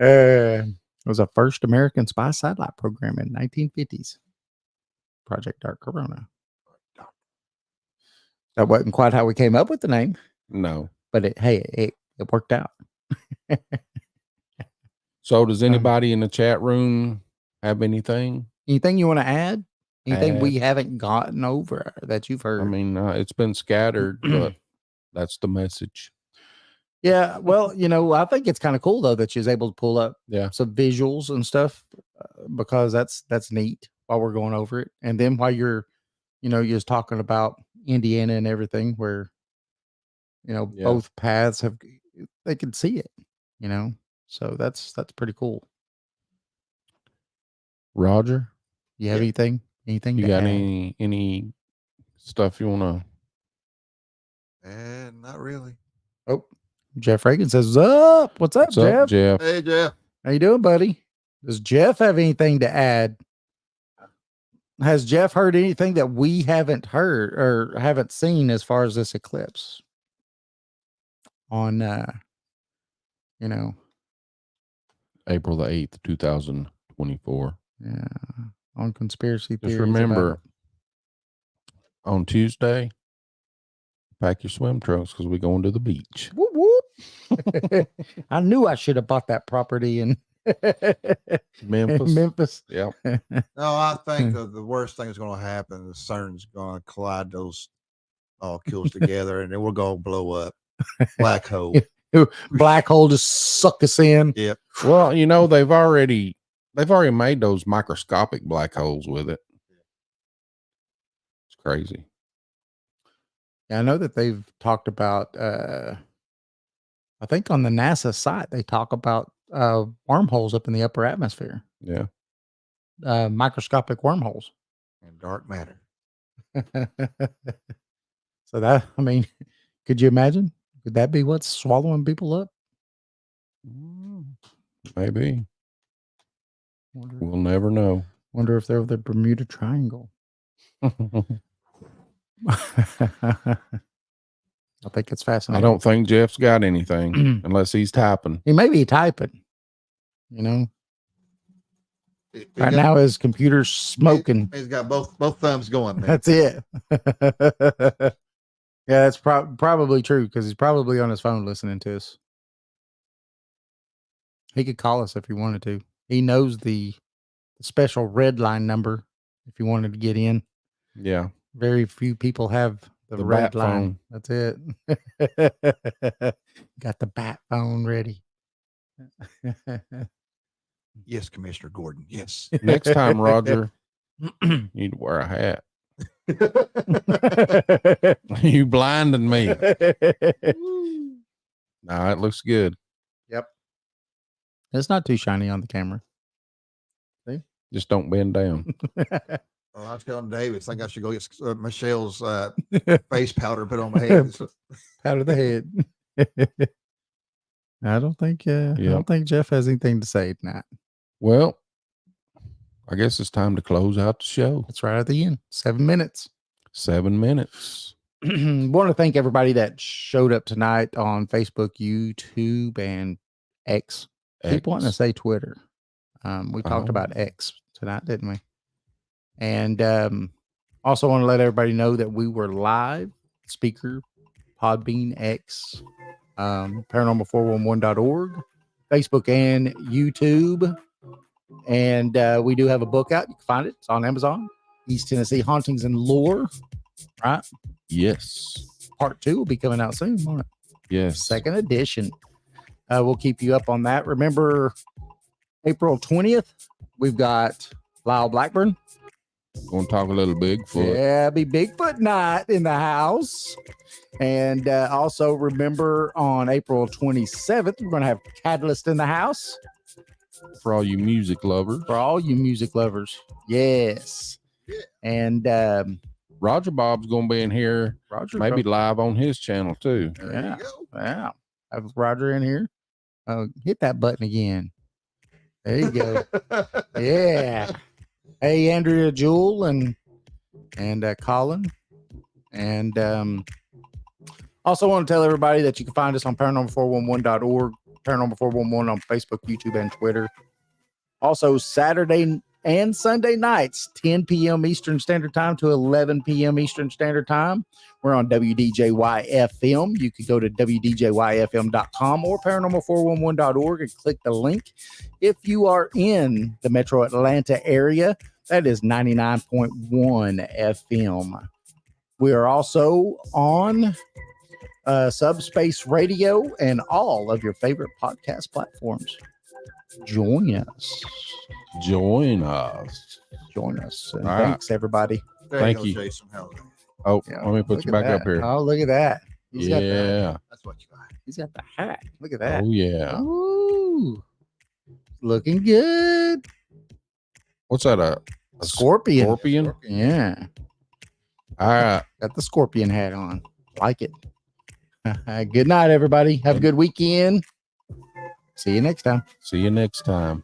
[SPEAKER 3] It was a first American spy satellite program in 1950s. Project Dark Corona.
[SPEAKER 4] Dark
[SPEAKER 3] That wasn't quite how we came up with the name,
[SPEAKER 2] No.
[SPEAKER 3] but it worked out.
[SPEAKER 2] So does anybody in the chat room have anything?
[SPEAKER 3] Anything you want to add? Anything we haven't gotten over that you've heard?
[SPEAKER 2] I mean, it's been scattered, but that's the message.
[SPEAKER 3] Yeah, well, I think it's kind of cool though that she was able to pull up some visuals and stuff because that's neat while we're going over it. And then while you're just talking about Indiana and everything, where both paths they can see it, so that's pretty cool.
[SPEAKER 2] Roger,
[SPEAKER 3] you have anything
[SPEAKER 2] you
[SPEAKER 3] to
[SPEAKER 2] got
[SPEAKER 3] add?
[SPEAKER 2] any stuff you want
[SPEAKER 4] And not really.
[SPEAKER 3] Oh, Jeff Reagan says, what's up,
[SPEAKER 2] to?
[SPEAKER 3] Jeff?
[SPEAKER 4] Hey, Jeff.
[SPEAKER 3] How you doing, buddy? Does Jeff have anything to add? Has Jeff heard anything that we haven't heard or haven't seen as far as this eclipse on,
[SPEAKER 2] April the 8th, 2024.
[SPEAKER 3] Yeah, on conspiracy theories?
[SPEAKER 2] Just remember, on Tuesday, pack your swim trunks because we're going to the beach.
[SPEAKER 3] Whoop, whoop. I knew I should have bought that property in
[SPEAKER 2] Memphis.
[SPEAKER 3] Yeah.
[SPEAKER 4] No, I think the worst thing that's going to happen is CERN's going to collide those molecules together, and then we're going to blow up. Black hole.
[SPEAKER 3] Black hole just suck us in.
[SPEAKER 4] Yep.
[SPEAKER 2] Well, they've already made those microscopic black holes with it. It's crazy.
[SPEAKER 3] Yeah, I know that they've talked about I think on the NASA site they talk about wormholes up in the upper atmosphere.
[SPEAKER 2] Yeah.
[SPEAKER 3] Microscopic wormholes.
[SPEAKER 4] And dark matter.
[SPEAKER 3] So that, could you imagine? Could that be what's swallowing people up?
[SPEAKER 2] Maybe. We'll never know.
[SPEAKER 3] Wonder if they're the Bermuda Triangle. I think it's fascinating.
[SPEAKER 2] I don't think Jeff's got anything unless he's typing.
[SPEAKER 3] He may be typing, Right now his computer's smoking.
[SPEAKER 4] He's got both thumbs going. Man.
[SPEAKER 3] That's it. Yeah, that's probably true because he's probably on his phone listening to us. He could call us if he wanted to. He knows the special red line number if you wanted to get in.
[SPEAKER 2] Yeah.
[SPEAKER 3] Very few people have the red
[SPEAKER 2] bat
[SPEAKER 3] line.
[SPEAKER 2] phone.
[SPEAKER 3] That's it. Got the bat phone ready.
[SPEAKER 4] Yes, Commissioner Gordon. Yes.
[SPEAKER 2] Next time, Roger, you need to wear a hat. You blinded me. Nah, it looks good.
[SPEAKER 3] Yep. It's not too shiny on the camera. See?
[SPEAKER 2] Just don't bend down.
[SPEAKER 4] Well, I was telling David, I think I should go get Michelle's face powder put on my head.
[SPEAKER 3] Out of the head. I don't think Jeff has anything to say tonight.
[SPEAKER 2] Well, I guess it's time to close out the show.
[SPEAKER 3] That's right at the end. 7 minutes.
[SPEAKER 2] 7 minutes.
[SPEAKER 3] Want to thank everybody that showed up tonight on Facebook, YouTube, and X. Keep wanting to say Twitter. We talked about X tonight, didn't we? And also want to let everybody know that we were live, Speaker, Podbean, X, paranormal411.org, Facebook, and YouTube. And we do have a book out. You can find it. It's on Amazon. East Tennessee Hauntings and Lore. Right?
[SPEAKER 2] Yes.
[SPEAKER 3] Part 2 will be coming out soon, won't it?
[SPEAKER 2] Yes.
[SPEAKER 3] Second edition. We'll keep you up on that. Remember, April 20th, we've got Lyle Blackburn.
[SPEAKER 2] Going to talk a little Bigfoot.
[SPEAKER 3] Yeah, be Bigfoot night in the house. And also remember on April 27th, we're going to have Catalyst in the house.
[SPEAKER 2] For all you music lovers.
[SPEAKER 3] For all you music lovers. Yes. And
[SPEAKER 2] Roger Bob's going to be in here. Maybe live on his channel too.
[SPEAKER 3] Yeah. Yeah. Have Roger in here. Hit that button again. There you go. Yeah. Hey, Andrea Jewel and Colin. And also want to tell everybody that you can find us on paranormal411.org, paranormal411 on Facebook, YouTube, and Twitter. Also, Saturday and Sunday nights, 10 p.m. Eastern Standard Time to 11 p.m. Eastern Standard Time. We're on WDJY FM. You can go to WDJYFM.com or paranormal411.org and click the link. If you are in the metro Atlanta area, that is 99.1 FM. We are also on Subspace Radio and all of your favorite podcast platforms. Join us.
[SPEAKER 2] Join us.
[SPEAKER 3] Join us. And
[SPEAKER 2] All right.
[SPEAKER 3] thanks, everybody.
[SPEAKER 4] There
[SPEAKER 2] Thank
[SPEAKER 4] go,
[SPEAKER 2] you.
[SPEAKER 4] Jason. Hell,
[SPEAKER 2] Oh,
[SPEAKER 3] Yeah,
[SPEAKER 2] let me put
[SPEAKER 3] look
[SPEAKER 2] you
[SPEAKER 3] at
[SPEAKER 2] back
[SPEAKER 3] that.
[SPEAKER 2] up here.
[SPEAKER 3] Oh, look at that. He's got the,
[SPEAKER 2] Yeah.
[SPEAKER 4] that's what you got.
[SPEAKER 3] he's got the hat. Look at that.
[SPEAKER 2] Oh, yeah.
[SPEAKER 3] Ooh. Looking good.
[SPEAKER 2] What's that? A
[SPEAKER 3] Scorpion.
[SPEAKER 2] scorpion?
[SPEAKER 3] Yeah.
[SPEAKER 2] All right.
[SPEAKER 3] Got the scorpion hat on. Like it. Good night, everybody. Have a good weekend. See you next time.
[SPEAKER 2] See you next time.